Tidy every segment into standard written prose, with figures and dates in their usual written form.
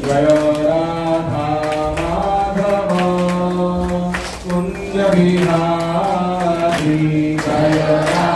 जय राधा माधव कुंज बिहारी जय राधा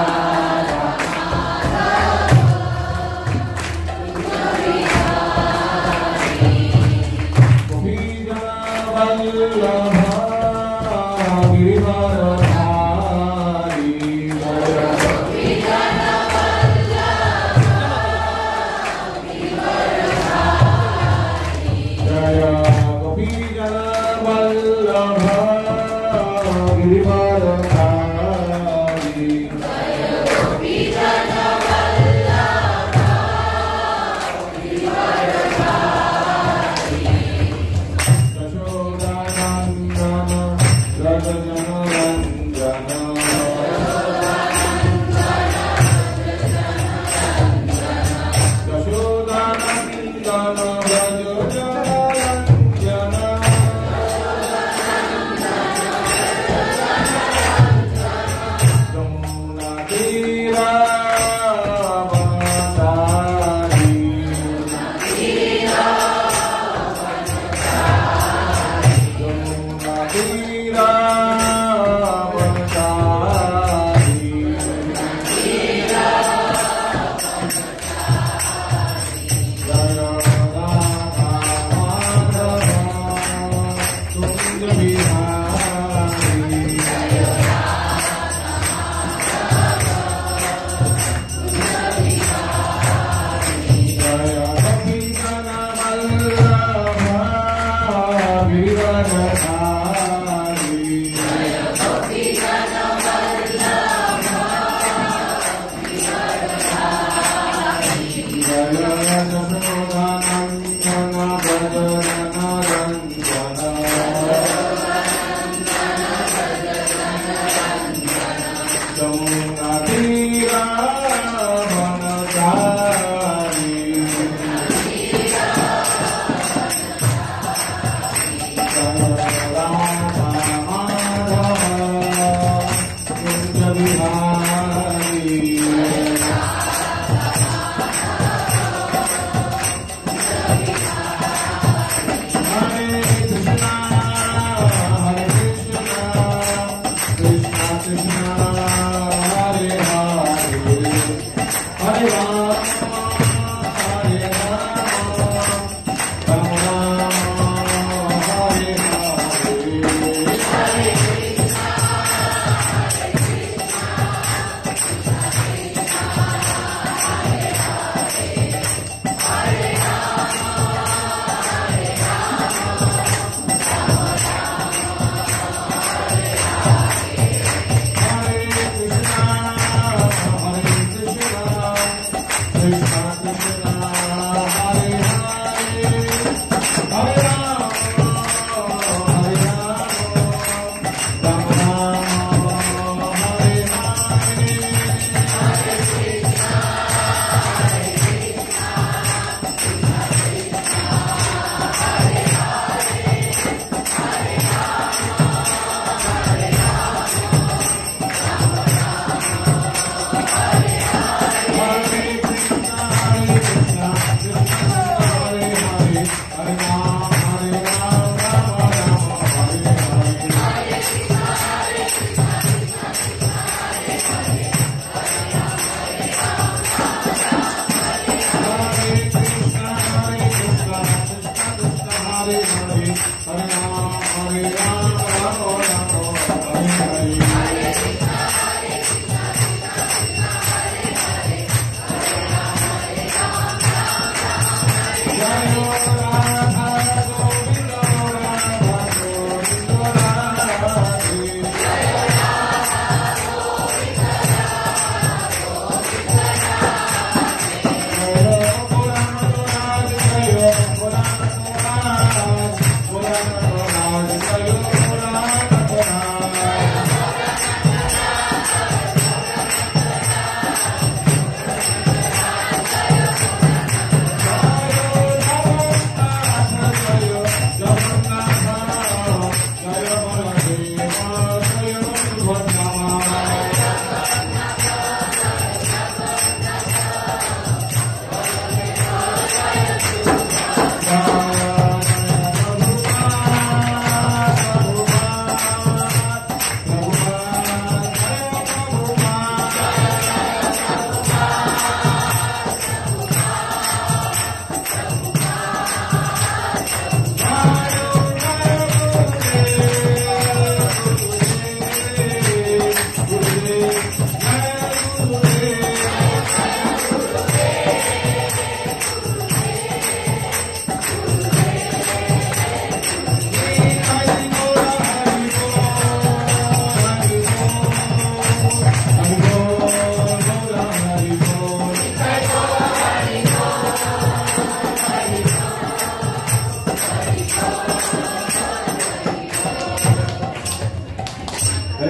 Hola.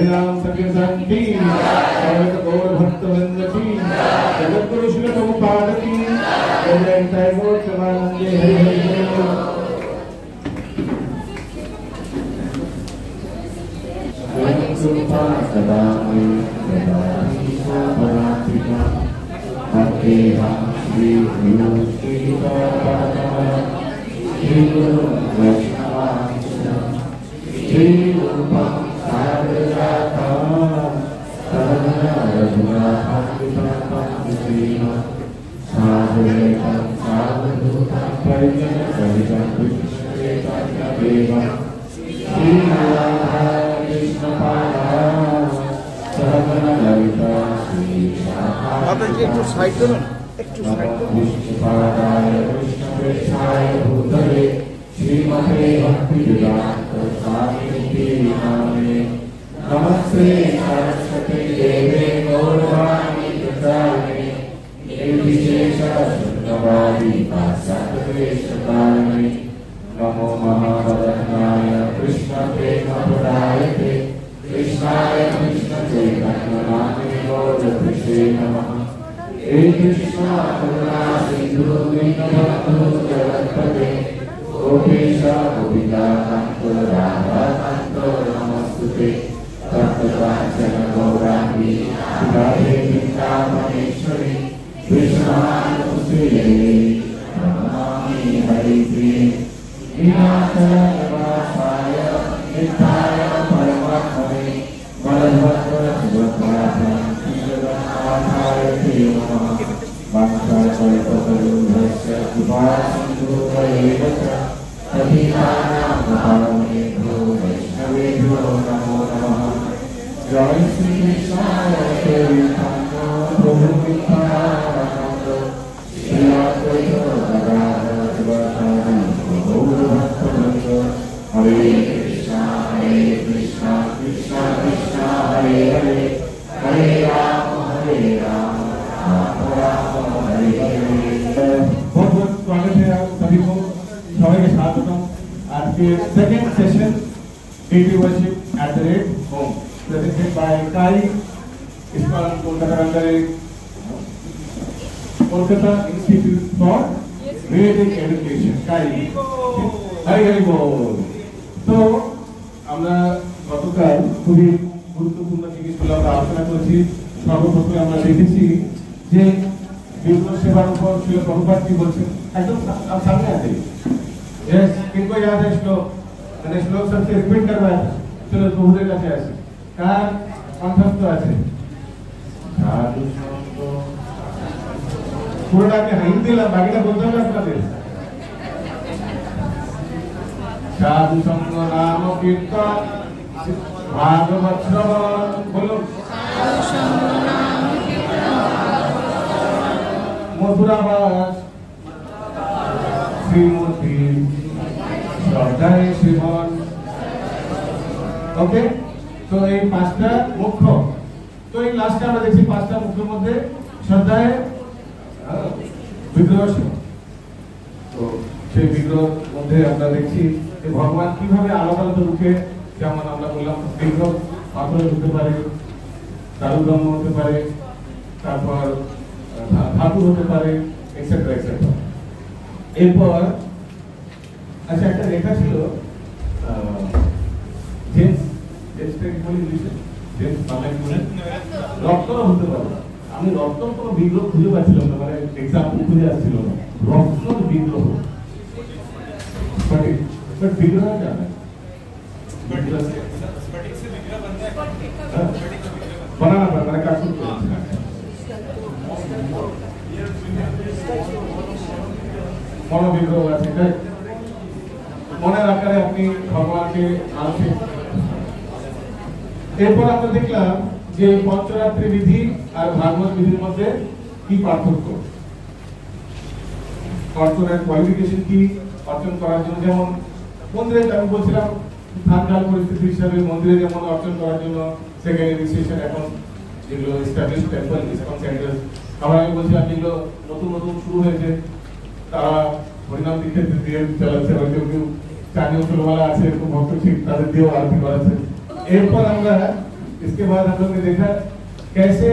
हरिनाम संकीर्तन की सर्व गौर भक्त वृंद की जगतगुरु श्री प्रभुपाद की जय जय गौर प्रेमानंदे हरि हरि बोल। सदा श्री আপনাকে একটু সাইড করুন, একটু সাইড করুন। श्रीमते भक्तिवेदांत स्वामी नामे नमस्ते सरस्वती देवे गौरवाणी प्रचारिणे निर्विशेष शून्यवादी पाश्चात्यदेशकारिणे नमो महावदनाय कृष्ण प्रेमपरायते कृष्णाय कृष्ण चैतन्य नामे गौरवृषे नमः। हे कृष्ण करुणा सिंधु दीनबंधु जगत्पते गोपेश गोपिका कांतो राधा कांतो नमस्तुते तप्तकांचन गौरांगी राधे वृंदावनेश्वरी कृष्णानुसुते नमामि हरिप्रिये विनाशनाय नित्याय परमात्मने बलभद्र सुभद्राय नमः। वांछाकल्पतरुभ्यश्च कृपासिन्धुभ्येव च पतितानां पावनेभ्यो वैष्णवेभ्यो नमो नमः। जय श्री कृष्ण चैतन्य प्रभु नित्यानंद श्री अद्वैत गदाधर शिवासादि गौरभक्तवृंद। हरे कृष्ण कृष्ण कृष्ण हरे हरे हरे राम बहुत बहुत स्वागत है आप सभी को, सभी के साथ आज के second session daily worship at the rate home presented by काई इसका कोलकाता अंदर Kolkata institute for Vedic education काई। हरि हरि बोल। तो আমরা গতকাল খুবই গুরুত্বপূর্ণ জিনিসগুলো আমরা আলোচনা করেছি। সর্বপ্রথমে আমরা দেখেছি যে বিষ্ণু সেবার উপর ছিল প্রভুপাদ কি বলছেন, একদম सामने आते यस किनको याद है श्लोक, मैंने श्लोक सबसे रिपीट करवाया था। चलो दोहरे কাছে আসি, কার কণ্ঠস্থ আছে সাধু সঙ্গ পুরোটাকে হিন্দি দিলাম, বাকিটা বলতে হবে আপনাদের। সাধু সঙ্গ নাম কীর্তন ভাগবত শ্রবণ, বলুন মধুরাবাস শ্রীমতী শ্রদ্ধায় শ্রীমন। ওকে, তো এই পাঁচটা মুখ্য, তো এই লাস্টে আমরা দেখছি পাঁচটা মুখ্যের মধ্যে শ্রদ্ধায় বিগ্রহ সেবা। তো সেই বিগ্রহের মধ্যে আমরা দেখছি যে ভগবান কিভাবে আলাদা আলাদা রূপে, যেমন আমরা বললাম বিগ্রহ পাথরে হতে পারে, দারুব্রহ্ম হতে পারে, তারপর ধাতু হতে পারে, এক্সেট্রা এক্সেট্রা। এরপর আচ্ছা একটা লেখা ছিল জেমস রত্ন হতে পারে। আমি রত্ন কোনো বিগ্রহ খুঁজে পাচ্ছিলাম না, মানে এক্সাম্পল খুঁজে আসছিল না। রত্ন বিগ্রহ বিগ্রহ জানা बनाना पड़ता है, काट মনোবিগ্রহ আছে, তাই মনের আকারে আপনি ভগবানকে আনছেন। এরপর আমরা দেখলাম যে পঞ্চরাত্রি বিধি আর ভাগবত বিধির মধ্যে কি পার্থক্য, অর্চনের কোয়ালিফিকেশন কি অর্চন করার জন্য। যেমন মন্দিরে আমি বলছিলাম ধানকাল পরিস্থিতি হিসাবে মন্দিরে যেমন অর্চন করার জন্য সেকেন্ডারি স্টেশন, এখন যেগুলো এস্টাবলিশ টেম্পল ইসকন সেন্টার, আবার আমি বলছিলাম যেগুলো নতুন নতুন শুরু হয়েছে তারা হরিনাম দীক্ষা দিয়ে চালাচ্ছে, বা কেউ কেউ স্থানীয় ছোটবেলা আছে এরকম ভক্ত ঠিক তাদের দিয়েও আরতি করাচ্ছে। এরপর আমরা इसके बाद हम लोग ने देखा कैसे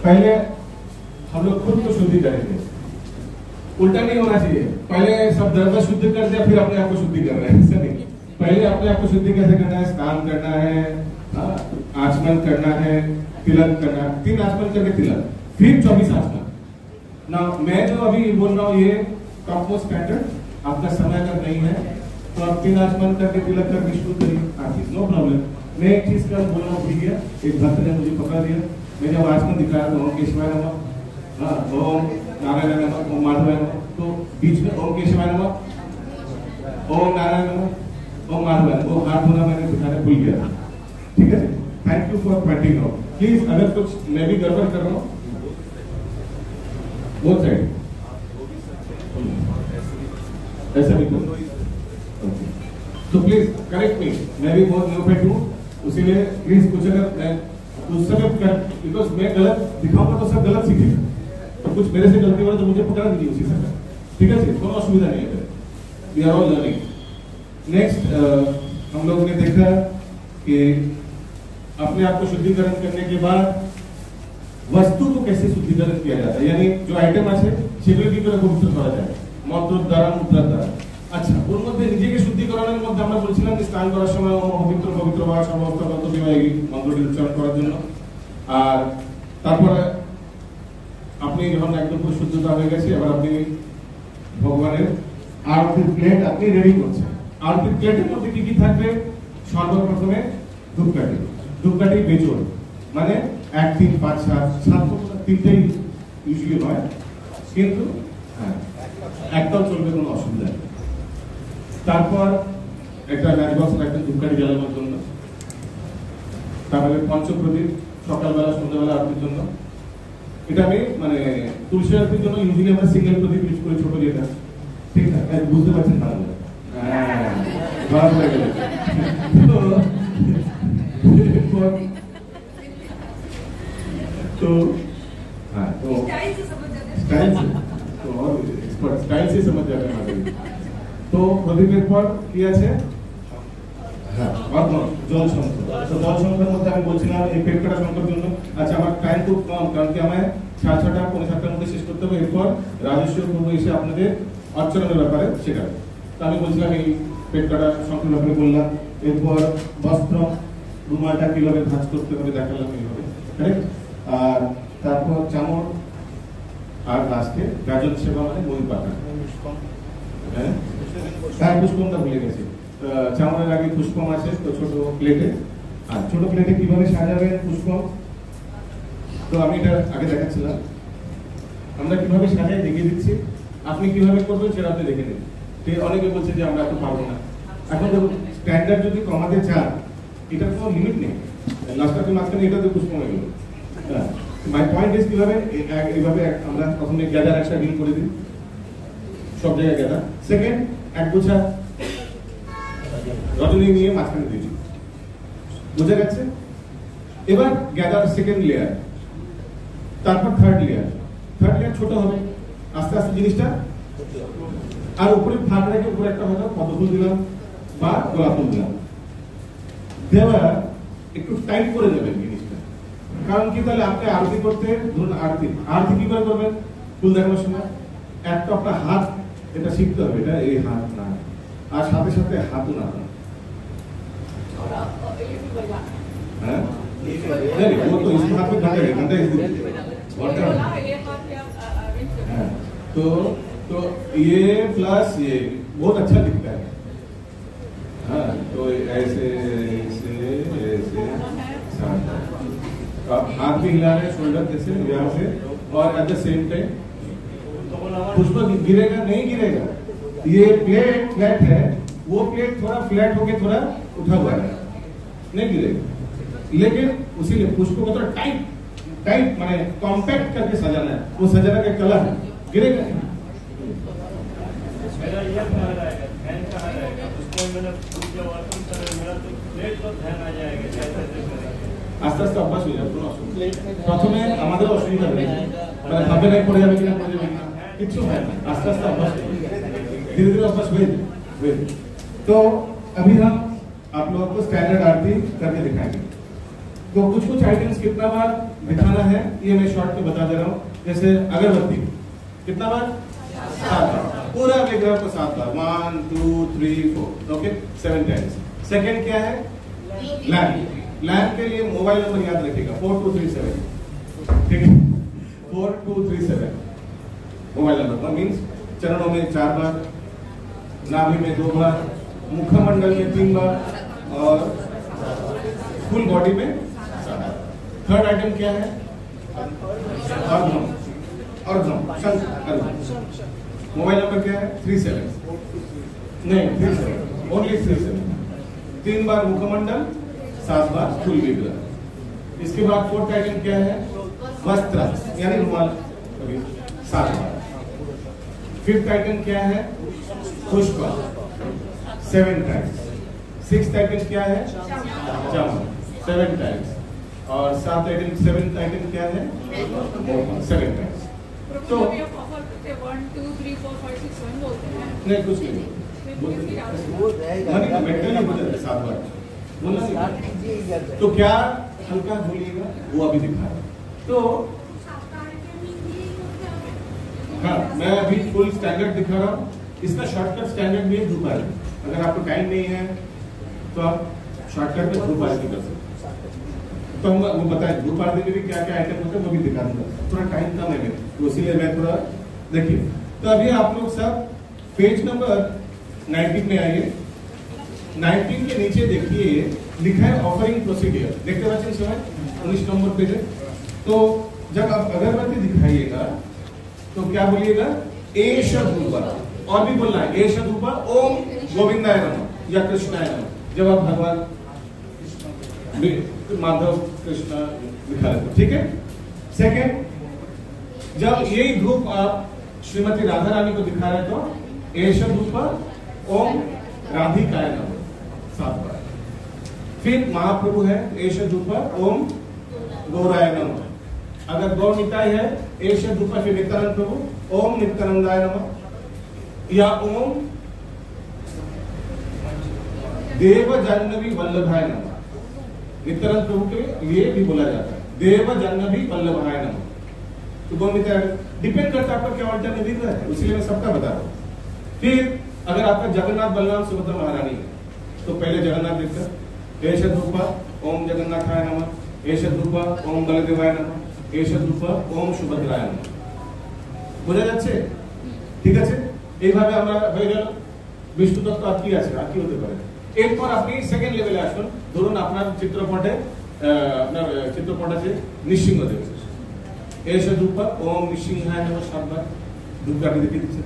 पहले हम लोग खुद को शुद्धि करेंगे। उल्टा नहीं होना चाहिए, पहले सब द्रव्य शुद्ध कर दिया फिर अपने आप को शुद्धि कर रहे हैं, ऐसा नहीं। पहले अपने आप को शुद्धि कैसे करना है? स्नान करना है, आचमन करना है, तिलक करना है, 3 आचमन करके तिलक, फिर 24 आचमन। ना मैं जो अभी बोल रहा हूँ ये टॉप मोस्ट स्टैंडर्ड, आपका समय अगर नहीं है तो आप 3 आचमन करके तिलक करके शुरू करिए, नो प्रॉब्लम। मैं एक चीज का बोल रहा हूँ, ठीक है, एक भक्त ने मुझे पकड़ा दिया, मैं जब आचमन दिखाया तो ओम केशवाय नमः, ओम नारायण नमः, ओम माधवाय नमः, तो बीच में ओम केशवाय नमः, ओम नारायण नमः, ओम माधवाय, वो हाथ धोना मैंने दिखाने भूल गया, ठीक है। Thank you for pointing out. Please अगर कुछ मैं भी गड़बड़ कर रहा हूँ बोथ साइड ऐसा भी करो, तो प्लीज करेक्ट मी, मैं भी बहुत न्यूफेट हूँ, उसीलिए प्लीज कुछ अगर मैं उस समय बिकॉज मैं गलत दिखाऊंगा तो सब गलत सीखेगा, तो कुछ मेरे से गलती हो तो मुझे पकड़ा दीजिए उसी समय, ठीक है जी, कोई असुविधा नहीं है, we are all learning. Next हम लोगों ने देखा कि अपने आप को शुद्धिकरण करने के बाद वस्तु को कैसे शुद्धिकरण किया जाता है, यानी जो आइटम আছে সেগুলো কি করে পবিত্র করা যায়, মন্ত্র দ্বারা মুদ্রা দ্বারা। আচ্ছা, ওর মধ্যে নিজেকে শুদ্ধিকরণের মধ্যে আমরা বলছিলাম যে স্নান করার সময় পবিত্র পবিত্র বা সমস্ত গন্তব্যময় এই মন্ত্রটি উচ্চারণ করার জন্য। আর তারপরে আপনি যখন একদম পুরো শুদ্ধতা হয়ে গেছে, এবার আপনি ভগবানের আরতির প্লেট আপনি রেডি করছেন। আরতির প্লেটের মধ্যে কি কি থাকবে? সর্বপ্রথমে ধূপকাঠি, ধূপকাঠি বেচন, মানে 1 3 5 7 7 তিনটেই ইউজুয়ালি হয়, কিন্তু হ্যাঁ একটাও চলবে, কোনো অসুবিধা নেই। তারপর একটা ম্যাচ বক্স রাখবেন ধূপকাঠি জ্বালানোর জন্য। তারপরে পঞ্চপ্রদীপ সকালবেলা সন্ধ্যাবেলা আরতির জন্য। এটা আমি মানে তুলসী আরতির জন্য ইউজুয়ালি আমরা সিঙ্গেল প্রদীপ ইউজ করি, ছোট যেটা, ঠিক না? বুঝতে পারছেন না? হ্যাঁ, ধরা পড়ে গেল। तो हाँ, तो स्टाइल से तो और एक्सपर्ट स्टाइल से समझ जाते हैं। तो প্রদীপের পর কি আছে? হ্যাঁ, জল সংখ্যা। তো জল সংখ্যার মধ্যে আমি বলছিলাম এই পেট কাটা সংখ্যার জন্য। আচ্ছা, আমার টাইম খুব কম, কারণ কি আমায় 6:30 পৌনে 7টার মধ্যে শেষ করতে হবে। এরপর রাজেশ্বর প্রভু এসে আপনাদের অর্চনার ব্যাপারে শেখাবে। তো আমি বলছিলাম এই পেট কাটা সংখ্যার ব্যাপারে বললাম। এরপর বস্ত্র, রুমালটা কিভাবে ভাঁজ করতে হবে দেখালাম এইভাবে, কারেক্ট? আর তারপর চামড়, আর লাস্টে গাজন সেবা মানে বই পাতা। হ্যাঁ, তার পুষ্পমটা ভুলে গেছি। চামড়ের আগে পুষ্পম আছে তো ছোট প্লেটে। আর ছোট প্লেটে কিভাবে সাজাবেন পুষ্পম, তো আমি এটা আগে দেখাচ্ছিলাম। আমরা কিভাবে সাজাই দেখিয়ে দিচ্ছি, আপনি কিভাবে করবেন সেটা আপনি দেখে নিন। অনেকে বলছে যে আমরা এত পারবো না। এখন দেখুন, স্ট্যান্ডার্ড যদি কমাতে চান, এটার কোনো লিমিট নেই। লাস্টে মাঝখানে এটাতে পুষ্পম হয়ে গেল। মাই পয়েন্ট ইজ কিভাবে এইভাবে আমরা প্রথমে গ্যাদার একটা ডিল করে দিই, সব জায়গায় গ্যাদার। সেকেন্ড, এক গোছা রজনী নিয়ে মাঝখানে দিয়েছি, বোঝা গেছে? এবার গ্যাদার সেকেন্ড লেয়ার, তারপর থার্ড লেয়ার। থার্ড লেয়ার ছোট হবে, আস্তে আস্তে জিনিসটা, আর উপরে ফাঁক রেখে উপরে একটা হয়তো পদ্ম ফুল দিলাম বা গোলাপ ফুল দিলাম, দেওয়া একটু টাইট করে দেবেন জিনিসটা। কারণ কি, তাহলে আপনি আরতি করতে, ধরুন আরতি কি করে করবেন? ফুল দেখানোর সময় একটা আপনার হাত, এটা শিখতে হবে, এটা এই হাত না, আর সাথে সাথে হাতও না। হ্যাঁ, वो तो इस हाथ में घंटा है, घंटा इस हाँ, तो ये प्लस ये बहुत अच्छा दिखता है। हाँ, तो ऐसे ऐसे ऐसे आप हाथ भी हिला रहे हैं, शोल्डर जैसे यहाँ से, और एट द सेम टाइम पुष्प गिरेगा नहीं गिरेगा। ये प्लेट फ्लैट है, वो प्लेट थोड़ा फ्लैट होके थोड़ा उठा हुआ है, नहीं गिरेगा। लेकिन उसीलिए पुष्प को थोड़ा टाइट टाइट माने कॉम्पैक्ट करके सजाना है, वो सजाना का कला है, गिरेगा नहीं। मेरा ये ध्यान आएगा, ध्यान कहाँ रहेगा? उसको मैंने पूजा वार्तन करे, मेरा तो प्लेट तो ध्यान आ जाएगा, कैसे আস্তে আস্তে অভ্যাস হয়ে যাবে, কোনো অসুবিধা নেই। প্রথমে আমাদের অসুবিধা নেই, মানে ভাবে নাই পড়ে যাবে কিনা পড়ে যাবে কিনা, কিছু হয় না, আস্তে আস্তে অভ্যাস धीरे धीरे अभ्यास हुए। तो अभी हम आप लोगों को स्टैंडर्ड आरती करके दिखाएंगे। तो कुछ कुछ आइटम्स कितना बार दिखाना है ये मैं शॉर्ट में बता दे रहा हूँ। जैसे अगरबत्ती कितना बार? 7 बार। पूरा विग्रह को 7 बार, 1 2 3 4, ओके 7 टाइम्स। सेकंड क्या है? लैंप। लैंप के लिए मोबाइल नंबर याद रखिएगा 4237, ठीक है 4237 मोबाइल नंबर मीन्स चरणों में 4 बार, नाभि में 2 बार, मुखमंडल में 3 बार और फुल बॉडी में 7 बार। थर्ड आइटम क्या है? अर्घ्यम। अर्घ्यम शंख अर्घ्यम। मोबाइल नंबर क्या है? 37 नहीं 37 ओनली 37। 3 बार मुखमंडल, 7 बार फुल विग्रह। इसके बाद फोर्थ आइटम क्या है? वस्त्र यानी रुमाल 7 बार। फिफ्थ आइटम क्या है? पुष्प 7 टाइम्स। सिक्स्थ आइटम क्या है? चावल 7 टाइम्स। और सात आइटम 7th आइटम क्या है? 7 टाइम्स। तो 1 2 3 4 5 6 7 बोलते हैं। नहीं कुछ नहीं बोलते, मेंटली बोल जाते 7 बार बोलना नहीं। तो क्या हल्का बोलिएगा वो अभी दिखा रहा है। तो हाँ मैं अभी फुल स्टैंडर्ड दिखा रहा हूँ। इसका शॉर्टकट स्टैंडर्ड भी है धूप आरती। अगर आपको टाइम नहीं है तो आप शॉर्टकट में धूप आरती कर सकते। तो हम वो बताएं धूप आरती में भी क्या क्या आइटम होते हैं वो भी दिखा दूंगा। थोड़ा टाइम कम है तो इसीलिए मैं थोड़ा देखिए। तो अभी आप लोग सब पेज नंबर 19 में आइए। 19 के नीचे देखिए लिखा है ऑफरिंग प्रोसीडियर। देखते बच्चे समय 19 नंबर पेज है। तो जब आप अगरबत्ती दिखाइएगा तो क्या बोलिएगा? एष धूपा। और भी बोलना है एष धूपा ओम गोविंदाय नमः या कृष्णाय नमः। जब आप भगवान माधव कृष्ण दिखा रहे हो, ठीक है। सेकेंड जब यही धूप आप श्रीमती राधा रानी को दिखा रहे तो एष धूपा ओम राधिकाय नमः 7 बार। फिर महाप्रभु है एष धूपा ओम गौराय नमः। अगर गौ निताय है एष धूपा फिर नित्यानंद प्रभु ओम नित्यानंदाय नमः या ओम देव जाह्नवी वल्लभाय नमः। नित्यानंद प्रभु के लिए भी बोला जाता है देव जाह्नवी वल्लभाय नमः। तो गौ निताय डिपेंड करता है आपका क्या अल्टरनेटिव है, इसलिए मैं सबका बता रहा हूँ। फिर अगर आपका जगन्नाथ बलराम सुभद्रा महारानी है तो पहले जगन्नाथ देखकर एष धूपा ओम जगन्नाथाय नमः, एष धूपा ओम बलदेवाय नमः, एष धूपा ओम सुभद्राय नमः। বোঝা যাচ্ছে? ঠিক আছে, এইভাবে আমরা হয়ে গেল বিষ্ণু তত্ত্ব আর কি আছে আর কি হতে পারে। এরপর আপনি সেকেন্ড লেভেলে আসুন। ধরুন আপনার চিত্রপটে আছে নৃসিংহদেব। এষ ধূপা ওম নৃসিংহায় নমঃ 7 বার ধূপটা আপনি দেখিয়ে দিচ্ছেন।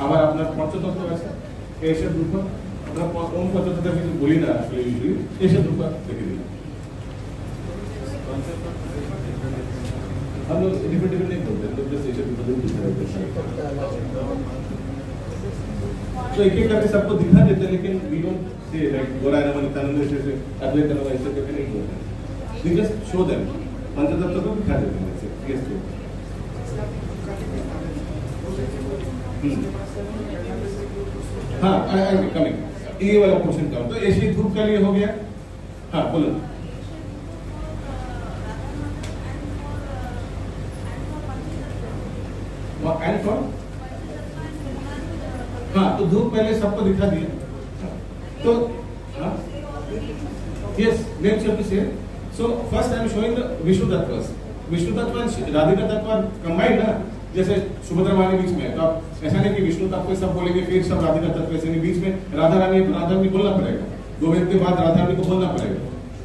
আবার আপনার পঞ্চতত্ত্ব আছে এষ ধূপা। আমরা ওম পঞ্চতত্ত্ব কিছু বলি না আসলে ইউজুয়ালি এষ ধূপা দেখিয়ে দিলাম। हम लोग डिफरेंट नहीं बोलते हैं, जैसे एष धूपा तो एक एक करके सबको दिखा देते हैं, लेकिन वी डोंट से लाइक गौराय नमः नित्यानंद ऐसे अद्वैत नमः ऐसे करके नहीं बोलते हैं। वी जस्ट शो देम पंचतत्व को दिखा देते हैं ऐसे। यस हाँ आई एम कमिंग ये वाला पोर्शन का। तो ऐसे धूप के लिए हो गया। हाँ बोलो। एंड फॉर हाँ तो धूप पहले सबको दिखा दिया। तो यस नेक्स्ट टू से so first I am showing the Vishnu तत्व। विष्णु तत्व एंड राधिका तत्व कंबाइंड ना। जैसे सुभद्रा रानी बीच में, तो आप ऐसा नहीं कि विष्णु तत्व सब बोलेंगे फिर सब राधिका तत्व ऐसे नहीं। बीच में राधा रानी है तो राधा रानी बोलना पड़ेगा, गोविंद के बाद राधा रानी को बोलना पड़ेगा।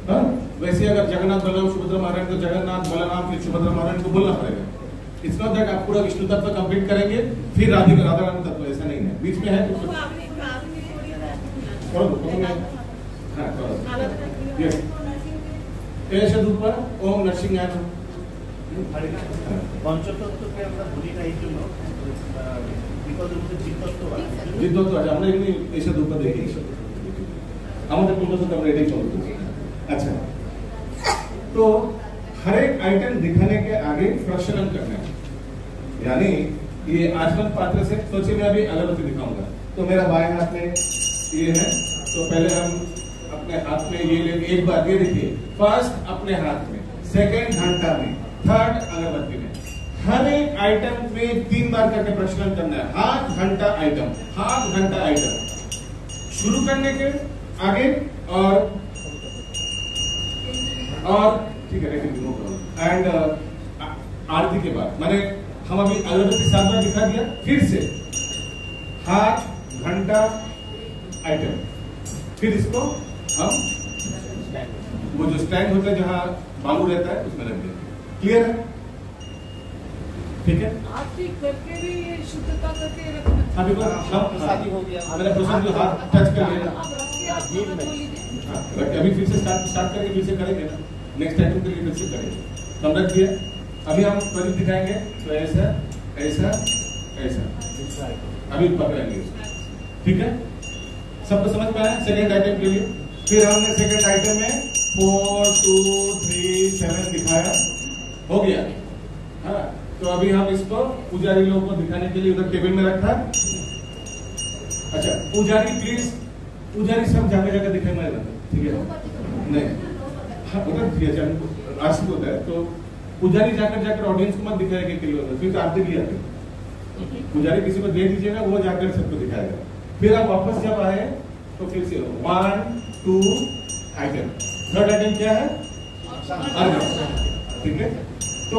हाँ वैसे अगर जगन्नाथ बलराम सुभद्रा महारानी तो जगन्नाथ बलराम फिर सुभद्रा महारानी को बोलना पड़ेगा। इट्स नॉट दैट आप पूरा विष्णु तत्व कंप्लीट करेंगे फिर राधा रानी तत्व, ऐसा नहीं है। बीच में है तो यस एष धूपा ओम नरसिंहाय नमः। পঞ্চতত্ত্বকে আমরা বলি না এই জন্য বিপদের মধ্যে জিতত্ত্ব আছে। জিতত্ত্ব আছে আমরা এমনি এসে ধূপা দেখি আমাদের পঞ্চতত্ত্ব আমরা এটাই চলতে। अच्छा तो हर एक आइटम दिखाने के आगे प्रक्षालन करना है। यानी ये आचमन पात्र से सोचिए मैं अभी अगरबत्ती दिखाऊंगा तो मेरा बाएं हाथ में ये है। तो पहले हम अपने हाथ में ये लेंगे, एक बार ये देखिए, फर्स्ट अपने हाथ में, सेकंड घंटा में, थर्ड अगरबत्ती में। हर एक आइटम में 3 बार करके प्रक्षालन करना है। हाथ घंटा आइटम, हाथ घंटा आइटम। शुरू करने के आगे और ठीक है, एंड आरती के बाद मैंने हम अभी अगरबत्ती 7 बार दिखा दिया, फिर से हाथ घंटा आइटम, फिर इसको हम वो जो स्टैंड होता है जहां बालू रहता है उसमें रख देंगे। क्लियर है? ठीक है, आप ठीक करके भी ये शुद्धता करके रखना। अभी शादी हो गया, मेरा प्रश्न जो हाथ टच कर लेना, आप रखिए, आप मत बोलिए। अभी फिर से स्टार्ट करके फिर से करेंगे ना, नेक्स्ट आइटम के लिए फिर से करेंगे। हम रख दिया, अभी हम प्रदीप दिखाएंगे तो ऐसा ऐसा ऐसा, अभी पकड़ेंगे, ठीक है? सबको समझ में आया? सेकेंड आइटम के लिए फिर हमने सेकेंड आइटम में 4 2 3 7 दिखाया, हो गया। हाँ, तो अभी हम इसको पुजारी लोगों को दिखाने के लिए उधर टेबल में रखा। अच्छा, पुजारी प्लीज, पुजारी सब जगह जगह दिखाना, ठीक है? नहीं, हाँ उधर आशिक होता है तो पुजारी जाकर ऑडियंस को मत दिखाएगा कि फिर तो आरती भी आती। पुजारी किसी को दे दीजिएगा, वो जाकर सबको दिखाएगा। फिर आप वापस जब आए तो फिर से 1 2 आइटम, थर्ड आइटम क्या है? ठीक है, तो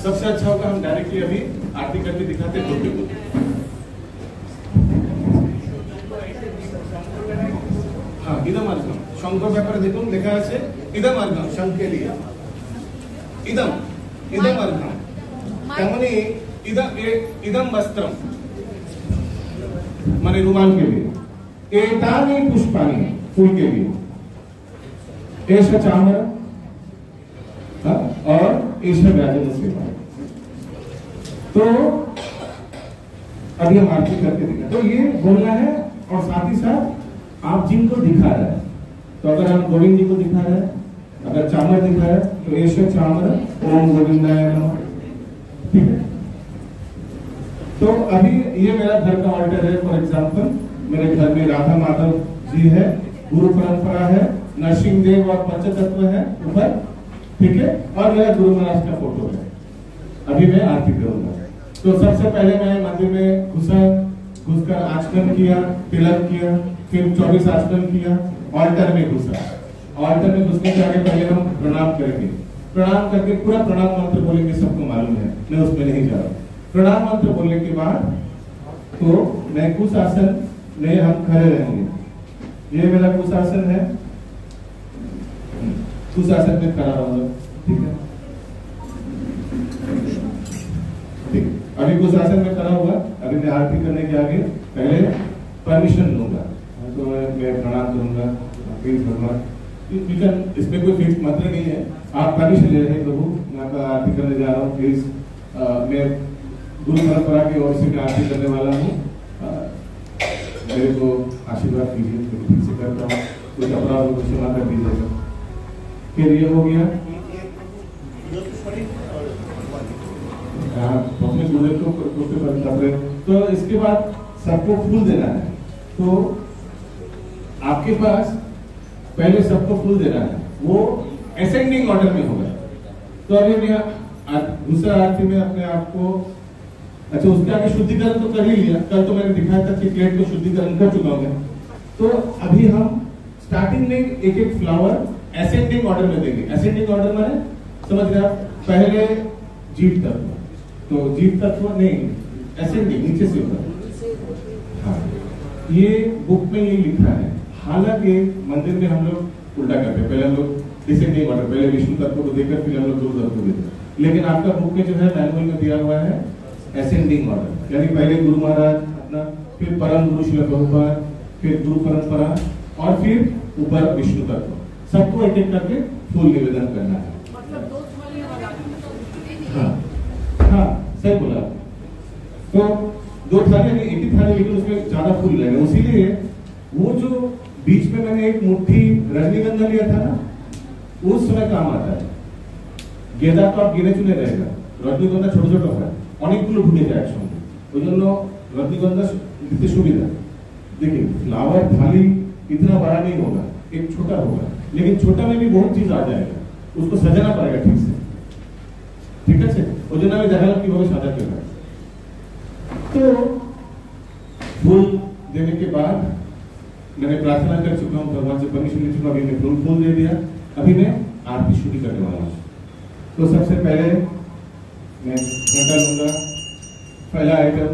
सबसे अच्छा होगा हम डायरेक्टली अभी आरती करके दिखाते हैं। हाँ, इदम अर्घम शंकर ব্যাপারে দেখুন লেখা আছে ইদম अर्घम শঙ্খ के लिए इदम अर्घम, তেমনি इदम वस्त्रम माने रुमाल के लिए, एतानि पुष्पानि फूल के लिए, एष चामर और एष व्याजन सेवा। तो अभी हम आरती करके दिखा, तो ये बोलना है और साथ ही साथ आप जिनको दिखा रहे हैं, तो अगर हम गोविंद जी को दिखा रहे हैं, अगर चामर दिखा है तो एष चामर ओम गोविंदाय नमः, ठीक है? तो अभी ये मेरा घर का ऑल्टर है, फॉर एग्जांपल मेरे घर में राधा माधव जी है, गुरु परंपरा है, नरसिंह देव और पंचतत्व है ऊपर, ठीक है? और मेरा गुरु महाराज का फोटो है। अभी मैं आरती करूंगा। तो सबसे पहले मैं मंदिर में घुसकर आचमन किया, तिलक किया, फिर 24 आचमन किया, ऑल्टर में घुसा। ऑल्टर में घुसने के आगे पहले हम प्रणाम करेंगे, प्रणाम करके पूरा प्रणाम मंत्र बोलेंगे, सबको मालूम है, मैं उसमें नहीं जा रहा। प्रणाम मंत्र बोलने के बाद तो मैं कुशासन में हम खड़े रहेंगे। ये मेरा कुशासन है, कुशासन में खड़ा रहूंगा, ठीक है? ठीक, अभी कुशासन में खड़ा हुआ। अभी मैं आरती करने के आगे पहले परमिशन लूंगा, तो मैं प्रणाम करूंगा, प्लीज भगवान, इसमें कोई फिक्स मंत्र नहीं है, आप परमिशन ले रहे हैं, प्रभु मैं आपका आरती करने जा रहा हूँ, प्लीज मैं गुरु परंपरा की ओर से मैं आरती करने वाला हूँ, मेरे को आशीर्वाद कीजिए, ठीक से करता हूँ, कुछ अपराध को क्षमा कर दीजिएगा। फिर ये हो गया, तो इसके बाद सबको फूल देना है। तो आपके पास पहले सबको फूल देना है, वो असेंडिंग ऑर्डर में होगा। तो अभी मैं दूसरा आरती में अपने आप को, अच्छा उसके आगे शुद्धिकरण तो कर ही लिया, कल तो मैंने दिखाया था कि प्लेट को शुद्धिकरण कर चुका हूं। तो अभी हम स्टार्टिंग में एक एक फ्लावर असेंडिंग ऑर्डर में देंगे। असेंडिंग ऑर्डर माने समझ गए आप? पहले जीव तत्व, तो जीव तत्व नहीं, असेंडिंग नीचे से ऊपर। हाँ, ये बुक में ये लिखा है, हालांकि मंदिर में हम लोग उल्टा करते हैं, पहले हम लोग डिसेंडिंग ऑर्डर, पहले विष्णु तत्व को देकर फिर हम लोग गुरु तत्व को देते हैं। लेकिन आपका बुक में जो है मैनुअल में दिया हुआ है असेंडिंग ऑर्डर, यानी पहले गुरु महाराज अपना, फिर परम गुरु श्री प्रभुपाद, फिर गुरु परंपरा और फिर ऊपर विष्णु तत्व, सबको एक एक करके फूल निवेदन करना है। मतलब 2 थालियां वाला। हाँ हाँ, सही बोला। तो 2 थालियां नहीं, एक ही थाली, लेकिन उसमें ज्यादा फूल लगेगा। इसीलिए वो जो बीच में मैंने एक मुट्ठी रजनीगंधा लिया था ना, उस समय काम आता है। गेंदा तो आप गिने चुने रहेगा, रजनीगंधा ছোট ছোট হয়, অনেকগুলো ঢুকে যায় একসঙ্গে, ওই জন্য রজনীগন্ধা দিতে সুবিধা। দেখুন ফ্লাওয়ার থালি इतना बड़ा नहीं होगा, एक छोटा होगा, लेकिन छोटा में भी बहुत चीज आ जाएगा, उसको सजाना पड़ेगा ठीक से, ठीक है। ओजना में দেখা কি ভাবে সাজাতে হয়। तो फूल देने के बाद मैंने प्रार्थना कर चुका हूँ, भगवान से परमिशन ले चुका, अभी मैं फूल दे दिया, अभी मैं आरती शुरू करने वाला हूँ। तो सबसे पहले मैं घंटा लूंगा, पहला आइटम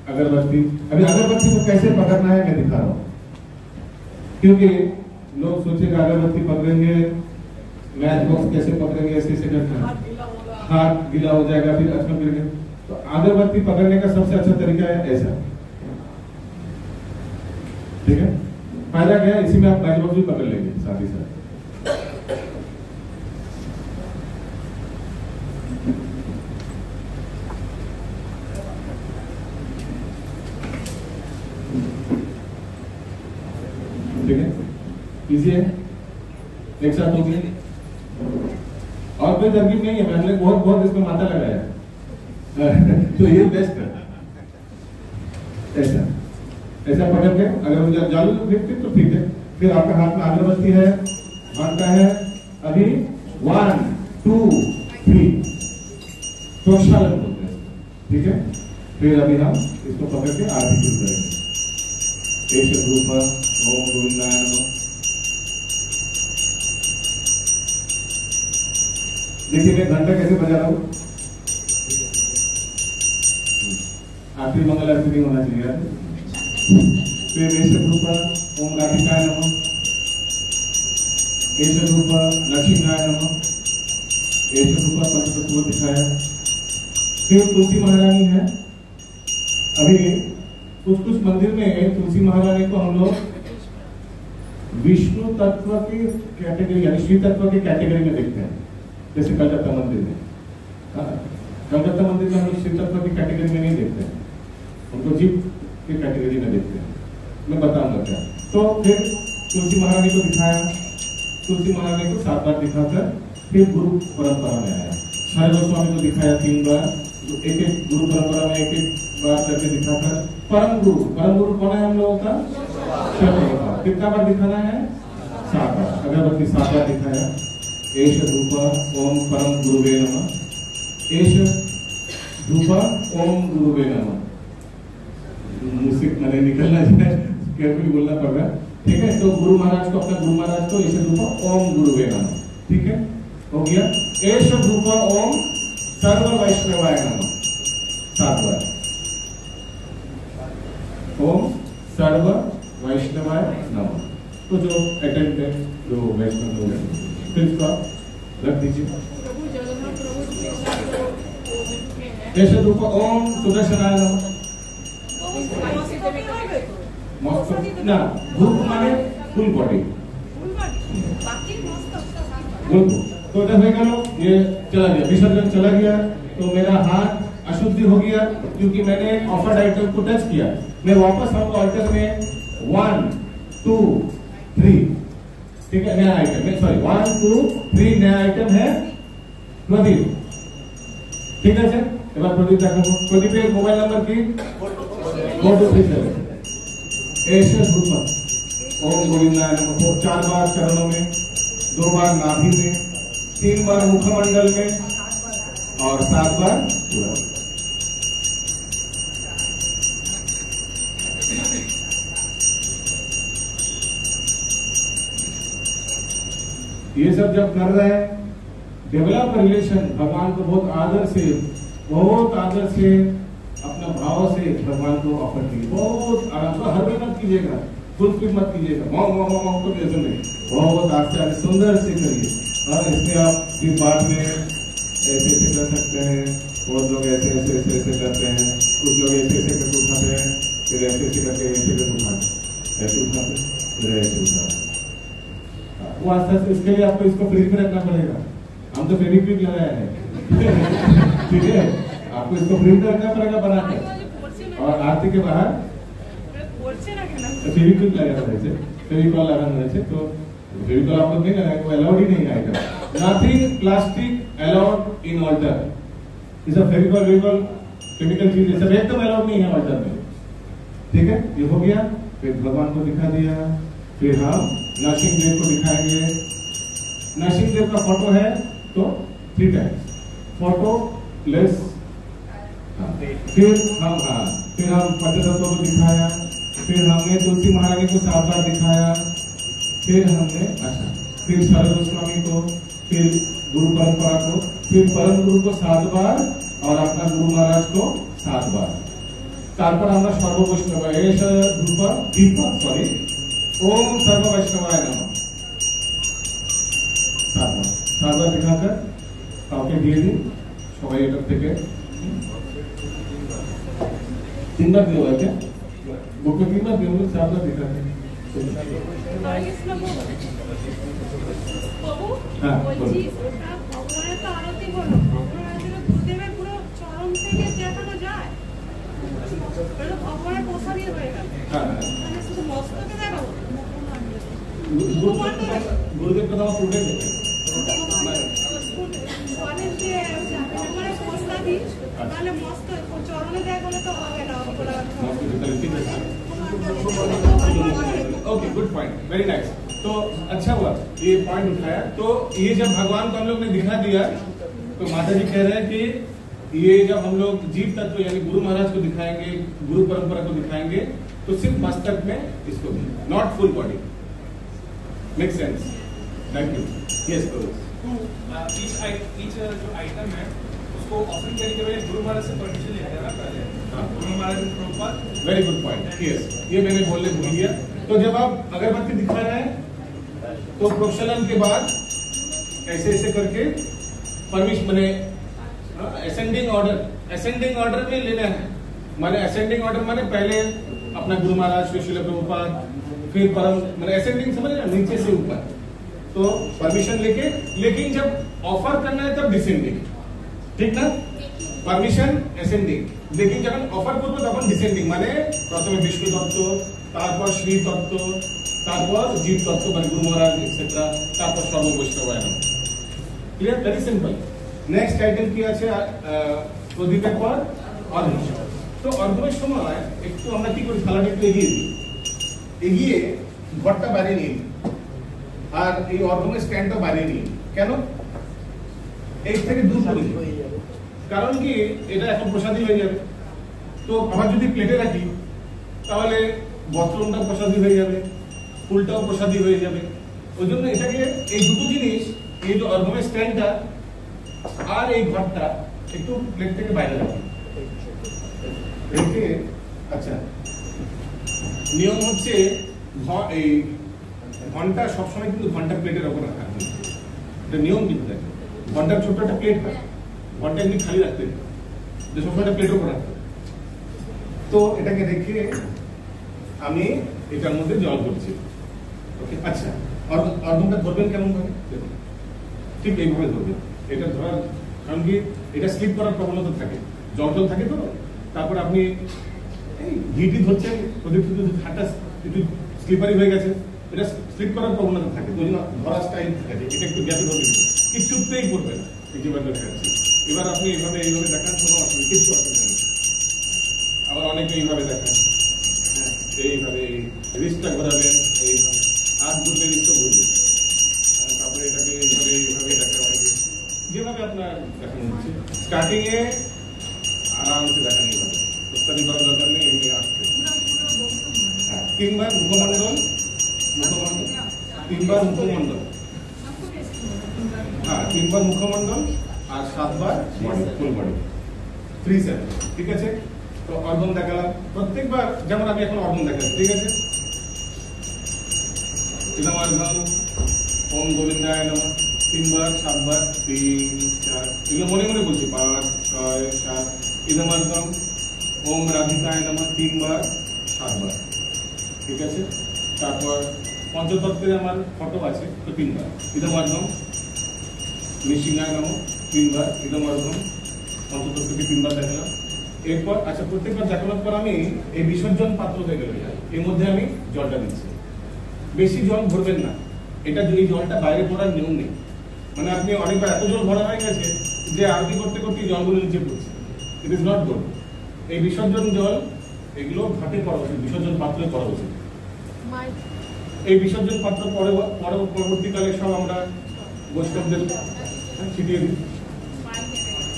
अगरबत्ती। अभी अगरबत्ती को कैसे पकड़ना है मैं दिखा रहा हूँ, क्योंकि लोग सोचेगा अगरबत्ती पकड़ेंगे, मैच बॉक्स कैसे पकड़ेंगे, ऐसे ऐसे करते हैं, हाथ गीला हो जाएगा, फिर अचकन गिरेंगे। तो अगरबत्ती पकड़ने का सबसे अच्छा तरीका है ऐसा, ठीक है। फायदा क्या है, इसी में आप मैच बॉक्स भी पकड़ लेंगे साथ ही साथ। ठीक है, इजी है, एक साथ हो गया। और कोई तरकीब नहीं है, मैंने बहुत इसमें माथा लगाया तो ये बेस्ट है। ऐसा ऐसा पकड़ के अगर मुझे जालू तो ठीक है। फिर आपका हाथ में अगरबत्ती है, घंटा है, अभी 1 2 3 प्रक्षालन बोलते हैं, ठीक है। फिर अभी हम इसको पकड़ के आरती शुरू करेंगे। एक रूप ओम गोविंदाय नमः। देखिए मैं घंटा कैसे बजा रहा हूं, आखिरी मंगल आरती नहीं होना चाहिए। फिर ऐसे रूप ओम गाधिकाय नमः, ऐसे रूप लक्ष्मीनाय नमः, ऐसे रूप पंचतत्व दिखाया। फिर तुलसी महारानी है, अभी कुछ मंदिर में तुलसी महारानी को हम लोग विष्णु तत्व की कैटेगरी यानी श्री तत्व की कैटेगरी में देखते हैं, जैसे कलकत्ता मंदिर में। कलकत्ता मंदिर में हम लोग श्री तत्व की कैटेगरी में नहीं देखते हैं, उनको जीव की कैटेगरी में देखते हैं। मैं बताऊंगा क्या। तो फिर तुलसी महारानी को दिखाया, तुलसी महारानी को 7 बार दिखाकर फिर गुरु परंपरा में आया। सारे गोस्वामी को दिखाया 3 बार, एक एक गुरु परंपरा में एक एक बार करके दिखाकर परम गुरु कौन है हम लोगों का? कितना बार दिखाना है? 7 बार। अगरबत्ती 7 बार दिखाया। एष धूप ओम परम गुरुवे नमः, एष धूप ओम गुरुवे नमः। मुझसे मैंने निकलना है, केयरफुली बोलना पड़ रहा है, ठीक है। तो गुरु महाराज को, अपना गुरु महाराज को एष धूप ओम गुरुवे नमः, ठीक है, हो गया। एष धूप ओम सर्व वैष्णवाय नमः 7 बार। ओम सर्व वैष्णवाय नमः। तो जो अटेंड है, जो वैष्णव लोग हैं, फिर इसको आप रख दीजिए। ऐसे धूप ओम सुदर्शनाय नमः। ना धूप माने फुल बॉडी, तो जब ये चला गया, विसर्जन चला गया, तो मेरा हाथ अशुद्धि हो गया, क्योंकि मैंने ऑफर्ड आइटम को टच किया। मैं वापस आऊंगा ऑल्टर में 1 2 3, ठीक है। नया आइटम है, सॉरी 1 2 3 नया आइटम है प्रदीप, ठीक है सर। एक बार प्रदीप देखो, प्रदीप एक मोबाइल नंबर की 4237। ऐसे धूप ओम गोविंदाय नमः 4 बार चरणों में, 2 बार नाभि में, 3 बार मुखमंडल में और 7 बार पूरा। ये सब जब कर रहे हैं, डेवलप रिलेशन, भगवान को बहुत आदर से अपना भाव से भगवान को ऑफर कीजिए, बहुत आराम से। हर में मत कीजिएगा, फुल स्पीड मत कीजिएगा, तो जैसे नहीं, बहुत आस्ते आस्ते सुंदर से करिए। और इसमें आप सिर्फ बात में ऐसे कर सकते हैं, बहुत लोग ऐसे करते हैं, कुछ लोग ऐसे करके उठाते हैं, फिर ऐसे करके ऐसे करके उठाते, ऐसे उठाते, फिर ऐसे उठाते। वो आस्ते आस्ते, इसके लिए आपको इसको फ्री में रखना पड़ेगा। हम तो फेविक्विक लगाया है, ठीक है, आपको इसको फ्री में रखना पड़ेगा बना के। और आरती के बाहर फेविक्विक लगाना रहते, फेविकॉल लगाना रहते, तो फेविकॉल आप लोग नहीं लगाएंगे, वो अलाउड ही नहीं आएगा। Nothing plastic allowed in altar. इस फेविकॉल केमिकल चीज सब एकदम अलाउड नहीं है ऑल्टर में, ठीक है। ये हो गया, फिर भगवान को दिखा दिया, फिर हम नरसिंह देव को दिखाएंगे। नरसिंह देव का फोटो है तो 3 टाइम्स फोटो लेस। फिर हम पंचतत्व को दिखाया। फिर हमने तुलसी महारानी को 7 बार दिखाया। फिर हमने फिर शरद गोस्वामी को, फिर गुरु परंपरा को, फिर परम गुरु को 7 बार और अपना गुरु महाराज को 7 बार। তারপর আমরা সর্ব বৈষ্ণব এস ধ্রুব দীপ সরি ওম সর্ব বৈষ্ণবায় নমঃ 7 বার দিখাতে কাউকে দিয়ে দিন, সবাই এটা থেকে 3 বার দিও আছে বুকে 3 বার দিও 7 বার দিখাতে। বাবু হ্যাঁ, বলছি ওটা ভগবানের তো আরতি বলো, ভগবানের গুরুদেবের পুরো চরণ থেকে দেখানো যায়, এটা ভগবানের প্রসাদই হয়ে গেল। হ্যাঁ মানে শুধু মস্তকে দেখাবো, গুরুদেব কথা আমার পুরোটাই দেখে ভগবানের যে ভগবানের প্রসাদই, তাহলে মস্ত চরণে দেখালে তো হবে না। Okay, good point, very nice. तो अच्छा हुआ ये पॉइंट उठाया। तो ये जब भगवान को हम लोग ने दिखा दिया तो माता जी कह रहे हैं कि ये जब हम लोग जीव तत्व यानी गुरु महाराज को दिखाएंगे, गुरु परंपरा को दिखाएंगे तो सिर्फ मस्तक में इसको भी, not full body. Make sense? Thank you. Yes each जो आइटम है उसको ऑफरिंग करने के लिए गुरु महाराज से परमिशन लेते हैं ना पहले। गुरु महाराज के proper. Very good point. Yes, ये मैंने बोलने भूल गया। तो जब आप अगरबत्ती दिखा रहे हैं तो प्रोक्षालन के बाद ऐसे ऐसे करके परमिशन बने असेंडिंग ऑर्डर में लेना है। माने असेंडिंग ऑर्डर माने पहले अपना गुरु महाराज श्री शिल प्रभुपाद, फिर परम, माने असेंडिंग समझ ना, नीचे से ऊपर। तो परमिशन लेके, लेकिन जब ऑफर करना है तब डिसेंडिंग, ठीक ना? परमिशन असेंडिंग, लेकिन जब ऑफर করব তখন ডিসেন্ডিং, মানে প্রথমে বিষ্ণু তত্ত্ব, তারপর শ্রী তত্ত্ব, তারপর জীব তত্ত্ব মানে গুরু মহারাজ এটসেট্রা, তারপর সর্ব বৈষ্ণবায় নমঃ। Clear? Very simple. Next item কি আছে? প্রদীপের পর অর্ঘ্য। তো অর্ঘ্যের সময় একটু আমরা কি করি, থালাটা একটু এগিয়ে দিই, এগিয়ে ঘরটা বাইরে নিয়ে নিই, আর এই অর্ঘ্যের স্ট্যান্ডটা বাইরে নিয়ে নিই। কেন? এই থেকে দূর করে দিই, কারণ কি এটা এখন প্রসাদী হয়ে যাবে। তো আবার যদি প্লেটে রাখি তাহলে বস্ত্রটা প্রসাদী হয়ে যাবে, ফুলটাও প্রসাদী হয়ে যাবে। ওই জন্য এটাকে এই দুটো জিনিস, এই যে অর্ঘ্যের স্ট্যান্ডটা আর এই ঘরটা একটু প্লেট থেকে বাইরে রাখি রেখে। আচ্ছা, নিয়ম হচ্ছে এই ঘন্টা সবসময় কিন্তু ঘন্টা প্লেটের ওপর রাখা, এটা নিয়ম কিন্তু। থাকে ঘন্টার ছোট্ট একটা প্লেট হয়, ঘন্টা এমনি খালি রাখতে যে সবসময় একটা প্লেটও করা। তো এটাকে রেখে আমি এটার মধ্যে জল করছি। ওকে, আচ্ছা, অর্ঘ্যটা ধরবেন কেমন ভাবে? ঠিক এইভাবে ধরবেন। এটা ধরার কারণ কি, এটা স্লিপ করার প্রবণতা থাকে, জল থাকে। তো তারপর আপনি এই ঘিটি ধরছেন, প্রদীপ হাতটা একটু স্লিপারি হয়ে গেছে, এটা স্লিপ করার প্রবণতা থাকে। তো ধরা স্টাইল থাকে, এটা একটু গ্যাপে ধরবেন, কিচ্ছুতেই করবে না। যেভাবে দেখাচ্ছি এবার আপনি এইভাবে দেখান, কোনো অসুবিধা, কিচ্ছু অসুবিধা নেই। আবার অনেকে এইভাবে দেখান, হ্যাঁ, এইভাবে রিস্টটা ঘোরাবেন, এইভাবে হাত ঘুরবে, রিস্টও ঘুরবে। তারপরে এটাকে এইভাবে দেখা হবে, যেভাবে আপনার দেখানো হচ্ছে। স্টার্টিং এ আরামসে দেখান, এইভাবে উস্তাদি করার দরকার নেই, এমনি আসছে। হ্যাঁ, 3 বার মুখমণ্ডল, 3 বার মুখমণ্ডল, হ্যাঁ 3 বার মুখমণ্ডল আর 7 বার ফুল বডি, 3-7। ঠিক আছে? তো অর্ঘ্য দেখালাম প্রত্যেকবার, যেমন আমি এখন অর্ঘ্য দেখালাম। ঠিক আছে? ইদমর্ঘ্যম ওম গোবিন্দায় নমঃ 3 বার, 7 বার, 3, 4, এগুলো মনে মনে বলছি, 5, 6, 7। ইদমর্ঘ্যম ওম রাধিকায় নমঃ 3 বার, 7 বার। ঠিক আছে? তারপর পঞ্চতত্ত্বের আমার ফটো আছে, তো 3 বার। ইদমর্ঘ্যম নৃসিংহায় নমঃ 3 বার, ইদমর্ঘ্যম পঞ্চতত্ত্বকে 3 বার দেখালাম। এরপর আচ্ছা, প্রত্যেকবার দেখানোর পর আমি এই বিসর্জন পাত্র থেকে এর মধ্যে আমি জলটা দিচ্ছি। বেশি জল ভরবেন না, এটা এই জলটা বাইরে পড়ার নিয়ম নেই। মানে আপনি অনেকবার এত জল ভরা হয়ে গেছে যে আরতি করতে করতে জলগুলো নিচে পড়ছে, ইট ইজ নট গুড। এই বিসর্জন জল এগুলো ঘাটে করা উচিত, বিসর্জন পাত্রে করা উচিত। এই বিসর্জন পাত্র পরবর্তীকালে সব আমরা বৈষ্ণবদের ছিটিয়ে দিই।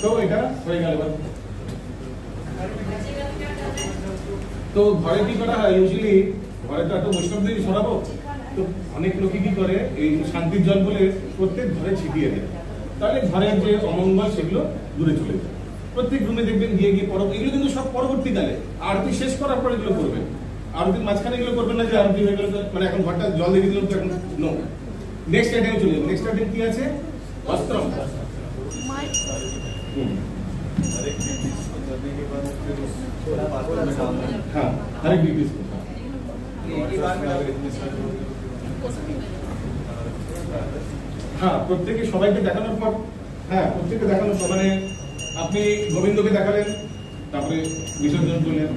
তো এটা হয়ে গেল। তো ঘরে কি করা হয়, ইউজুয়ালি ঘরে তো একটা বৈষ্ণবদের সরাবো, তো অনেক লোকে কি করে এই শান্তির জল বলে প্রত্যেক ঘরে ছিটিয়ে দেয়, তাহলে ঘরের যে অমঙ্গল সেগুলো দূরে চলে যায়। প্রত্যেক রুমে দেখবেন গিয়ে গিয়ে পরব, এগুলো কিন্তু সব পরবর্তীকালে আরতি শেষ করার পর এগুলো করবেন। আরতির মাঝখানে এগুলো করবেন না যে আরতি হয়ে গেল মানে এখন ঘরটা জল দিয়ে দিলাম তো এখন নো। নেক্সট আইটেমে চলে যাবেন। নেক্সট আইটেম কি আছে? বস্ত্রম। हाँ हर एक बीबी इसको हाँ প্রত্যেকে সবাইকে দেখানোর পর প্রত্যেককে দেখানোর পর মানে আপনি গোবিন্দকে দেখালেন, তারপরে বিসর্জন করলেন,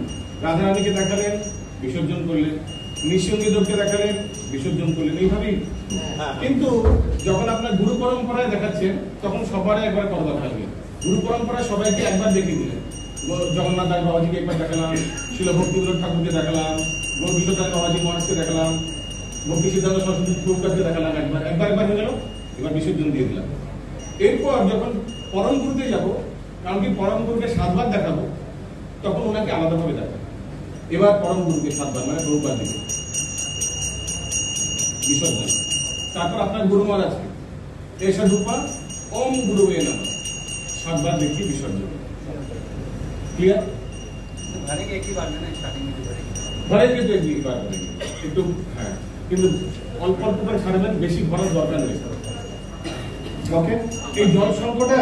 রাধারানীকে দেখালেন, বিসর্জন করলেন, নিঃসঙ্গীদেবকে দেখালেন, বিসর্জন করলেন, এইভাবেই। কিন্তু যখন আপনার গুরু পরম্পরায় দেখাচ্ছেন তখন সবার একবার করা দরকার নেই। গুরু পরম্পরায় সবাইকে একবার দেখিয়ে দিলেন। জগন্নাথ দাস বাবাজিকে একবার দেখালাম, শিল ভক্তিবিনোদ ঠাকুরকে দেখালাম, গৌরবিশ্বদাস বাবাজি মহারাজকে দেখালাম, ভক্তি সিদ্ধান্ত সরস্বতী প্রভুকে দেখালাম, একবার হয়ে গেল, এবার বিসর্জন দিয়ে দিলাম। এরপর যখন পরম গুরুতে যাবো, কারণ কি পরম গুরুকে 7 বার দেখাবো, তখন ওনাকে আলাদাভাবে দেখাবো। এবার পরম গুরুকে 7 বার মানে প্রভুপাদ দিকে বিসর্জন। তারপর আপনার গুরু মহারাজকে এসা রূপা ওম গুরুবে নমঃ 7 বার দেখিয়ে বিসর্জন। क्लियर? घरे के एक ही बार में ना स्टार्टिंग में ঘরে কিন্তু একই বার করেন একটু, হ্যাঁ, কিন্তু অল্প অল্প করে ছাড়বেন, বেশি ভরার দরকার নেই। ওকে, এই জল সংকটটা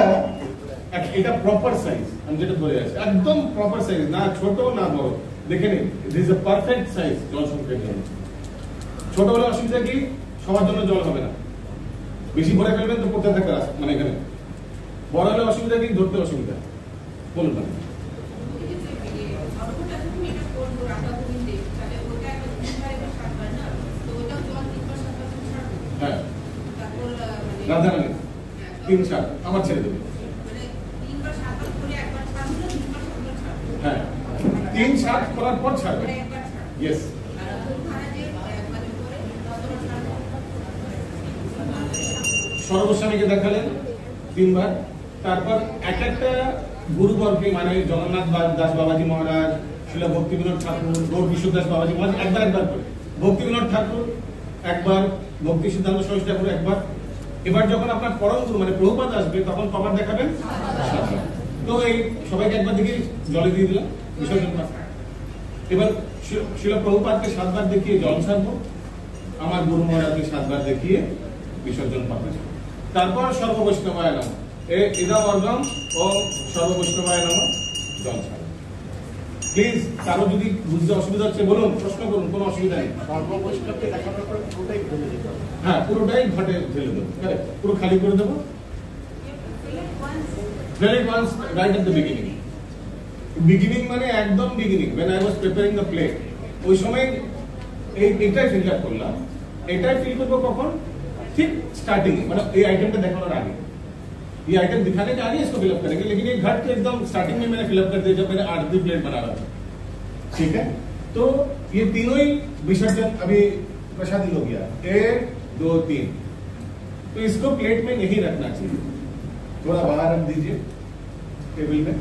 এটা প্রপার সাইজ, আমি যেটা ধরে আছি একদম প্রপার সাইজ, না ছোট না বড়। দেখে নিন, this is a perfect size জল সংকটের জন্য। ছোট হলে অসুবিধা কি, সবার জন্য জল হবে না, বেশি ভরে ফেলবেন তো পড়তে থাকবে মানে এখানে। বড় হলে অসুবিধা কি, ধরতে অসুবিধা। বলুন না হ্যাঁ, রাধারানী 3-7 আবার ছেড়ে দেবে। হ্যাঁ, 3-7 করার পর ছাড়বে। ইয়েস, সর্বস্বামীকে দেখালেন 3 বার। তারপর এক একটা গুরুবরকে মানে জগন্নাথ দাস বাবাজি মহারাজ, শিল ভক্তিবিনোদ ঠাকুর, গৌরকিশোর দাস বাবাজি মহারাজ একবার করে, ভক্তিবিনোদ ঠাকুর একবার, ভক্তি সিদ্ধান্ত সরস্বতী ঠাকুর একবার। এবার যখন আপনার পরম গুরু মানে প্রভুপাদ আসবে তখন কবার দেখাবেন? 7 বার। তো এই সবাইকে একবার দেখে জলে দিয়ে দিলাম বিসর্জন। এবার শিল প্রভুপাদকে 7 বার দেখিয়ে জল ছাড়বো, আমার গুরু মহারাজকে 7 বার দেখিয়ে বিসর্জন পাবে। তারপর সর্ববৈষ্ণবায় নমঃ, ইদম অর্ঘম ও সর্ববৈষ্ণবায় নমঃ, জল ছাড়বো। প্লিজ কারো যদি বুঝতে অসুবিধা হচ্ছে বলুন, প্রশ্ন করুন, কোনো অসুবিধা নেই। সর্ববৈষ্ণবকে দেখানোর পর পুরোটাই ঢেলে দিতে হবে। হ্যাঁ, পুরোটাই ঘটে ঢেলে দেবো, পুরো খালি করে দেবো। Fill it once right at the beginning. Beginning মানে একদম beginning, when I was preparing the plate, ওই সময় এটাই ফিল আপ করলাম। এটাই ফিল করবো কখন? ठीक स्टार्टिंग, मतलब ये आइटम का देखाने आगे, ये आइटम दिखाने के आगे इसको फिलअप करेंगे, लेकिन ये घट के एकदम स्टार्टिंग में मैंने फिलअप कर दिया जब मैंने आरती प्लेट बना रहा था। ठीक है, तो ये तीनों ही विसर्जन अभी प्रसादी हो गया, 1 2 3। तो इसको प्लेट में नहीं रखना चाहिए, थोड़ा बाहर रख दीजिए टेबल में।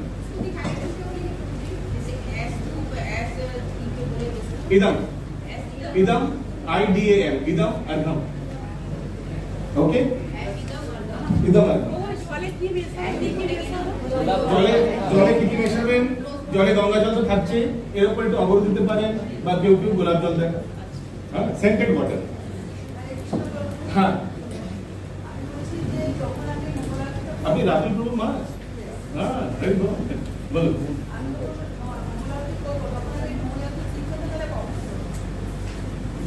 इदम, इदम IDAM, इदम अर्घम। ओके, इदम अर्घम। জলে জলে কি কি মেশাবেন? জলে গঙ্গা জল তো থাকছে, এর উপর একটু অগর দিতে পারেন, বা কেউ কেউ গোলাপ জল দেন, হ্যাঁ, সেন্টেড ওয়াটার। হ্যাঁ, আপনি রাতুল প্রভু মা, হ্যাঁ, ভেরি গুড, বলুন।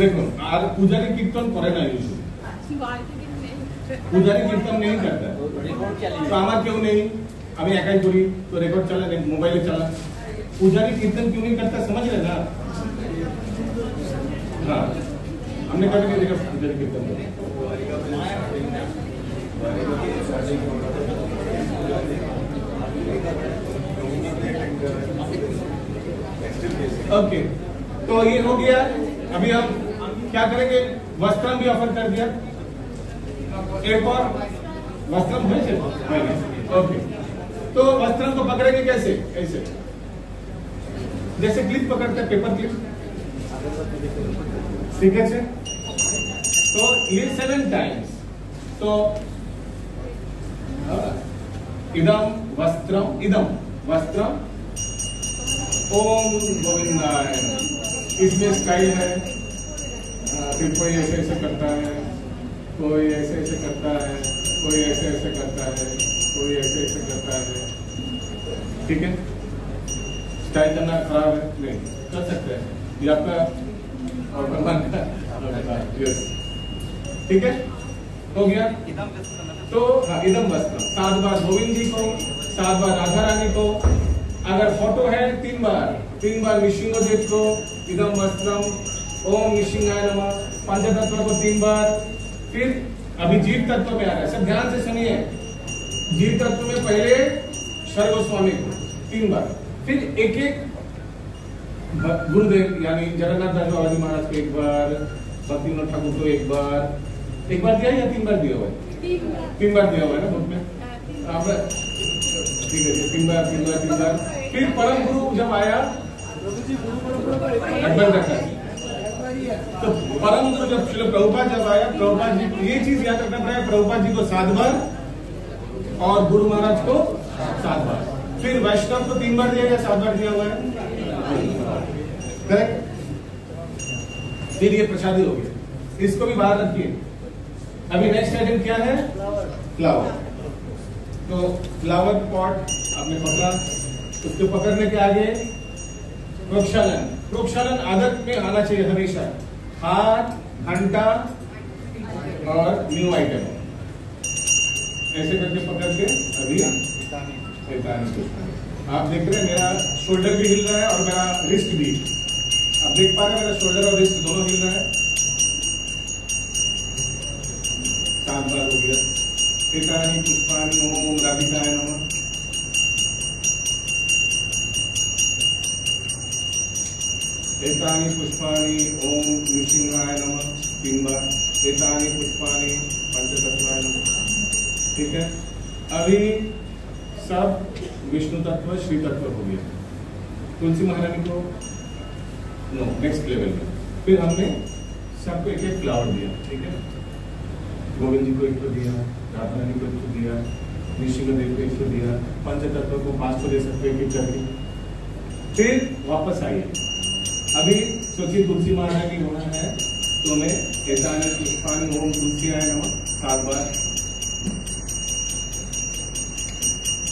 দেখুন, আর পূজারি কীর্তন করে না, পূজারি কীর্তন নেই করতে, তো আমার কেউ নেই, আমি একাই করি, তো রেকর্ড চালান, মোবাইলে চালান। পূজারি कीर्तन क्यों नहीं करता, समझ रहे ना? हाँ, हमने कभी नहीं देखा पूजारी कीर्तन। ओके, तो ये हो गया। अभी हम क्या करेंगे, वस्त्रम भी ऑफर कर दिया, एक और वस्त्रम है। ओके, तो वस्त्रम को पकड़ेंगे कैसे, ऐसे जैसे क्लिप पकड़ते हैं, पेपर क्लिप, ठीक है। तो ये 7 टाइम्स, तो इदम वस्त्रम, इदम वस्त्रम, ओम गोविंदाय। इसमें स्टाइल है, फिर कोई ऐसे ऐसे करता है, कोई ऐसे ऐसे करता है, कोई ऐसे ऐसे करता है, कोई ऐसे ऐसे करता है, ठीक है। स्टाइल करना खराब है, नहीं कर सकते हैं, ये आपका और भगवान का, यस, ठीक है, हो गया। तो हाँ, इदम वस्त्रम 7 बार गोविंद जी को, 7 बार राधा रानी को, अगर फोटो है 3 बार विष्णुदेव को, इदम वस्त्रम, ओम निशिंगाय नमः, पंचतत्व को 3 बार। फिर अभी जीव तत्व में आ रहा है, सब ध्यान से सुनिए। जीव तत्व में पहले शर गोस्वामी को 3 बार, फिर एक एक गुरुदेव यानी जगन्नाथ दास बाबा जी महाराज को 1 बार, भक्ति विनोद ठाकुर को 1 बार दिया या 3 बार दिया हुआ है? 3 बार दिया हुआ है ना बुक में, ठीक है, 3 बार। फिर परम गुरु जब आया, तो परम गुरु जब श्रील प्रभुपाद जब आया, प्रभुपाद जी ये चीज याद रखना पड़ेगा, प्रभुपाद जी को 7 बार और गुरु महाराज को 7 बार। फिर वैष्णव को 3 बार दिया या 7 बार दिया हुआ है, करेक्ट। फिर ये प्रसादी हो गया, इसको भी बाहर रखिए। अभी नेक्स्ट आइटम क्या है, फ्लावर। तो फ्लावर पॉट आपने पकड़ा, उसको पकड़ने के आगे प्रोक्षालन, प्रोक्षालन आदत में आना चाहिए हमेशा, हाथ, घंटा और न्यू आइटम ऐसे करके पकड़ के। अभी आप देख रहे हैं मेरा शोल्डर भी हिल रहा है और मेरा रिस्ट भी, आप देख पा रहे हैं मेरा शोल्डर और रिस्ट दोनों हिल रहा है। 7 बार हो गया। एतानि पुष्पाणि ओम राधिकाय नमः, एतानि पुष्पाणि ओम नृसिंहाय नमः 3 बार, एतानि पुष्पाणि पंचतत्वाय नमः, ठीक है। अभी सब विष्णु तत्व श्री तत्व हो गया। तुलसी महारानी को नो नेक्स्ट लेवल में, फिर हमने सबको एक एक फ्लावर दिया, ठीक है। गोविंद जी को 1 को दिया, राधा रानी को 1 को दिया, नृसिंहदेव को 1 को दिया, पंचतत्व को 5 को दे सकते हैं, एक करके। फिर वापस आइए, अभी सोचिए तुलसी महारानी होना है, तो मैं एतानि पुष्पाणि ओम तुलसीयाय नमः 7 बार।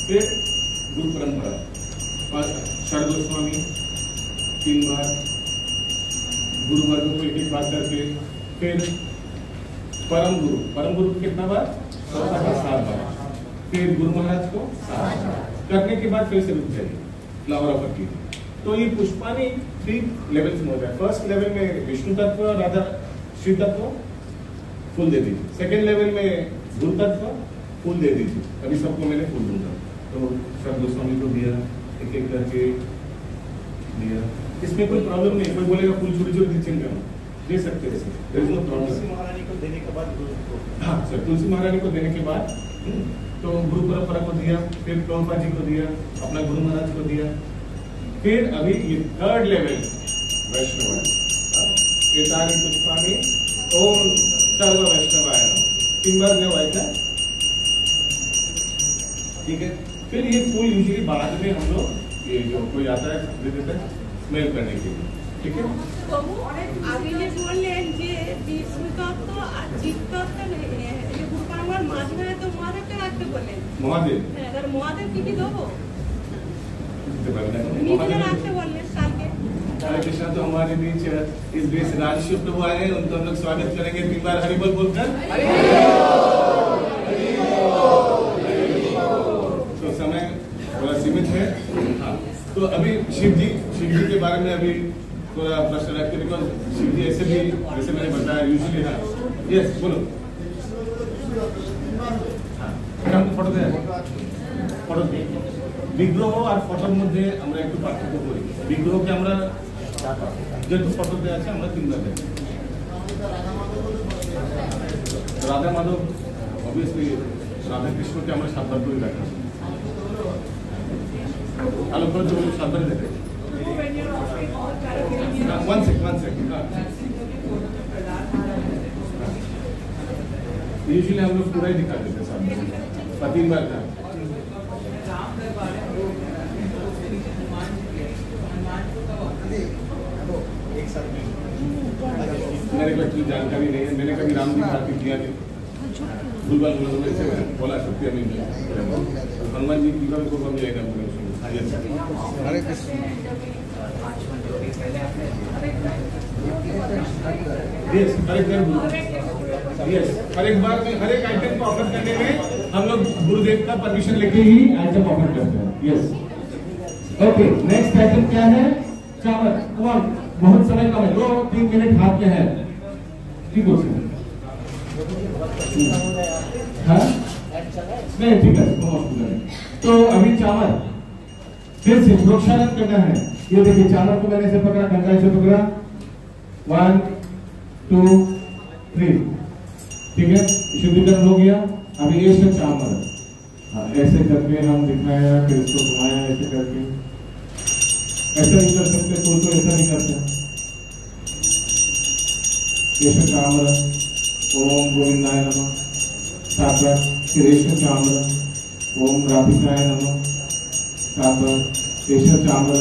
फिर गुरु परंपरा, शर गोस्वामी 3 बार, गुरु वर्ग को 1 बार करके। फिर परम गुरु कितना बार, 7 बार। फिर गुरु महाराज को 7 बार करने के बाद फिर से रुक जाइए, फ्लावर ऑफर कीजिए। तो ये पुष्पानी 3 लेवल्स में हो जाए। फर्स्ट लेवल में विष्णु तत्व, राधा श्री तत्व फूल दे दीजिए। सेकेंड लेवल में गुरु तत्व फूल दे दीजिए। अभी सबको मैंने फूल दूंगा, तो शर गोस्वामी को दिया, एक एक करके दिया। इसमें कोई प्रॉब्लम नहीं, कोई बोलेगा फूल छोटी छोटी चेंज करना, दे सकते हैं, देयर इज नो प्रॉब्लम। तुलसी महारानी को देने के बाद हाँ सर, तुलसी महारानी को देने के बाद तो गुरु परंपरा को दिया, फिर प्रभुपाद जी को दिया, अपना गुरु महाराज को दिया। फिर अभी ये 3rd लेवल वैष्णव, एतानि पुष्पाणि ओम सर्व वैष्णवाय नमः 3 बार में हुआ, ठीक है। फिर ये फूल यूजुअली बाद में हम लोग ये जो कोई आता है दे देते हैं स्मेल करने के लिए, ठीक है। আগে যে বললেন যে বিষ্ণু তত্ত্ব আর জীব তত্ত্ব গুরুপারম্পরার মাঝখানে তো মহাদেবকে রাখতে বললেন। মহাদেব, হ্যাঁ, তাহলে মহাদেব কি দেবো? মহাদেব রাখতে বললেন কালকে। हरे कृष्णा। तो हमारे बीच इस बीच राजश्री प्रभु आए हैं, उनको हम लोग स्वागत करेंगे 3 बार हरि बोल बोलकर। तो समय थोड़ा सीमित है, हाँ। तो अभी शिव जी के बारे में अभी थोड़ा प्रश्न रखते, बिकॉज शिव जी ऐसे भी जैसे मैंने बताया यूजुअली, हाँ यस बोलो, हाँ फोटो दे, फोटो বিগ্রহ আর ফটোর মধ্যে আমরা একটু পার্থক্য করি। বিগ্রহকে আমরা যেহেতু ফটোতে আছে আমরা 3 বার দেখি, রাধা মাধব অবভিয়াসলি রাধা কৃষ্ণকে আমরা 7 বার করে দেখা, আলো করে তো 7 বার দেখে। One second. यूजुअली हम लोग पूरा ही दिखा देते हैं सामने, पर 3 बार था। मेरे को इतनी जानकारी नहीं है, मैंने कभी राम जी भारती किया नहीं, भूलभाल से बोला सकती है नहीं। हनुमान जी की को कम जाएगा हरे कृष्ण। हर एक बार में हर एक आइटम को ऑफर करने में हम लोग गुरुदेव का परमिशन लेके ही आइटम ऑफर करते हैं। Yes, okay. नेक्स्ट आइटम क्या है? चावल। कमाल, बहुत समय कम है, 2-3 मिनट हाथ में है। ठीक हो सकता हाँ नहीं, ठीक है। तो अभी चावल फिर से प्रोक्षालन करना है। ये देखिए, चावल को मैंने ऐसे पकड़ा, डंडा से पकड़ा, 1 2 3, ठीक है। शुद्धिकरण हो गया। अभी ये से चावल ऐसे करके हम दिखाया, फिर इसको घुमाया ऐसे करके। ऐसा नहीं कर सकते, कोई तो ऐसा नहीं करते। ये से चावल, ओम गोविंदाय नमः 7 बार। फिर ये से चावल, ओम राधिकाय नमः 7 बार। ये से चावल,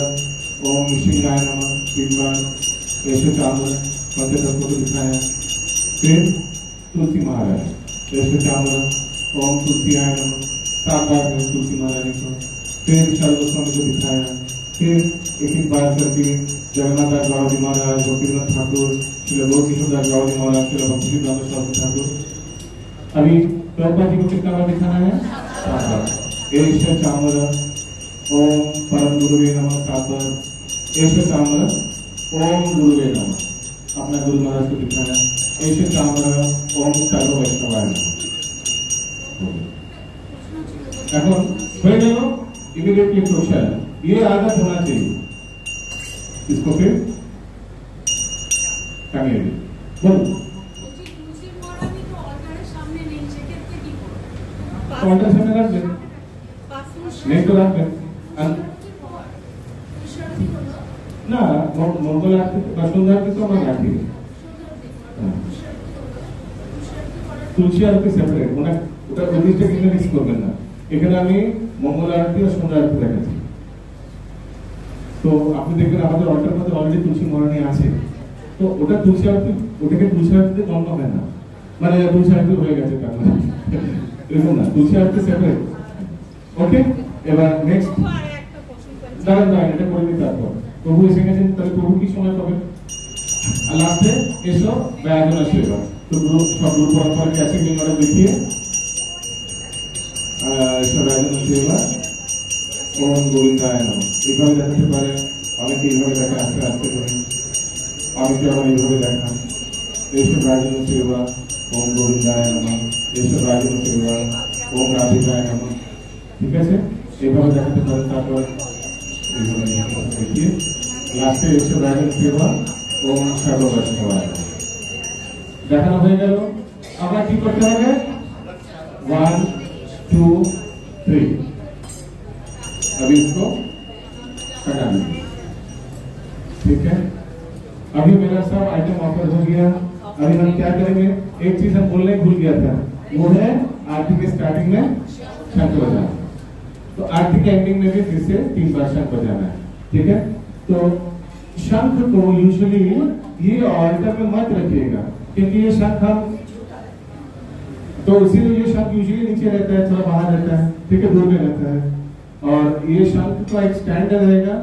ओम ऋषिकाय नमः 3 बार। ये से चावल पंचतत्व को दिखाया। फिर तुलसी महाराज, जैसे चावल, ओम तुलसीआय नमः 7 बार तुलसी महाराज को। फिर सर्वस्वामी को दिखाया। फिर एक बार करके जगन्नाथ दास बाबा जी महाराज, गोपीनाथ ठाकुर, श्री लोक किशोर दास बाबा जी महाराज, श्री भक्ति सिद्धांत स्वामी ठाकुर। अभी प्रभुपाद जी को कितना बार दिखाना है? 7 बार। ऐसे चावल, ओम परम गुरुवे नमः 7 बार। ऐसे चावल, ओम गुरुवे नमः, अपना गुरु महाराज को दिखाया। ऐसे चावल, ओम सर्व वैष्णवाय नमः। এখন হয়ে গেল इमीडिएटली प्रोक्षाल। ये आदत होना चाहिए। इसको फिर टांगिए बोलो। ऑल्टर सामने रख दे, नहीं तो रख दे ना। मंगल आरती कृष्ण आरती तो আমরা রাখি। তুলসী আরতি সেপারেট, ওটা জিনিসটা কিন্তু মিস করবেন না। এখানে আমি মঙ্গল আরতি আর সন্ধ্যা আরতি দেখাচ্ছি। তো আপনি দেখবেন আমাদের অল্টার মধ্যে অলরেডি তুলসী মহারানী আছে, তো ওটা তুলসী আরতি, ওটাকে তুলসী আরতিতে গণ্য হয় না, মানে তুলসী আরতি হয়ে গেছে তার মানে এরকম না, তুলসী আরতি সেপারেট। ওকে, এবার নেক্সট দাঁড়ান, এটা করে দিই। তারপর প্রভু এসে গেছেন, তাহলে প্রভু কি সময় পাবেন? আর লাস্টে এসো ব্যায়াজনা সেবা। तो गुरु सब गुरु परंपरा के ऐसे नियम देखिए। सेवा ओम गोविंदाय नमः এইভাবে দেখাতে পারে, অনেকে এইভাবে দেখে আস্তে আস্তে করে, অনেকে আবার এইভাবে দেখা। এইসব রাজন সেবা ওম গোবিন্দায় নমঃ, এইসব রাজন সেবা ওম রাধিকায় নমঃ। ঠিক আছে, এইভাবে দেখাতে পারে। তারপর এইভাবে দেখিয়ে লাস্টে এইসব রাজন সেবা ওম সর্ব বৈষ্ণবায় দেখানো হয়ে গেল। আমরা কি করতে হবে? 1 2 3। अभी इसको हटा दीजिए। ठीक है, अभी मेरा सब आइटम ऑफर हो गया। अभी हम क्या करेंगे? एक चीज हम बोलने भूल गया था, वो है आरती के स्टार्टिंग में शंख बजाना। तो आरती के एंडिंग में भी फिर से 3 बार शंख बजाना है। ठीक है, तो शंख को यूजुअली ये ऑल्टर में मत रखिएगा, क्योंकि ये शंख हम तो इसीलिए ये शंख यूजुअली नीचे रहता है, थोड़ा बाहर रहता है। ठीक है, दूर में रहता है। और ये शंख का एक स्टैंड रहेगा,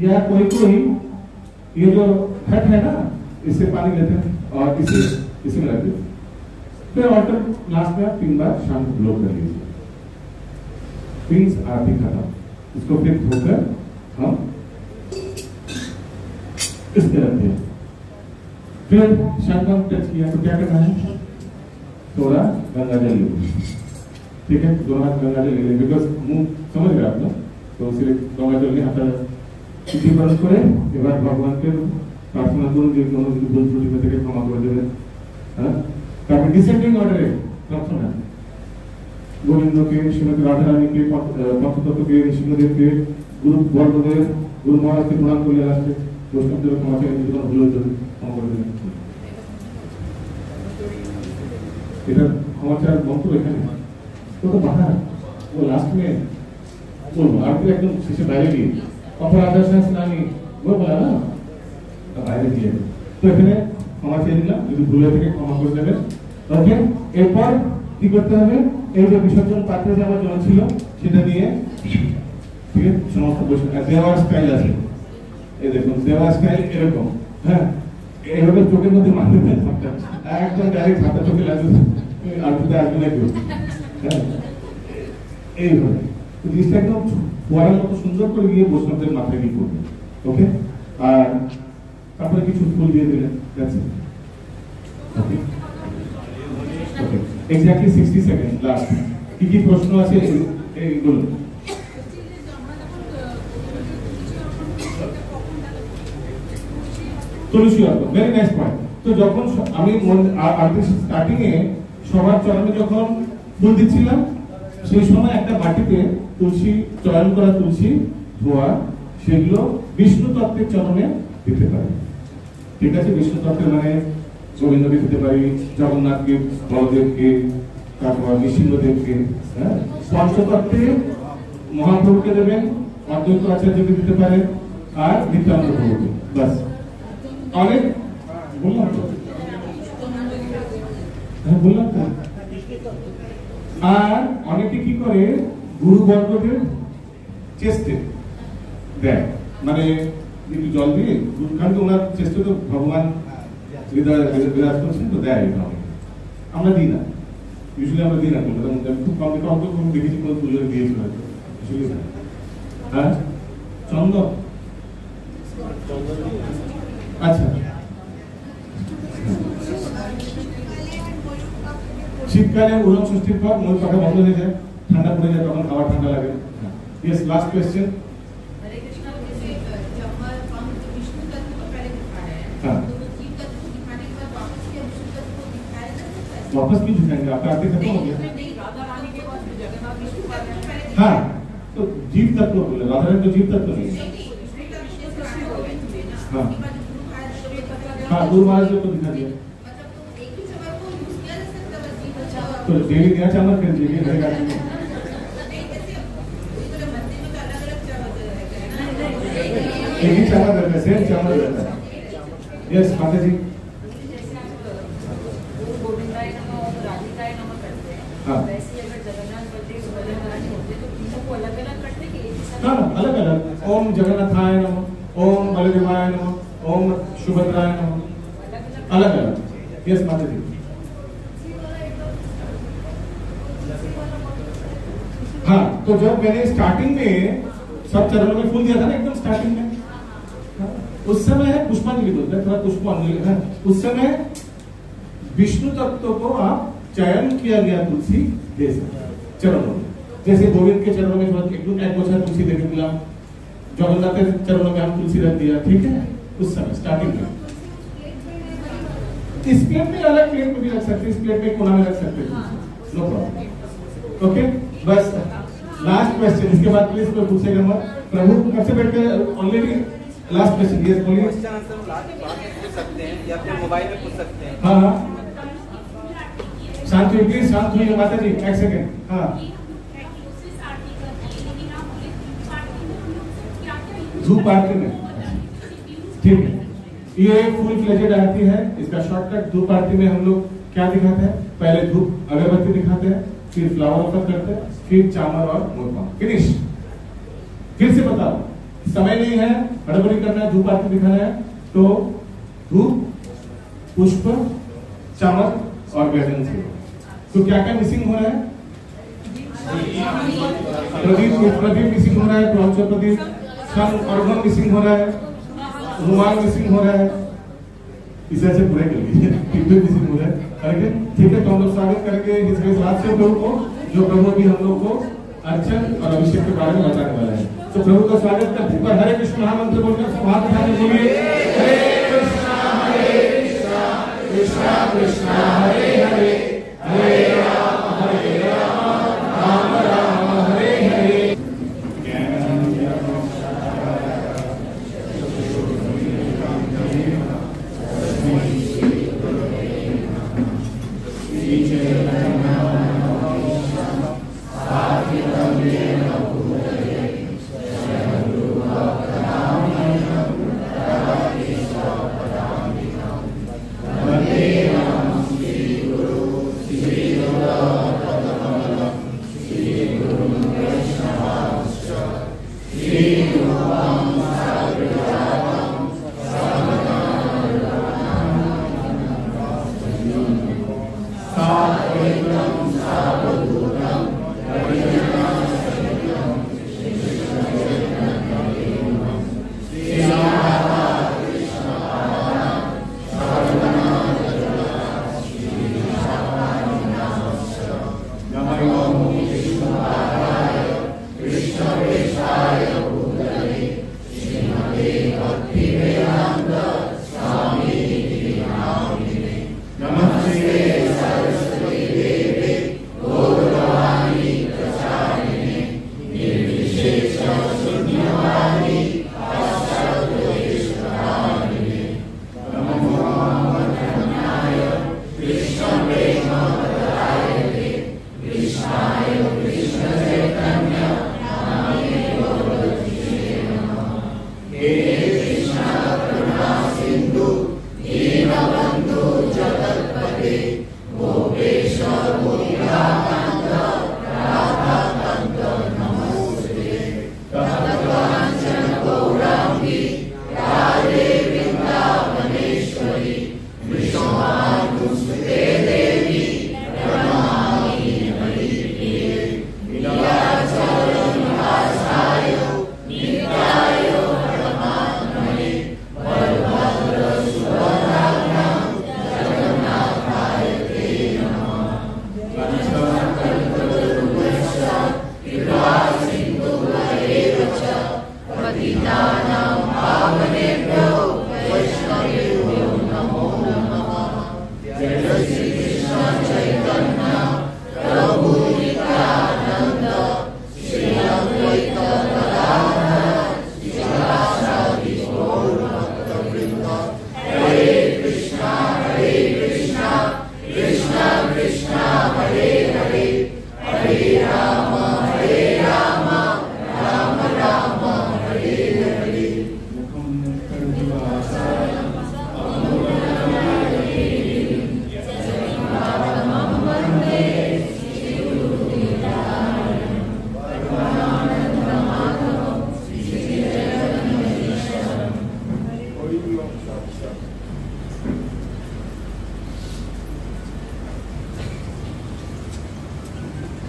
या कोई ये जो घट है ना, इससे पानी लेते हैं और इसी में रख देते। फिर ऑल्टर लास्ट में 3 बार शंख ब्लो कर लीजिए। मीन्स आरती खत्म। इसको फिर धोकर हम इस तरह रखते हैं। फिर शंख हम टच किया तो क्या करना है? थोड़ा गंगा जल लीजिए। ठीक है, दोनों हाथ गंगा जल लीजिए, बिकॉज मुंह समझ गए आप लोग, तो सिर्फ गंगा जल नहीं आता। बंद করে এবার ভগবানকে প্রার্থনা করুন যে কোনো যদি ভুল ত্রুটি থেকে ক্ষমা করে দেবেন। তারপর ডিসেন্ডিং অর্ডারে প্রথমে গোবিন্দকে, শ্রীমতী রাধারানীকে, পঞ্চতত্ত্বকে, ঋষিদেবকে, গুরু বর্গদেব, গুরু মহারাজকে প্রণাম করলে আসছে বৈষ্ণবদের ক্ষমা চাই, যদি কোনো ভুল হয়ে যাবে ক্ষমা করে দেবেন। এটা ক্ষমা চাওয়ার মন্ত্র এখানে তো বাধা ও লাস্ট মে বলবো আর তো একদম শেষে বাইরে গিয়ে অপরাধের স্নানি বলবো না বাইরে গিয়ে তো এখানে ক্ষমা চেয়ে দিলাম, যদি ভুল হয়ে থেকে ক্ষমা করে দেবেন। ওকে, এরপর কি করতে হবে, এই যে বিসর্জন পাত্রে যে আমার জল ছিল সেটা নিয়ে ঠিক আছে সমস্ত দেওয়ার স্টাইল আছে, এই দেখুন দেওয়ার স্টাইল এরকম, হ্যাঁ এইভাবে চোখের মধ্যে মারতে একদম ডাইরেক্ট হাতে চোখে লাগবে আর কোথায় আসবে না কেউ, হ্যাঁ এইভাবে জিনিসটা একদম ফোয়ারার মতো সুন্দর করে গিয়ে বৈষ্ণবদের মাথায় গিয়ে করবে। ওকে, আর তারপরে কিছু ফুল দিয়ে দিলেন, that's it. Okay okay, exactly 60 second last. কি কি প্রশ্ন আছে এইগুলো তুলসী অর্পণ, ভেরি নাইস পয়েন্ট। তো যখন আমি স্টার্টিং এ সবার চরণে যখন ফুল দিচ্ছিলাম সেই সময় একটা বাটিতে তুলসী চয়ন করা তুলসী ধোয়া সেগুলো বিষ্ণু তত্ত্বের চরণে দিতে পারি, ঠিক আছে? বিষ্ণু তত্ত্বের মানে গোবিন্দকে দিতে পারি, জগন্নাথকে, বলদেবকে, তারপর নৃসিংহদেবকে, হ্যাঁ পঞ্চতত্ত্বে মহাপ্রভুকে দেবেন, অদ্বৈত আচার্যকে দিতে পারেন, আর নিত্যানন্দ প্রভুকে, বাস। অনেক বললাম তো, হ্যাঁ বললাম তো। আর অনেকে কি করে গুরুবর্গদের চেস্টে দেয়, মানে একটু জল দিয়ে, কারণ ওনার চেষ্টা তো ভগবান বিরাজ করছেন তো দেয়, আমরা দিই না, ইউজুয়ালি আমরা দিই না, খুব কম অল্প কম দেখেছি কোনো পুজোয় দিয়েছিল হয়তো, হ্যাঁ চন্দন, আচ্ছা শীতকালে উলম ষষ্ঠীর পর ময়ূর পাখা বন্ধ হয়ে যায়, ঠান্ডা পড়ে যায়, তখন খাবার ঠান্ডা লাগে। Yes, last question. Hare Krishna, जैसे जब हम विष्णु तत्व को पहले दिखा रहे हैं, हाँ। तो वो जीव तत्व को दिखाने के बाद वापस क्या विष्णु तत्व को दिखाया जा सकता है? वापस क्यों दिखाएंगे, आपका आरती खत्म हो गया। नहीं, राधा रानी के बाद फिर जगन्नाथ विष्णु तत्व को पहले हाँ, तो जीव तत्व बोले, राधा रानी तो जीव तत्व नहीं है। विष्णु तत्व जैसे राधा गोविंद हुए ना, हाँ। उसके बाद जो गुरु महाराज जो ये तत्व आ गया, हाँ, गुरु महाराज को दिखा दिया, मतलब तो एक ही जगह को यूज किया जा सकता है, जीव तत्व। तो डेली नया चावल कर दीजिए रहेगा। नहीं, जैसे पूरे मंदिर में तो अलग-अलग चावल रहते हैं ना। एक ही चावल रहता है, सेम चावल रहता है। यस माता जी, जैसे आप गुरु गोविंदाय नमः और राधिकाय नमः करते हैं, हाँ। वैसे ही अगर जगन्नाथ बलदेव सुभद्रा महाराज होते तो इन सबको अलग अलग करते कि एक ही साथ? हाँ अलग अलग, ओम जगन्नाथाय नमः, ओम बलदेवाय नमः, ओम सुभद्राय नमः, अलग अलग। यस माता जी, हाँ तो जब मैंने स्टार्टिंग में सब चरणों में फूल दिया था ना, एकदम स्टार्टिंग में, उस समय है पुष्पांजलि बोलते हैं, थोड़ा पुष्पांजलि है, उस समय विष्णु तत्व को आप चयन किया गया तुलसी दे सकते हैं चरणों में। जैसे गोविंद के चरणों में एक बोझा तुलसी देके दिला, जगन्नाथ के चरणों में हम तुलसी रख दिया, ठीक है? उस समय स्टार्टिंग में इस प्लेट में अलग प्लेट में भी रख सकते, इस प्लेट में कोना में रख सकते, नो प्रॉब्लम। ओके, बस लास्ट क्वेश्चन, इसके बाद प्लीज कोई पूछेगा मत। प्रभु कब से बैठ के ऑलरेडी लास्ट क्वेश्चन, यस बोलिए। क्वेश्चन आंसर लास्ट बाद में पूछ सकते हैं या फिर मोबाइल में पूछ सकते हैं। हाँ हाँ, शांत हुई प्लीज, शांत हुई माता जी, एक सेकेंड। हाँ, धूप आरती में, ठीक है, ये फुल फ्लेजेड आरती है, इसका शॉर्टकट धूप आरती में हम लोग क्या दिखाते हैं, पहले धूप अगरबत्ती दिखाते हैं, फिर फ्लावर ऑफर करते हैं, फिर चामर और मोरपा, फिनिश। फिर से बताओ, समय नहीं है, हड़बड़ी करना है, धूप आरती दिखाना है, तो धूप, पुष्प, चामर और व्यंजन से। तो क्या क्या मिसिंग हो रहा है? प्रदीप मिसिंग हो रहा है, प्रदीप ऑर्गन मिसिंग हो रहा है, रुमाल मिसिंग हो रहा है, इसे ऐसे पूरे कर लीजिए, मिसिंग हो रहा है, ठीक है? तो हम लोग स्वागत करेंगे इस रात से प्रभु को, जो प्रभु भी हम लोग को अर्चन और अभिषेक के बारे में बताने वाला है। तो प्रभु का स्वागत करते हुए हरे कृष्ण महामंत्र बोलकर हाथ उठाने बोलिए, हरे कृष्णा कृष्णा कृष्णा हरे हरे,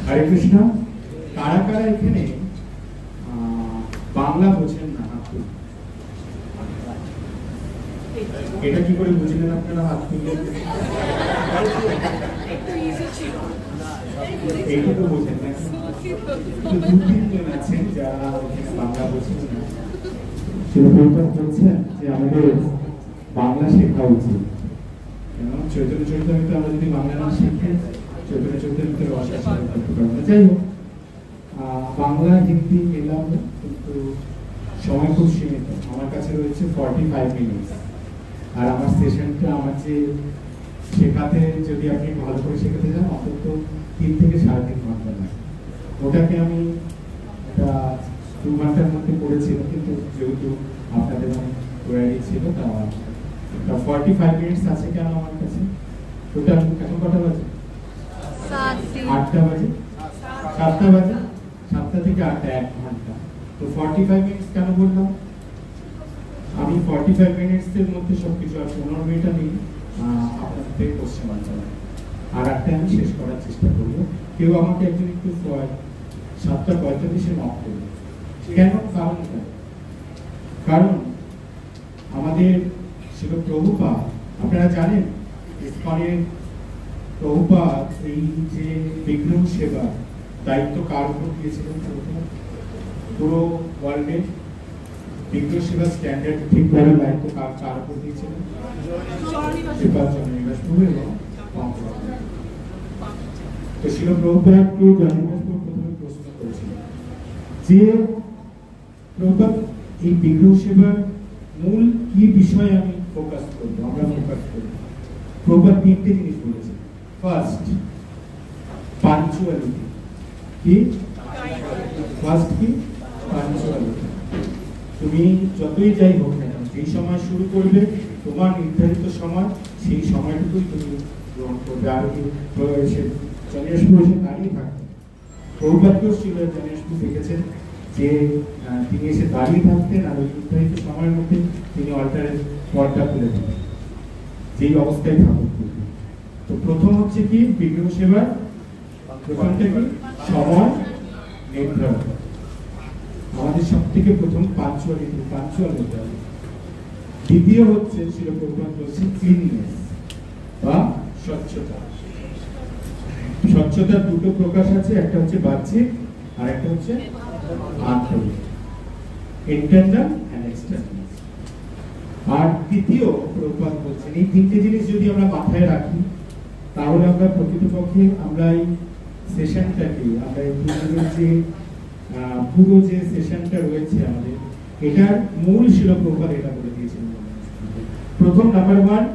হরে কৃষ্ণ। কারা কারা এখানে বাংলা বোঝেন না? হাত তুলুন। এটা কি করে বুঝলেন আপনারা? হাত তুললেন। এইটা তো বোঝেন না। দু তিনজন আছেন যারা বাংলা বোঝেন না। শিবপ্রভুপাদ বলছেন যে আমাদের বাংলা শেখা উচিত। চৈতন্য চরিতামৃতে আমরা যদি বাংলা না শিখি, চৈতন্য চরিতামৃতের রস করতে পারবো না। যাই হোক, বাংলা হিন্দি মিলাম, কিন্তু সময় খুব সীমিত। আমার কাছে রয়েছে 45 মিনিট, আর আমার সেশনটা আমার যে শেখাতে, যদি আপনি ভালো করে শেখাতে যান, অন্তত 3 থেকে 3.5 ঘন্টা লাগে। ওটাকে আমি 2 ঘন্টার মধ্যে করেছিলাম, কিন্তু যেহেতু আপনাদের অনেক কোয়ারি ছিল, তা 45 মিনিটস আছে কেন আমার কাছে। টোটাল এখন কটা বাজে? 8টা বাজে, 7টা বাজে, 7টা থেকে 8টা, 1 ঘন্টা। তো 45 মিনিটস কেন বললাম? আমি 45 মিনিটসের মধ্যে সবকিছু, আর 15 মিনিট আমি আপনাদের কোশ্চেন আনসার, আর 8টা আমি শেষ করার চেষ্টা করবো। কেউ আমাকে একজন একটু 7:45-এ নক করবে। কেন? কারণ আমাদের শিল প্রভুপাদ, আপনারা জানেন ইসকনের প্রভুপাদ এই যে বিগ্রহ সেবা দায়িত্ব কার উপর দিয়েছিলেন? পুরো ওয়ার্ল্ডে বিগ্রহ সেবা স্ট্যান্ডার্ড ঠিক করার দায়িত্ব কার উপর দিয়েছিলেন? তো শিল প্রভুপাদকে জননিবাস প্রথমে প্রশ্ন করেছিলেন যে প্রভুপাদ, এই বিগ্রহ সেবার মূল কি বিষয়ে আমি ফোকাস করবো, আমরা ফোকাস করবো? প্রভুপাদ 3টে জিনিস বলেছে। First, punctuality. কি ফার্স্ট? কি পাঞ্চুয়ালিটি। তুমি যতই যাই হোক না, যেই সময় শুরু করবে, তোমার নির্ধারিত সময়, সেই সময়টুকুই তুমি গ্রহণ করবে। আর কি জনিয়াসপুর এসে দাঁড়িয়ে থাকবে। প্রভুপাদকেও ছিল, জনিয়াসপুর দেখেছেন যে তিনি এসে দাঁড়িয়ে থাকতেন, আর ওই নির্ধারিত সময়ের মধ্যে তিনি অল্টারের পর্দা খুলে দিতেন, যেই অবস্থায় থাকুক। তো প্রথম হচ্ছে কি বিগ্রহ সেবার প্রথমটা কি? সময় নির্ধারণ। আমাদের সব থেকে প্রথম পাঞ্চুয়াল হতে হবে। দ্বিতীয় হচ্ছে ছিল প্রথম হচ্ছে ক্লিননেস বা স্বচ্ছতা। স্বচ্ছতার দুটো প্রকাশ আছে, একটা হচ্ছে বাহ্যিক আর একটা হচ্ছে আন্তরিক, ইন্টারনাল এন্ড এক্সটার্নাল। আর তৃতীয় প্রভুপাদ বলছেন এই 3টে জিনিস যদি আমরা মাথায় রাখি, তাহলে আমরা প্রকৃতপক্ষে আমরা এই সেশনটাকে, আমরা এই যে পুরো যে সেশনটা রয়েছে আমাদের, এটার মূল শিল প্রভুপাদ এটা বলে দিয়েছিলেন। প্রথম নাম্বার 1,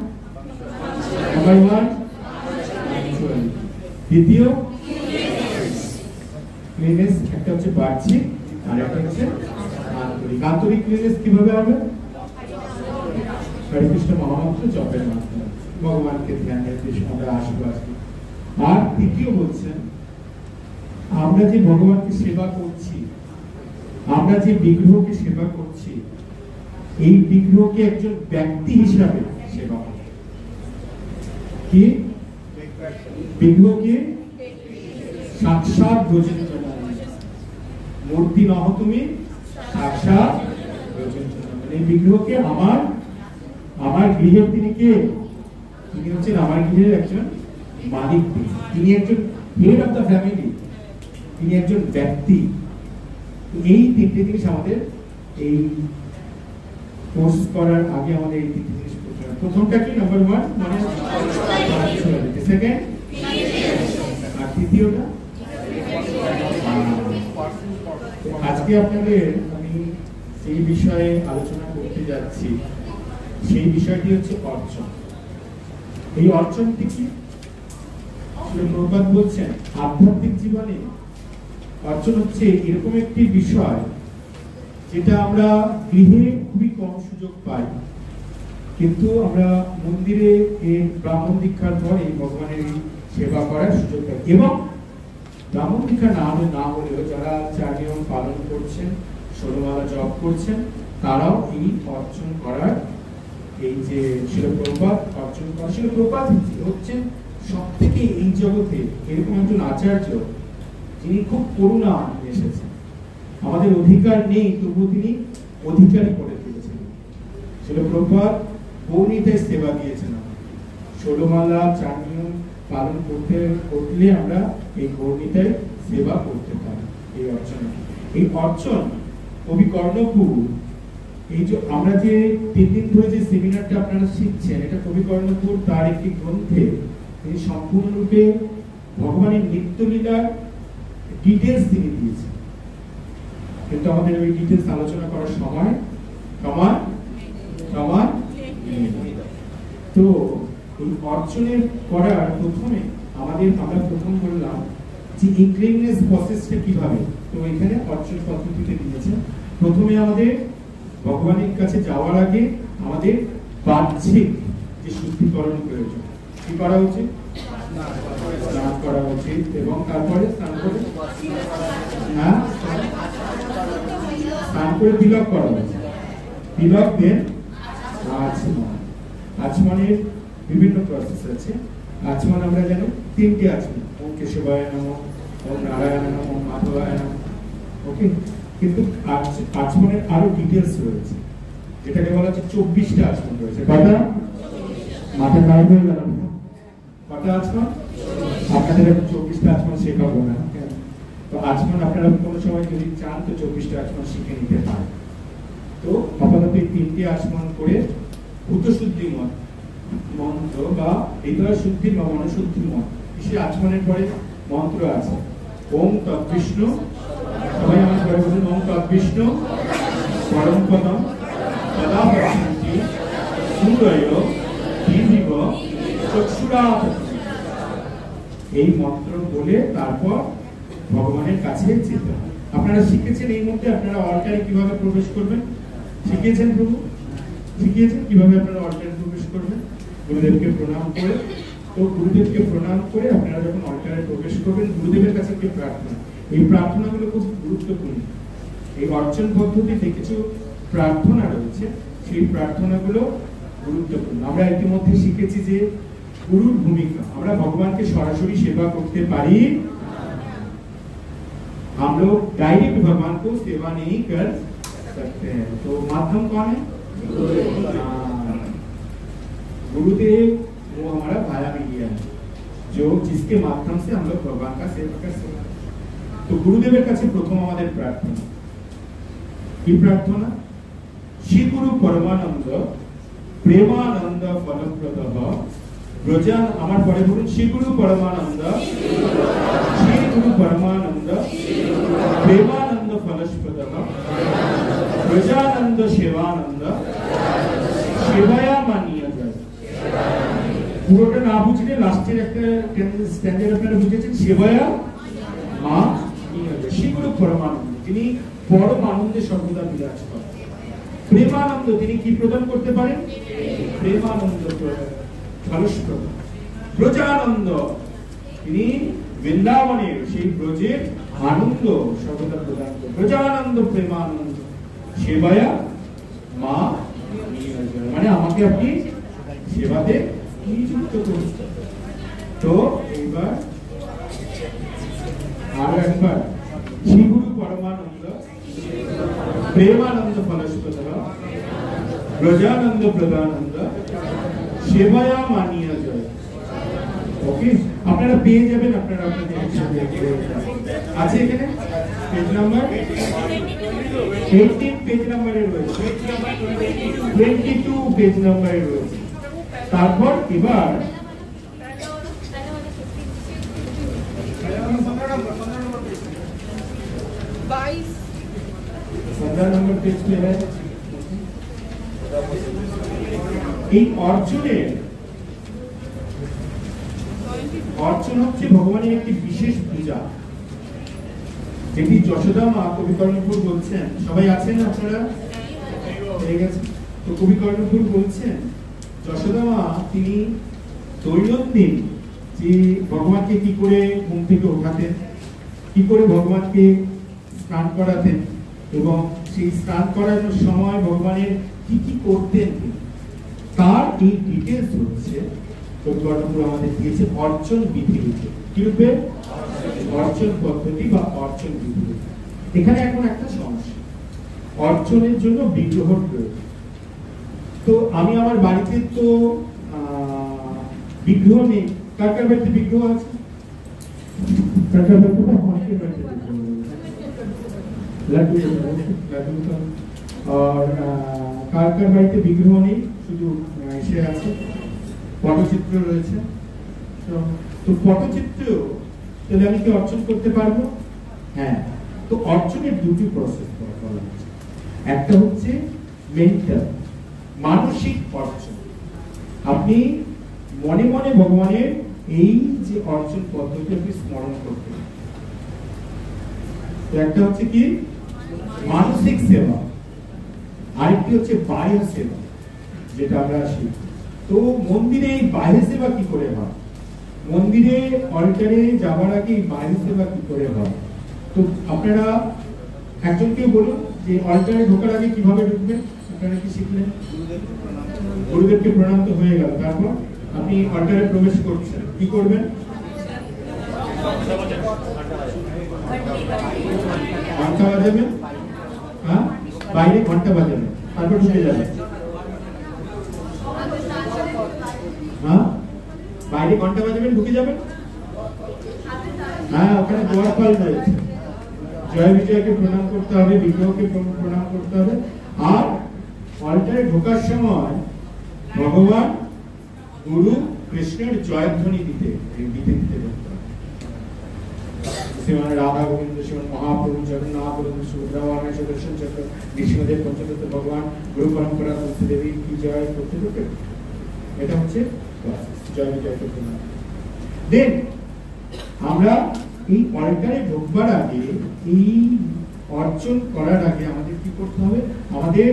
দ্বিতীয় ক্লিননেস, একটা হচ্ছে বাহ্যিক আর একটা হচ্ছে আন্তরিক। আন্তরিক ক্লিননেস কিভাবে হবে? হরে কৃষ্ণ মহামন্ত্র জপের মাধ্যমে, ভগবানকে ধ্যান রেখে আমরা আসবো। আর তৃতীয় বলছেন, আমরা যে ভগবানকে সেবা করছি, আমরা যে বিগ্রহকে সেবা করছি, এই বিগ্রহকে একজন ব্যক্তি হিসাবে সেবা করছি। কি বিগ্রহ কি সাক্ষাৎ ব্রজেন্দ্র মূর্তি নহ তুমি সাক্ষাৎ ব্রজেন্দ্র। মানে এই বিগ্রহকে আমার গৃহের তিনি কে? তিনি হচ্ছেন আমার গৃহের একজন মালিক, তিনি একজন হেড অফ দ্য ফ্যামিলি, তিনি একজন ব্যক্তি। এই তিনটে জিনিস আমাদের এই কোর্স করার আগে আমাদের এই তিনটে জিনিস করতে হবে। প্রথমটা কি? নাম্বার 1 মানে সেকেন্ড, আর তৃতীয়টা আজকে আপনাদের আমি এই বিষয়ে আলোচনা করতে যাচ্ছি। সেই বিষয়টি হচ্ছে অর্চন। এই অর্চনটি কি? প্রভুপাদ বলছেন আধ্যাত্মিক জীবনে অর্চন হচ্ছে এরকম একটি বিষয় যেটা আমরা গৃহে খুবই কম সুযোগ পাই, কিন্তু আমরা মন্দিরে এর ব্রাহ্মণ দীক্ষার পরে ভগবানের সেবা করার সুযোগ পাই। এবং ব্রাহ্মণ দীক্ষা না হলেও যারা 4 নিয়ম পালন করছেন, 16 মালা জপ করছেন, তারাও এই অর্চন করার, এই যে শিল প্রভুপাদ অর্চন করা, শিল প্রভুপাদ হচ্ছেন সব থেকে এই জগতে এরকম একজন আচার্য যিনি খুব করুণা নিয়ে এসেছেন। আমাদের অধিকার নেই, তবু তিনি অধিকারী করে তুলেছেন। শিল প্রভুপাদ গৌরীতায় সেবা দিয়েছেন। 16 মালা 4 নিয়ম পালন করলে আমরা এই গৌরীতায় সেবা করতে পারি। এই অর্চন কবি কর্ণপুর, এই যে আমরা যে 3 দিন ধরে যে সেমিনারটা আপনারা শিখছেন, এটা কবি কর্ণপুর তার একটি গ্রন্থে তিনি সম্পূর্ণরূপে ভগবানের নিত্যলীলার ডিটেলস তিনি দিয়েছেন। কিন্তু আমাদের ওই ডিটেলস আলোচনা করার সময় তো এই অর্চনের করার প্রথমে আমরা প্রথম বললাম যে এই ক্লিননেস প্রসেসটা কিভাবে। তো এখানে অর্চন পদ্ধতিতে দিয়েছে। প্রথমে আমাদের ভগবানের কাছে যাওয়ার আগে আমাদের বাহ্যিক যে শুদ্ধিকরণ প্রয়োজন। কি করা উচিত? স্নান করা উচিত। এবং তারপরে স্নান করে তিলক করা উচিত। তিলক দেন আচমন। আচমনের বিভিন্ন প্রসেস আছে। আচমন আমরা জানি 3টে আচমন, ওম কেশবায় নমঃ, ওম নারায়ণ নমঃ, ওম মাধবায় নমঃ। ওকে, কিন্তু আচমনের আরো ডিটেলস রয়েছে, যেটাকে বলা হচ্ছে 24টা আচমন রয়েছে। কটা? মাথা খারাপ হয়ে গেল। কটা আচমন? আপনাদের এখন 24টা আচমন শেখাবো না। তো আচমন আপনারা কোনো সময় যদি চান তো 24টা আচমন শিখে নিতে পারেন। তো আপাতত এই 3টে আচমন করে ভূতশুদ্ধি মন্ত্র বা হৃদয় শুদ্ধি বা মনশুদ্ধি মন্ত্র, সেই আচমনের পরে মন্ত্র আছে ওম তদ্বিষ্ণু। সবাই আমার পরে বলুন ওম তদ্বিষ্ণু পরম পদম সদা পশ্যন্তি সূরয় দিবিব চক্ষুরাৎ। এই মন্ত্র বলে তারপর ভগবানের কাছে যেতে হবে। আপনারা শিখেছেন এই মধ্যে আপনারা অলটারে কিভাবে প্রবেশ করবেন? শিখিয়েছেন প্রভু? শিখিয়েছেন কিভাবে আপনারা অলটারে প্রবেশ করবেন? গুরুদেবকে প্রণাম করে। তো গুরুদেবকে প্রণাম করে আপনারা যখন অলটারে প্রবেশ করবেন, গুরুদেবের কাছে কি প্রার্থনা, এই প্রার্থনাগুলো খুব গুরুত্বপূর্ণ। এই অর্চন পদ্ধতিতে কিছু প্রার্থনা রয়েছে, সেই প্রার্থনাগুলো গুরুত্বপূর্ণ। আমরা ইতিমধ্যে শিখেছি যে গুরুর ভূমিকা, আমরা ভগবানকে সরাসরি सेवा করতে পারি, हम लोग डायरेक्ट भगवान को सेवा नहीं कर सकते हैं। तो माध्यम कौन है? गुरुदेव वो हमारा भाया मीडिया है, जो जिसके माध्यम से हम लोग भगवान का सेवा कर सकते हैं। तो गुरुदेवेर काছে প্রথম আমাদের প্রার্থনা কি? প্রার্থনা শ্রী গুরু পরমানন্দ প্রেমানন্দ ফলপ্রদঃ ব্রজান। আমার পরে বলুন শ্রী গুরু পরমানন্দ, শ্রী গুরু পরমানন্দ প্রেমানন্দ ফলপ্রদঃ ব্রজানন্দ সেবানন্দ সেবায়া মানিয়া যায়। পুরোটা না বুঝলে লাস্টের একটা স্ট্যান্ডার্ড আপনারা বুঝেছেন, সেবায়া মা নিয়া যায়। শ্রী গুরু পরমানন্দ, তিনি পরম আনন্দে সর্বদা বিরাজ করেন। প্রেমানন্দ, তিনি কি প্রদান করতে পারেন? প্রেমানন্দ ফলপ্রদ। ব্রজানন্দ, তিনি বৃন্দাবনের সেই ব্রজের আনন্দ সর্বদা প্রদান করেন। ব্রজানন্দ প্রেমানন্দ সেবায়া মা নিয়া যায়, মানে আমাকে আপনি সেবাতে নিযুক্ত করছে। তো এইবার আরো একবার শ্রী গুরু পরমানন্দ প্রেমানন্দ ফলস্বতঃ ব্রজানন্দ প্রদানন্দ সেবায়া মানিয়া জয়। ওকে, আপনারা পেয়ে যাবেন, আপনারা আপনাদের আছে এখানে পেজ নাম্বার 18 পেজ নাম্বারে রয়েছে, 22 পেজ নাম্বারে রয়েছে। তারপর এবার नंबर पेज पे है। এই অর্চন হচ্ছে ভগবানের একটি বিশেষ পূজা, যেটি যশোদা মা কবি কর্ণপুর বলছেন। সবাই আছেন আপনারা? ঠিক আছে। তো কবি কর্ণপুর বলছেন যশোদা মা তিনি দৈনন্দিন যে ভগবানকে কি করে ঘুম থেকে ওঠাতেন, কি করে ভগবানকে স্নান করাতেন, এবং সেই স্নান করানোর সময় ভগবানের কি কি করতেন, তার এই ডিটেলস হচ্ছে কর্ণপুর আমাদের দিয়েছে অর্চন বিধি রূপে। কি রূপে? অর্চন পদ্ধতি বা অর্চন বিধি। এখানে এখন একটা সমস্যা, অর্চনের জন্য বিগ্রহ প্রয়োজন। তো আমি আমার বাড়িতে তো বিগ্রহ নেই। কার কার বাড়িতে বিগ্রহ আছে? কার কার বাড়িতে? অনেকের বাড়িতে আর কার কার বাড়িতে বিগ্রহ নেই, শুধু এসে আছে, পটচিত্র রয়েছে। তো পটচিত্র তাহলে আমি কি অর্চন করতে পারবো? হ্যাঁ। তো অর্চনের দুটি প্রসেস করা হচ্ছে। একটা হচ্ছে মেন্টাল, মানসিক অর্চন। আপনি মনে মনে ভগবানের এই যে অর্চন পদ্ধতি আপনি স্মরণ করতে। একটা হচ্ছে কি মানসিক সেবা, আরেকটি হচ্ছে বাহ্য সেবা, যেটা আমরা আসি। তো মন্দিরে এই বাহ্য সেবা কি করে হয়? মন্দিরে অল্টারে যাওয়ার আগে বাহ্য সেবা কি করে হয়? তো আপনারা একজনকে বলুন যে অল্টারে ঢোকার আগে কিভাবে ঢুকবেন, আপনারা কি শিখলেন? গুরুদেবকে প্রণাম তো হয়ে গেল, তারপর আপনি অল্টারে প্রবেশ করছেন, কি করবেন? ঘন্টা বাজাবেন, হ্যাঁ, বাইরে ঘন্টা বাজাবেন, তারপর ঢুকে যাবেন। হ্যাঁ, বাইরে ঘন্টা বাজাবেন, ঢুকে যাবেন। হ্যাঁ, ওখানে দোয়ারপাল রয়েছে, জয় বিজয়কে প্রণাম করতে হবে, বিগ্রহকে প্রণাম করতে হবে। আর অল্টারে ঢোকার সময় ভগবান গুরু কৃষ্ণের জয়ধ্বনি দিতে দিতে শ্রীমান রাধা গোবিন্দ, শ্রীমান মহাপ্রভু জগন্নাথ, সুভদ্রা, সুদর্শন চক্র, নৃসিংহদেব, পঞ্চতত্ত্ব ভগবান, গুরু পরম্পরা, তুলসী দেবী কি জয় করতে ঢোকে। এটা হচ্ছে জয় বিজয় করতে। দেন আমরা এই অল্টারে ঢোকবার আগে, এই অর্চন করার আগে আমাদের কি করতে হবে? আমাদের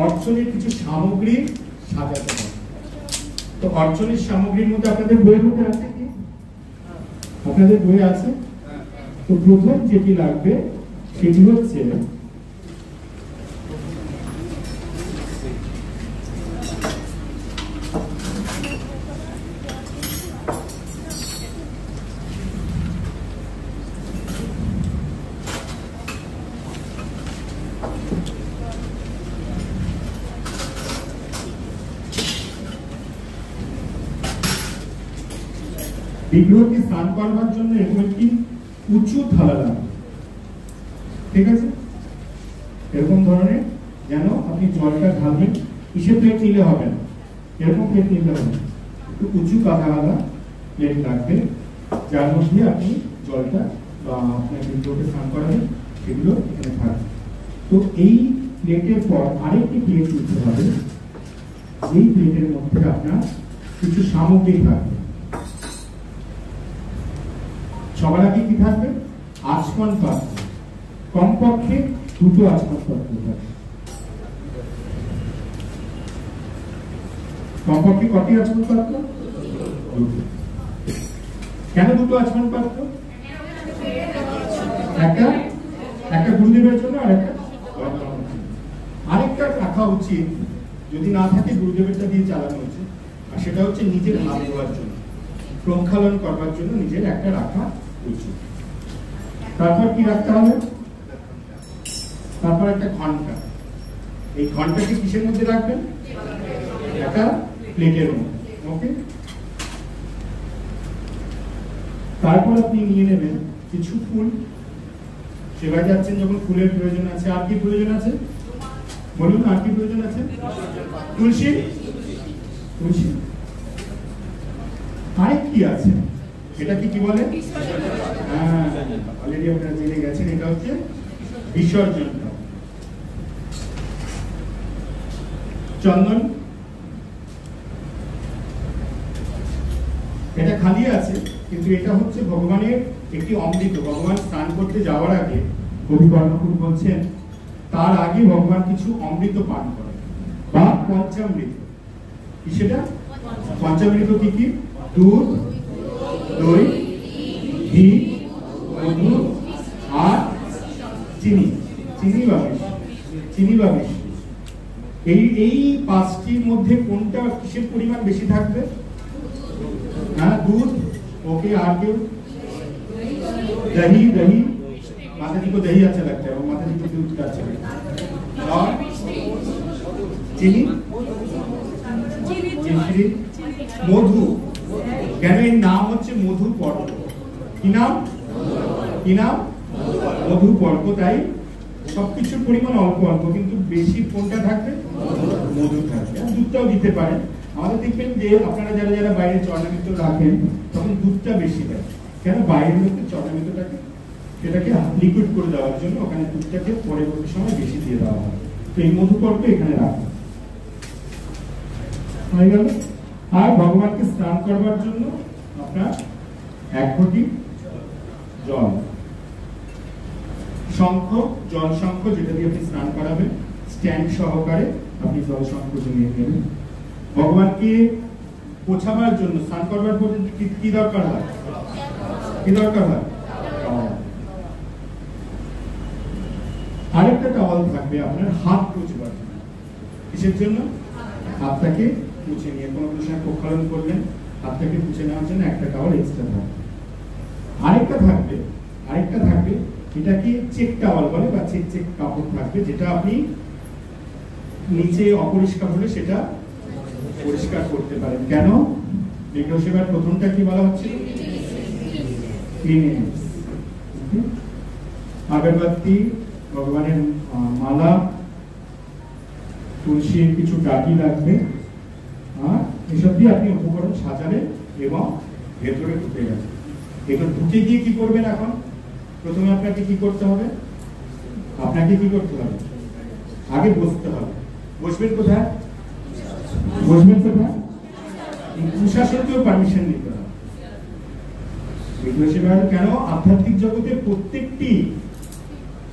অর্চনের কিছু সামগ্রী সাজাতে হবে। তো অর্চনের সামগ্রীর মধ্যে আপনাদের বইয়ের মধ্যে আছে কি? আপনাদের বই আছে? তো প্রথম যেটি লাগবে সেটি হচ্ছে বিগ্রহকে স্নান করবার জন্য এরকম একটি উঁচু থালা লাগবে। ঠিক আছে? এরকম ধরনের, যেন আপনি জলটা ঢালবেন, কিসের প্লেট নিলে হবে না, এরকম প্লেট নিলে হবে না, একটু উঁচু কাঁথাওয়ালা প্লেট লাগবে, যার মধ্যে আপনি জলটা বা আপনার বিগ্রহকে স্নান করাবেন সেগুলো এখানে থাকবে। তো এই প্লেটের পর আরেকটি প্লেট নিতে হবে, যেই প্লেটের মধ্যে আপনার কিছু সামগ্রী থাকবে। সবার আগে কি থাকবে? আচমন পাত্র, কমপক্ষে দুটো আচমন পাত্র থাকবে। কমপক্ষে কটি আচমন পাত্র? দুটো। কেন দুটো আচমন পাত্র? একটা গুরুদেবের জন্য আর একটা আরেকটা রাখা উচিত, যদি না থাকে গুরুদেবেরটা দিয়ে চালানো উচিত, আর সেটা হচ্ছে নিজের হাত ধোয়ার জন্য, প্রক্ষালন করবার জন্য নিজের একটা রাখা উচিত। তারপর কি রাখতে হবে? তারপর একটা ঘন্টা। এই ঘন্টাকে কিসের মধ্যে রাখবেন? একটা প্লেটের মধ্যে। ওকে, তারপর আপনি নিয়ে নেবেন কিছু ফুল। সেবায় যাচ্ছেন যখন ফুলের প্রয়োজন আছে। আর কি প্রয়োজন আছে বলুন? আর কি প্রয়োজন আছে? তুলসী। তুলসী। আরেক কি আছে? এটা কি বলে? হ্যাঁ, অলরেডি আপনারা জেনে গেছেন, এটা হচ্ছে বিসর্জন। চন্দন, এটা খালি আছে, কিন্তু এটা হচ্ছে ভগবানের একটি অমৃত। ভগবান স্নান করতে যাওয়ার আগে কবি কর্ণকুট বলছেন তার আগে ভগবান কিছু অমৃত পান করে বা পঞ্চামৃত। কি সেটা? পঞ্চামৃত কি কি? দুধ, দই, ঘি, মধু আর চিনি। চিনি বা মিষ্টি। চিনি বা মিষ্টি। এই পাঁচটির মধ্যে কোনটা কিসের পরিমাণ বেশি থাকবে? হ্যাঁ, দুধ। ओके, আর কেউ? दही। दही, माता जी को दही अच्छा लगता है और माता जी को दूध का अच्छा लगता है। और चीनी, मिश्री, मधु। কেন এর নাম হচ্ছে মধু পর্ব? কি নাম? কি নাম? মধু পর্ব। তাই সবকিছুর পরিমাণ অল্প অল্প, কিন্তু বেশি কোনটা থাকবে? মধু থাকবে। আর দুধটাও দিতে পারেন। আমাদের দেখবেন যে আপনারা যারা যারা বাইরে চরণামৃত রাখেন তখন দুধটা বেশি দেয়। কেন? বাইরের লোককে চরণামৃতটাকে সেটাকে লিকুইড করে দেওয়ার জন্য ওখানে দুধটাকে পরবর্তী সময় বেশি দিয়ে দেওয়া হয়। তো এই মধুপর্ব এখানে রাখা হয়ে গেল। আর ভগবানকে স্নান করবার জন্য আপনার 1 ঘটি জল, শঙ্খ, জল শঙ্খ, যেটা দিয়ে আপনি স্নান করাবেন, স্ট্যান্ড সহকারে আপনি জল শঙ্খ নিয়ে নেবেন। ভগবানকে পোছাবার জন্য স্নান করবার পর কি দরকার হয়? কি দরকার হয়? আরেকটা টাওয়াল থাকবে আপনার হাত পোছবার জন্য। কিসের জন্য? হাতটাকে মুছে নিয়ে কোনো সময় প্রক্ষালন করলেন, হাতটাকে মুছে নেওয়ার জন্য একটা টাওয়াল এক্সট্রা থাকবে। আরেকটা থাকবে এটা কি চেক টাওয়াল বলে বা চেক কাপড় থাকবে, যেটা আপনি নিচে অপরিষ্কার হলে সেটা পরিষ্কার করতে পারেন। কেন? বিগ্রহ সেবার প্রথমটা কি বলা হচ্ছে? ক্লিননেস। আগরবাতি, ভগবানের মালা, তুলসীর কিছু ডাটি লাগবে, আর এসব দিয়ে আপনি উপকরণ সাজাবেন এবং ভেতরে ঢুকে গেছেন। এবার ঢুকে গিয়ে কি করবেন? এখন প্রথমে আপনাকে কি করতে হবে? আগে বসতে হবে। বসবেন কোথায়? প্রশাসনকেও পারমিশন নিতে হবে। কেন? আধ্যাত্মিক জগতে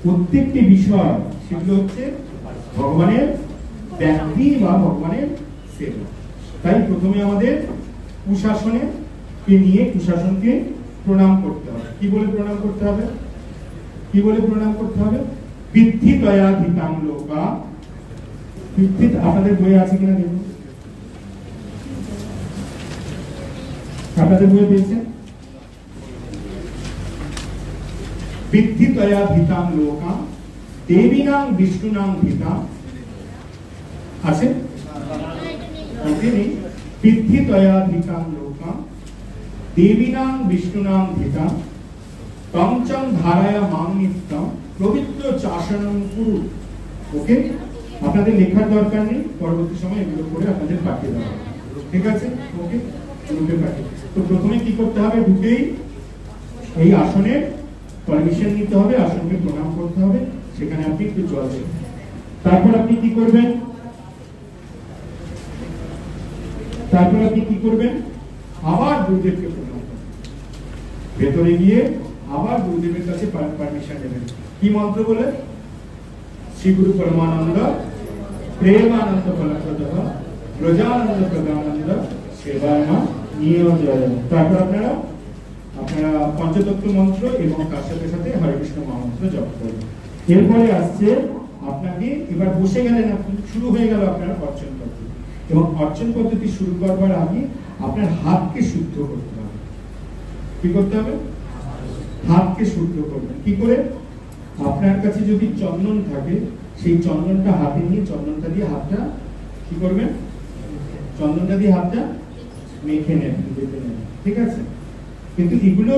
প্রত্যেকটি বিষয় সেগুলো হচ্ছে ভগবানের ব্যক্তি বা ভগবানের সেবা। তাই প্রথমে আমাদের কুশাসনকে প্রণাম করতে হবে। কি বলে প্রণাম করতে হবে? বৃদ্ধি দয়াধিতাং লোকা। বৃদ্ধি আপনাদের বইয়ে আছে কিনা দেখুন। আপনাদের বইয়ে পেয়েছেন? বৃদ্ধি দয়াধিতাং লোকা দেবীনাং বিষ্ণুনাং ভিতাং। আছে? বৃদ্ধি দয়াধিতাং লোকা দেবীনাং বিষ্ণুনাং ভিতাং পঞ্চম ধারায়া মাং নিত্যম পবিত্র চাষণং কুরু। ওকে, আপনাদের লেখার দরকার নেই, পরবর্তী সময় এগুলো করে আপনাদের পাঠিয়ে দেওয়া হবে। ঠিক আছে? ওকে, তো প্রথমে কি করতে হবে? ঢুকেই এই আসনের পারমিশন নিতে হবে, আসনকে প্রণাম করতে হবে, সেখানে আপনি একটু জল দেবেন। তারপর আপনি কি করবেন? আবার গুরুদেবকে প্রণাম করবেন। ভেতরে গিয়ে আবার গুরুদেবের কাছে পারমিশন নেবেন। কি মন্ত্র বলে? শ্রী গুরু পরমানন্দ প্রেমানন্দ ফলপ্রদঃ ব্রজানন্দ প্রদানন্দ সেবায়মা নিয়োজয়। তারপর আপনারা পঞ্চতত্ত্ব মন্ত্র এবং তার সাথে সাথে হরে কৃষ্ণ মহামন্ত্র জপ করবেন। এরপরে আসছে আপনাকে, এবার বসে গেলেন আপনি, শুরু হয়ে গেল আপনারা অর্চন করতে। এবং অর্চন পদ্ধতি শুরু করবার আগে আপনার হাতকে শুদ্ধ করতে হবে। কি করতে হবে? হাতকে শুদ্ধ করবেন। কি করে? আপনার কাছে যদি চন্দন থাকে, সেই চন্দনটা হাতে নিয়ে চন্দনটা দিয়ে হাতটা কি করবেন? চন্দনটা দিয়ে হাতটা মেখে নেন, ঠিক আছে? কিন্তু এগুলো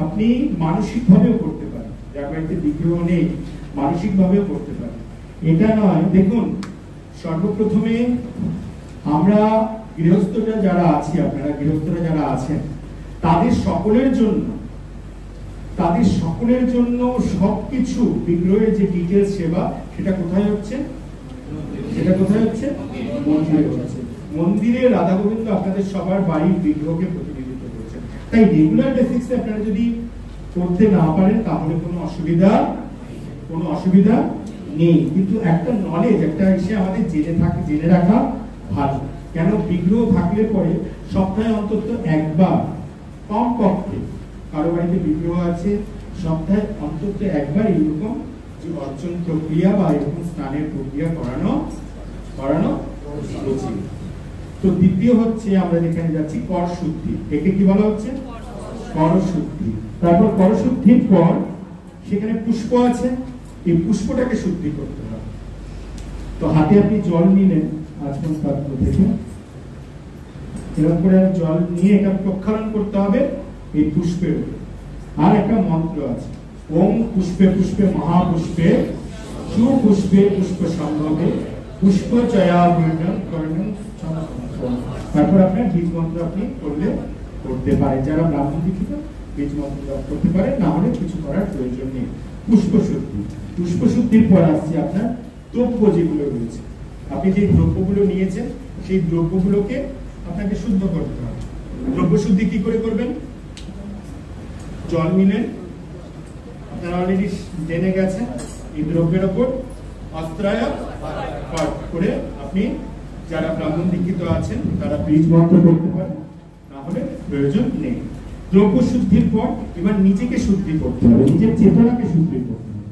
আপনি মানসিক ভাবেও করতে পারেন, যার বাড়িতে বিগ্রহ নেই মানসিক ভাবেও করতে পারেন, এটা নয়। দেখুন, সর্বপ্রথমে আমরা গৃহস্থরা যারা আছি, আপনারা গৃহস্থরা যারা আছেন, তাদের সকলের জন্য সবকিছু বিগ্রহের যে ডিটেলস সেবা, সেটা কোথায় হচ্ছে? মন্দিরে হচ্ছে। মন্দিরে রাধা গোবিন্দ আপনাদের সবার বাড়ির বিগ্রহকে প্রতিনিধিত্ব করছেন। তাই রেগুলার বেসিক্সে আপনারা যদি করতে না পারেন তাহলে কোনো অসুবিধা নেই। কিন্তু একটা নলেজ, একটা এসে আমাদের জেনে রাখা ভালো। কেন? বিগ্রহ থাকলে পরে সপ্তাহে অন্তত একবার, কমপক্ষে কারো বাড়িতে বিগ্রহ আছে, সপ্তাহে অন্তত একবার এরকম যে অর্চন প্রক্রিয়া বা এরকম স্নানের প্রক্রিয়া করানো উচিত। তো দ্বিতীয় হচ্ছে, আমরা যেখানে যাচ্ছি কর শুদ্ধি। একে কি বলা হচ্ছে? কর শুদ্ধি। তারপর কর শুদ্ধির পর সেখানে পুষ্প আছে, এই পুষ্পটাকে শুদ্ধি করতে হবে। তো হাতে আপনি জল নিলেন আচমন পাত্র থেকে, এরকম করে জল নিয়ে এটা প্রক্ষালন করতে হবে এই পুষ্পের উপরে। আর একটা মন্ত্র আছে, ওম পুষ্পে পুষ্পে মহাপুষ্পে সুপুষ্পে পুষ্প সম্ভবে পুষ্প চয়া বর্ণন। তারপর আপনার বীজ মন্ত্র আপনি করতে পারেন। যারা ব্রাহ্মণ দীক্ষিত বীজ মন্ত্র জপ করতে পারেন, না হলে কিছু করার প্রয়োজন নেই। পুষ্প শুদ্ধি। পুষ্প শুদ্ধির পর আসছে আপনার দ্রব্য যেগুলো রয়েছে। আপনি যে দ্রব্যগুলো নিয়েছেন সেই দ্রব্যগুলোকে আপনাকে শুদ্ধ করতে হবে। দ্রব্য শুদ্ধি কি করে করবেন? জল নিলেন, আপনারা অলরেডি জেনে গেছেন, এই দ্রব্যের ওপর অস্ত্রায় পাঠ করে আপনি যারা ব্রাহ্মণ দীক্ষিত আছেন তারা বীজ মন্ত্র করতে পারেন, না হলে প্রয়োজন নেই। দ্রব্য শুদ্ধির পর এবার নিজেকে শুদ্ধি করতে হবে, নিজের চেতনাকে শুদ্ধি করতে হবে।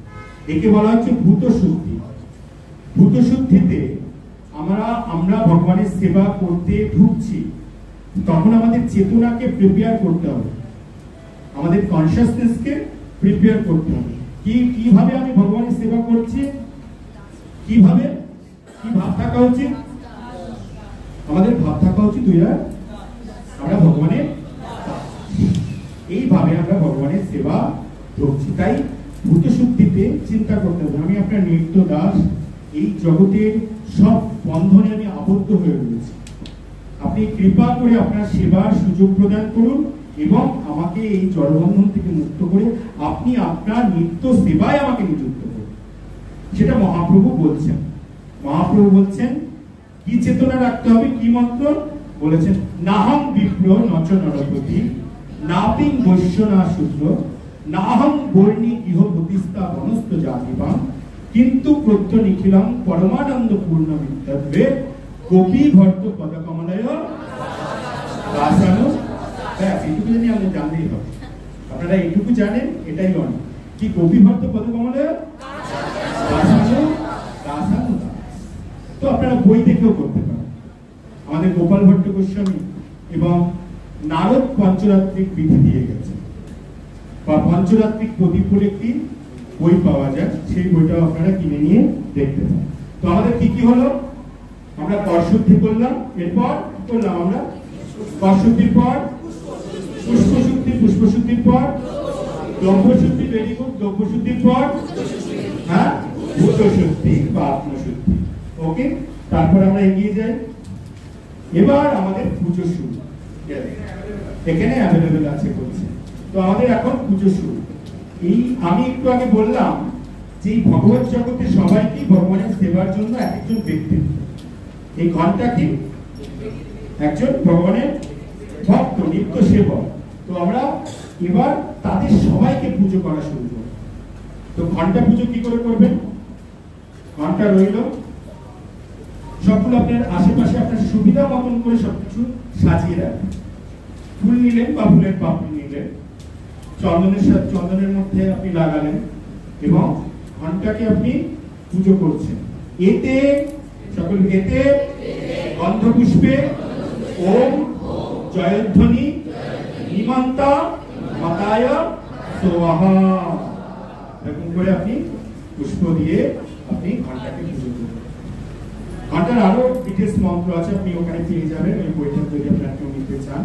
একে বলা হচ্ছে ভূত শুদ্ধি। ভূত শুদ্ধিতে আমরা ভগবানের সেবা করতে ঢুকছি, তখন আমাদের চেতনাকে প্রিপেয়ার করতে হবে, আমাদের কনসিয়াসনেসকে প্রিপেয়ার করতে হবে। কিভাবে আমি ভগবানের সেবা করছি, কি ভাব থাকা উচিত? আমাদের ভাব থাকা উচিত আমরা ভগবানের, এইভাবে আমরা ভগবানের সেবা করছি। তাই ভূত শুদ্ধিতে চিন্তা করতে হবে, আমি আপনার নিত্য দাস, এই জগতের সব বন্ধনে আমি আবদ্ধ হয়ে রয়েছি, আপনি কৃপা করে আপনার সেবার সুযোগ প্রদান করুন এবং আমাকে এই জড়বন্ধন থেকে মুক্ত করে আপনি আপনার নিত্য সেবায় আমাকে নিযুক্ত করুন। সেটা মহাপ্রভু বলছেন। মহাপ্রভু বলছেন কি চেতনা রাখতে হবে, কি মন্ত্র বলেছেন? নাহং বিপ্র নচ নরপতি নাপিং বৈশ্য না শূদ্র নাহং বর্ণি ইহ প্রতিষ্ঠা বনস্থ জাতিবাম কিন্তু প্রত্য নিখিলং পরমানন্দ পূর্ণ বিদ্যাত্বে গোপী ভর্ত পদকমলয় দাসানো। এইটুকু জানি আমরা জানতেই হবে, আপনারা এইটুকু জানেন, এটাই অনেক। কি গোপী ভর্ত পদকমলয় দাসানো দাসানো। তো আপনারা বই দেখেও করতে পারেন। আমাদের গোপাল ভট্ট গোস্বামী এবং নারদ পঞ্চরাত্রিক বিধি দিয়ে গেছে, বা পঞ্চরাত্রিক প্রদীপ বলে একটি বই পাওয়া যায়, সেই বইটাও আপনারা কিনে নিয়ে দেখতে পান। তো আমাদের কি হলো? আমরা কর শুদ্ধি করলাম, এরপর করলাম আমরা কর শুদ্ধির পর পুষ্প শুদ্ধি, পুষ্প শুদ্ধির পর দ্রব্য শুদ্ধি, ভেরি গুড, দ্রব্য শুদ্ধির পর ভূত শুদ্ধি বা আত্মশুদ্ধি। ওকে, তারপর আমরা এগিয়ে যাই। এবার আমাদের পুজো শুরু, এখানে অ্যাভেলেবেল আছে বলছে। তো আমাদের এখন পুজো শুরু। এই আমি একটু আগে বললাম যে এই ভগবত জগতে সবাইকে ভগবানের সেবার জন্য একজন ব্যক্তিত্ব। এই ঘন্টা কি? একজন ভগবানের ভক্ত, নিত্য সেবক। তো আমরা এবার তাদের সবাইকে পুজো করা শুরু করব। তো ঘন্টা পুজো কি করে করবেন? ঘন্টা রইল, সবগুলো আপনার আশেপাশে আপনার সুবিধা মতন করে সবকিছু সাজিয়ে রাখবেন। ফুল নিলেন বা ফুলের পাপড়ি নিলেন, চন্দনের মধ্যে আপনি লাগালেন এবং ঘন্টাকে আপনি পুজো করছেন। এতে সকল এতে গন্ধপুষ্পে ওম জয়ধ্বনি নিমন্তা মাতায় সোহা। এরকম করে আপনি পুষ্প দিয়ে আপনি ঘন্টাকে পুজো করবেন। ঘন্টার আরো ডিটেলস মন্ত্র আছে, আপনি ওখানে পেয়ে যাবেন ওই বইটা যদি আপনারা কেউ নিতে চান।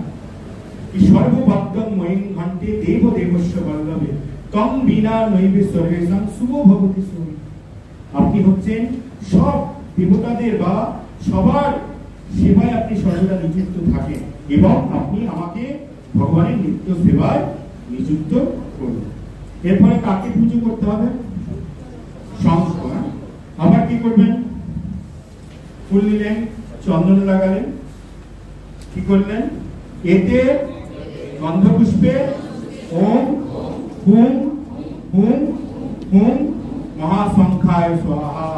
সর্ববাক্যং ময়িং ঘন্টে দেব দেবস্য বল্লভে তম বিনা নৈবে সর্বেষাং শুভ ভবতি শুভ। আপনি হচ্ছেন সব দেবতাদের বা সবার সেবায় আপনি সর্বদা নিযুক্ত থাকেন এবং আপনি আমাকে ভগবানের নিত্য সেবায় নিযুক্ত করুন। এরপরে কাকে পুজো করতে হবে? শঙ্খ। আবার কি করবেন? ফুল নিলেন, চন্দন লাগালেন, কি করলেন? এতে গন্ধপুষ্পে ওম হুম হুম হুম মহাসংখ্যায় স্বাহা।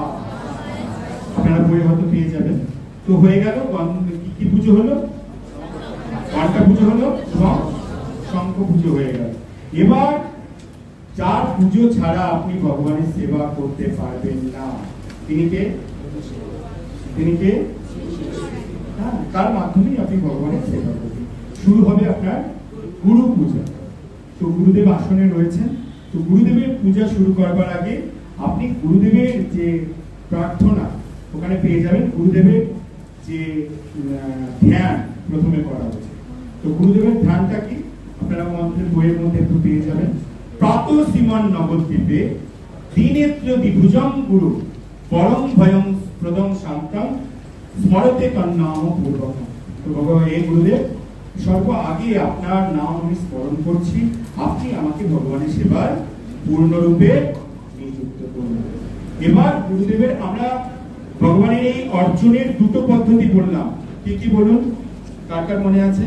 আপনারা বই হয়তো পেয়ে যাবেন। তো হয়ে গেল কি পুজো হলো? ঘন্টা পুজো হলো এবং শঙ্খ পুজো হয়ে গেল। এবার যার পুজো ছাড়া আপনি ভগবানের সেবা করতে পারবেন না তিনি কে? তিনি কে? তার মাধ্যমেই আপনি ভগবানের সেবা করবেন। শুরু হবে আপনার গুরু পূজা। তো গুরুদেব আসনে রয়েছেন। তো গুরুদেবের পূজা শুরু করবার আগে আপনি গুরুদেবের যে প্রার্থনা ওখানে পেয়ে যাবেন। গুরুদেবের যে ধ্যান প্রথমে করা হচ্ছে। তো গুরুদেবের ধ্যানটা কি আপনারা মন্ত্রের বইয়ের মধ্যে একটু পেয়ে যাবেন। প্রাত শ্রীমান নবদ্বীপে দিনেত্র দ্বিভুজং গুরু পরম ভয়ং প্রদং শান্তং স্মরতে তন্নাম পূর্বক। তো ভগবান এই গুরুদেব সর্ব আগে আপনার নাম আমি স্মরণ করছি, আপনি আমাকে ভগবানের সেবায় পূর্ণরূপে নিযুক্ত করুন। এবার গুরুদেবের আমরা ভগবানের এই অর্জনের দুটো পদ্ধতি বললাম। কি কি বলুন? কার কার মনে আছে?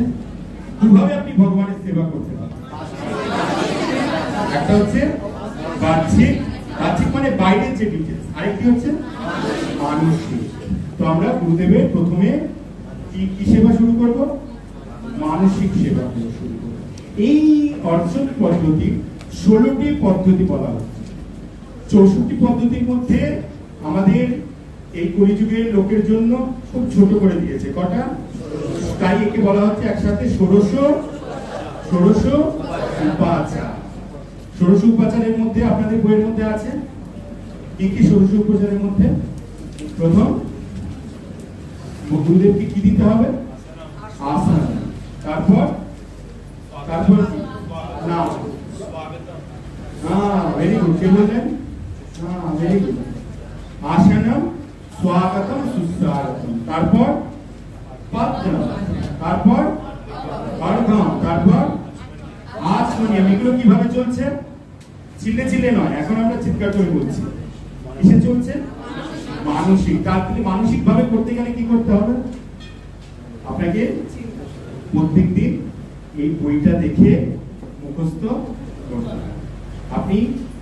কিভাবে আপনি ভগবানের সেবা করতে পারেন? একটা হচ্ছে বাহ্যিক, বাহ্যিক মানে বাইরের যে ডিটেলস, আরেকটি হচ্ছে মানসিক। তো আমরা গুরুদেবের প্রথমে কি সেবা শুরু করব? মানসিক সেবা শুরু করব। এই অর্জন পদ্ধতি 16টি পদ্ধতি বলা হচ্ছে। 64 পদ্ধতির মধ্যে আমাদের এই কলিযুগের লোকের জন্য খুব ছোট করে দিয়েছে। কটা? তাই একে বলা হচ্ছে একসাথে ষোড়শ উপাচার। ষোড়শ উপাচারের মধ্যে আপনাদের বইয়ের মধ্যে আছে কি কি? ষোড়শ উপাচারের মধ্যে প্রথম গুরুদেবকে কি দিতে হবে? আসন। তারপর নাম। Very good. কে বললেন? Very good. আসনম, স্বাগতম, সুস্বাগতম। তারপর পদ্ম, তারপর অর্ঘ্যম, তারপর আচমনিয়ম। এগুলো কিভাবে চলছে? চিল্লে চিল্লে নয়, এখন আমরা চিৎকার করে বলছি। কিসে চলছে? মানসিক। তারপরে মানসিক ভাবে করতে গেলে কি করতে হবে? আপনাকে প্রত্যেক দিন এই বইটা দেখে মুখস্থ করতে হবে। আপনি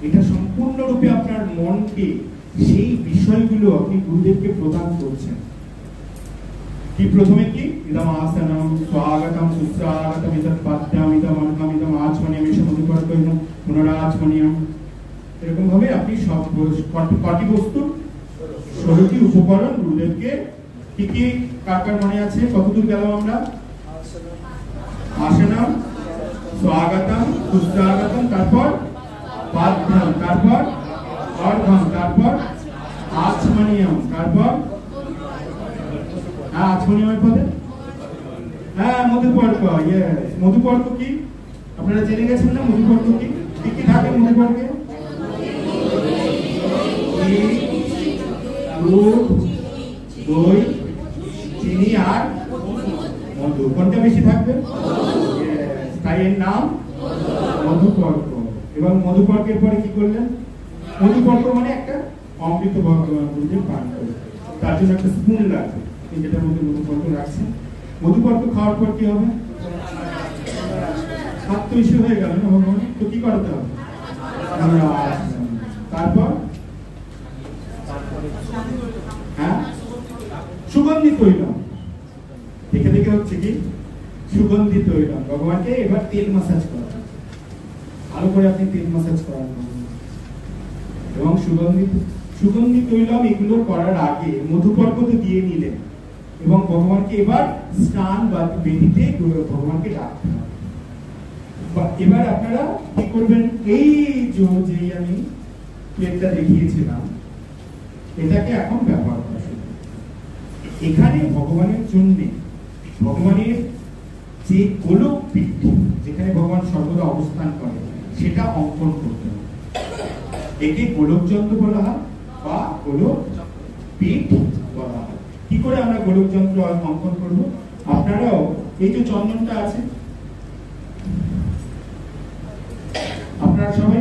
এটা সম্পূর্ণরূপে আপনার মনকে সেই বিষয়গুলো আপনি গুরুদেবকে প্রদান করছেন। কি প্রথমে কি? ইদম আসনম, স্বাগতম, সুস্বাগতম, ইদম পাদ্যম, ইদম অর্ঘ্যম, ইদম আচমনিয়ম, এসব মধুপর্কম, পুনরাচমনিয়ম। এরকম ভাবে আপনি সব কটি বস্তু 16টি উপকরণ গুরুদেবকে কি কি কার কার মনে আছে? কতদূর গেলাম আমরা? আসনম, স্বাগতম, সুস্বাগতম, তারপর পাদ্যম, তারপর অর্ঘ্যম, তারপর আচমনিয়ম, তারপর আচমনিয়মের পদে মধুপর্ক। ইয়েস, মধুপর্ক কি আপনারা জেনে গেছেন না? মধুপর্ক কি কি কি থাকে মধুপর্কে? দুধ, দই, চিনি আর মধু। কোনটা বেশি থাকবে? তাই এর নাম মধুপর্ক। এবং মধুপর্কের পরে কি করলেন? মধুপর্ক মানে একটা অমৃত ভগবান গুরুদেব পান করে, তার জন্য একটা স্পুন লাগবে, যেটার মধ্যে মধুপর্ক রাখছেন। মধুপর্ক খাওয়ার পর কি হবে? স্বাদ তো ইস্যু হয়ে গেল না ভগবান, তো কি করতে হবে? তারপর সুগন্ধি তৈলম। দেখে দেখে হচ্ছে কি? সুগন্ধি তৈলম। ভগবানকে এবার তেল মাসাজ করা, ভালো করে আপনি তেল মাসাজ করান এবং সুগন্ধি তৈলম এগুলো করার আগে মধুপর্ক তো দিয়ে নিলেন, এবং ভগবানকে এবার স্নান বা বেদিতে ভগবানকে ডাকতে হবে। এবার আপনারা কি করবেন, এই যে আমি প্লেটটা দেখিয়েছিলাম এটাকে এখন ব্যবহার করা শুরু। এখানে ভগবানের জন্য ভগবানের যে গোলক পীঠ যেখানে ভগবান সর্বদা অবস্থান করে সেটা অঙ্কন করতে হবে। একে গোলক যন্ত্র বলা হয় বা গোলক পীঠ বলা হয়। কি করে আমরা গোলক যন্ত্র অঙ্কন করব? আপনারাও এই যে চন্দনটা আছে, আপনারা সবাই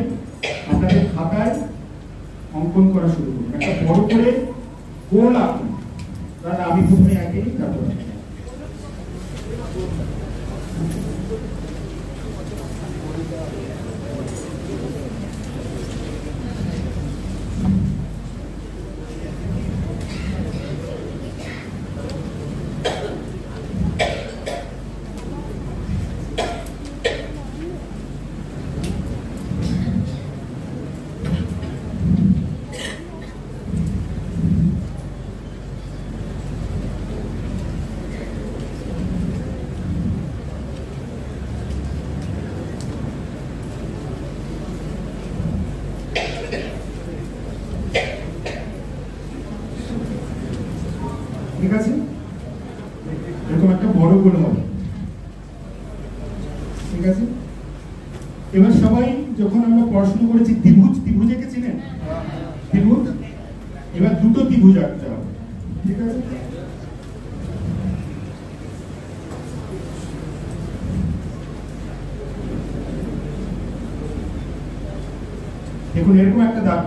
আপনাদের খাতায় অঙ্কন করা শুরু করুন। একটা বড় করে গোল আঁকুন। তাহলে আমি প্রথমে আঁকি, তারপর ঠিক আছে, এরকম একটা বড় গোল হবে। ঠিক আছে, এবার সবাই যখন আমরা পড়াশোনা করেছি ত্রিভুজ এঁকে চিনেন? ত্রিভুজ, এবার দুটো ত্রিভুজ আঁকতে হবে। ঠিক আছে, দেখুন এরকম একটা দাগ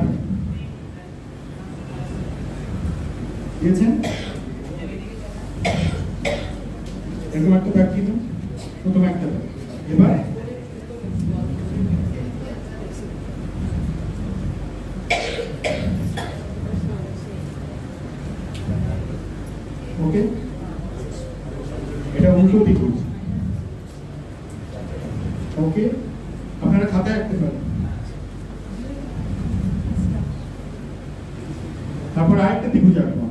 দিয়েছেন, এরকম একটা দাগ দিয়ে দিন, প্রথম একটা দাগ। এবার ওকে, এটা উল্টো ত্রিভুজ। ওকে, আপনারা খাতায় আঁকতে পারেন। তারপর আরেকটা ত্রিভুজ আঁকবো।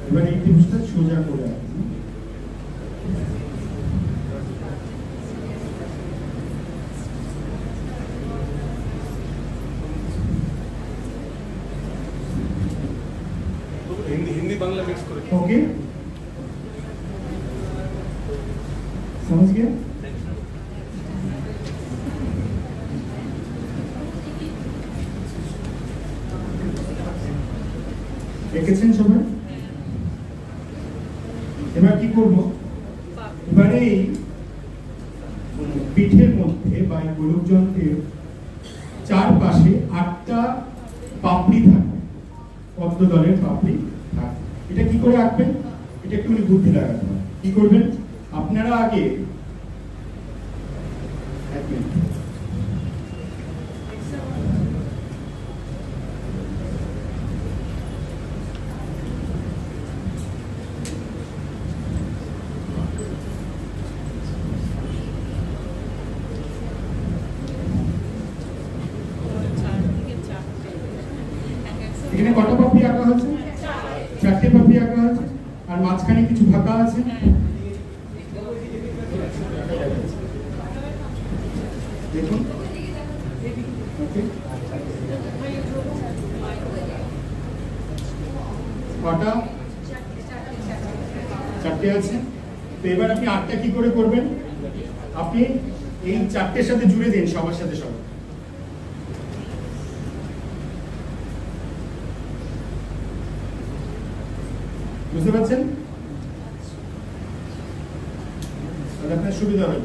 এবার এই ত্রিভুজটা সোজা করে আঁকবো। हिंदी बांग्ला मिक्स करे। ओके, समझ गया? এঁকেছেন সবাই? এবার কি করব, এবারে এই পিঠের মধ্যে বা গোলক যন্ত্রের চারপাশে 8টা পাপড়ি থাকবে, পদ্ম দলের পাপড়ি থাকবে। এটা কি করে আঁকবেন, এটা একটু বুদ্ধি লাগাতে হবে। কি করবেন, আপনারা আগে এখানে কটা পাপড়ি আঁকা হয়েছে? 4টে পাপড়ি আঁকা হয়েছে, আর মাঝখানে কিছু ফাঁকা আছে। দেখুন, কটা? 4টে আছে। তো এবার আপনি 8টা কি করে করবেন, আপনি এই 4টের সাথে জুড়ে দিন সবার সাথে সবার। বুঝতে পারছেন? তাহলে আপনার সুবিধা হবে।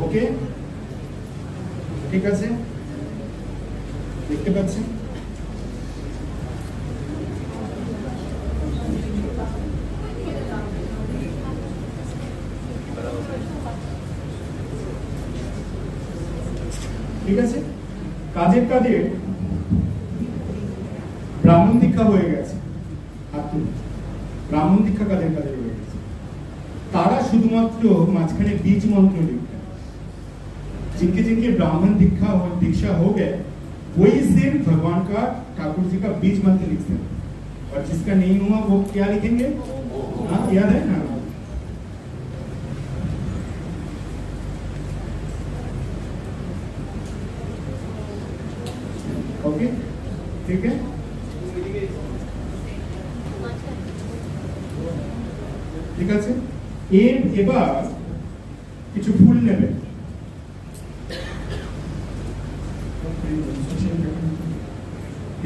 ওকে, ঠিক আছে, দেখতে পাচ্ছেন? ঠিক আছে, কাজের ব্রাহ্মণ দীক্ষা হয়ে গেছে, ব্রাহ্মণ দীক্ষা কাজের হয়ে গেছে। তারা শুধুমাত্র মাঝখানে বীজ মন্ত্র লিখবেন। जिनके जिनके ब्राह्मण दीक्षा हो गए वही सिर्फ भगवान का ठाकुर जी का बीज मंत्र लिखते हैं, और जिसका नहीं हुआ वो क्या लिखेंगे? हाँ, याद है ना? ओके, ठीक है। ঠিক আছে, এবার কিছু ফুল নেবে।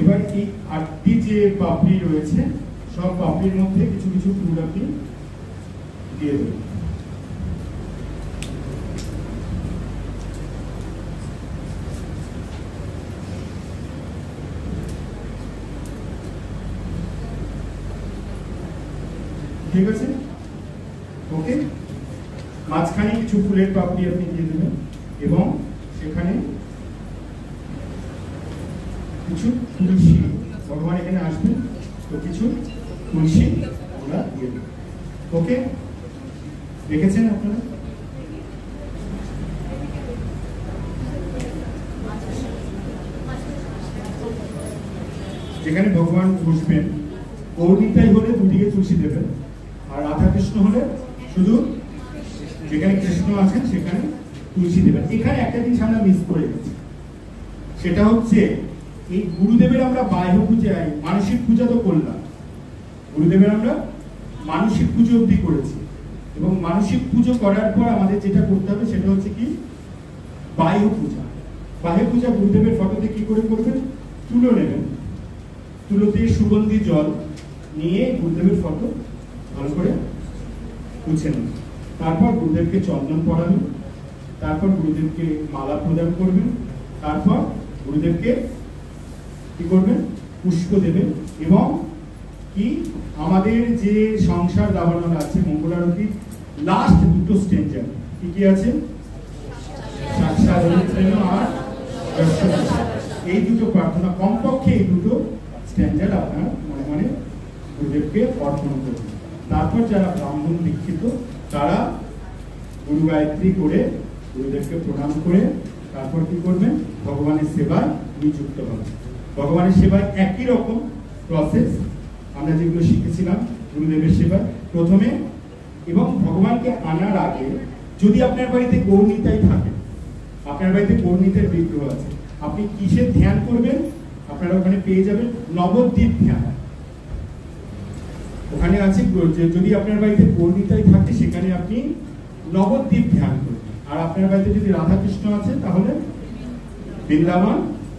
এবার এই 8টি যে পাপড়ি রয়েছে সব পাপড়ির মধ্যে কিছু কিছু ফুল আপনি দিয়ে দেবেন। ঠিক আছে, ওকে। মাঝখানে কিছু ফুলের পাপড়ি আপনি দিয়ে দেবেন এবং সেখানে কিছু তুলসী, ভগবান এখানে আসবেন তো কিছু তুলসী আমরা দিয়ে দেব। ওকে, দেখেছেন আপনারা? যেখানে ভগবান বসবেন গৌরীটাই হলে দুদিকে তুলসী দেবেন, আর রাধা কৃষ্ণ হলে শুধু যেখানে কৃষ্ণ আছেন সেখানে তুলসী দেবেন। এখানে একটা জিনিস আমরা মিস করে গেছি, সেটা হচ্ছে এই গুরুদেবের আমরা বাহ্য পূজায় মানসিক পূজা তো করলাম, গুরুদেবের আমরা মানসিক পুজো অবধি করেছি, এবং মানসিক পুজো করার পর আমাদের যেটা করতে হবে সেটা হচ্ছে কি বাহ্য পূজা। বাহ্য পূজা গুরুদেবের ফটোতে কি করে করবেন? তুলো নেবেন, তুলোতে সুগন্ধি জল নিয়ে গুরুদেবের ফটো ভালো করে মুছে নেবেন, তারপর গুরুদেবকে চন্দন পরাবেন, তারপর গুরুদেবকে মালা প্রদান করবেন, তারপর গুরুদেবকে কি করবেন? পুষ্প দেবেন। এবং কি আমাদের যে সংসার দাবানল আছে মঙ্গলারতি লাস্ট দুটো স্টেঞ্জার কি কি আছে? আর এই দুটো প্রার্থনা, কমপক্ষে এই দুটো স্ট্যান্ডার্ড আপনার মনে মনে গুরুদেবকে অর্পণ করবেন। তারপর যারা ব্রাহ্মণ দীক্ষিত তারা গুরু গায়ত্রী করে গুরুদেবকে প্রণাম করে তারপর কি করবেন? ভগবানের সেবায় নিযুক্ত হবেন। ভগবানের সেবায় একই রকম প্রসেস আমরা যেগুলো শিখেছিলাম গুরুদেবের সেবায় প্রথমে, এবং ভগবানকে আনার আগে যদি আপনার বাড়িতে গৌরনীতাই থাকে, আপনার বাড়িতে গৌরনীতের বিগ্রহ আছে, আপনি কিসের ধ্যান করবেন? আপনারা ওখানে পেয়ে যাবেন নবদ্বীপ ধ্যান। ওখানে আছে যদি আপনার বাড়িতে গৌরনীতাই থাকে সেখানে আপনি নবদ্বীপ ধ্যান করবেন। আর আপনার বাড়িতে যদি রাধাকৃষ্ণ আছে তাহলে বৃন্দাবন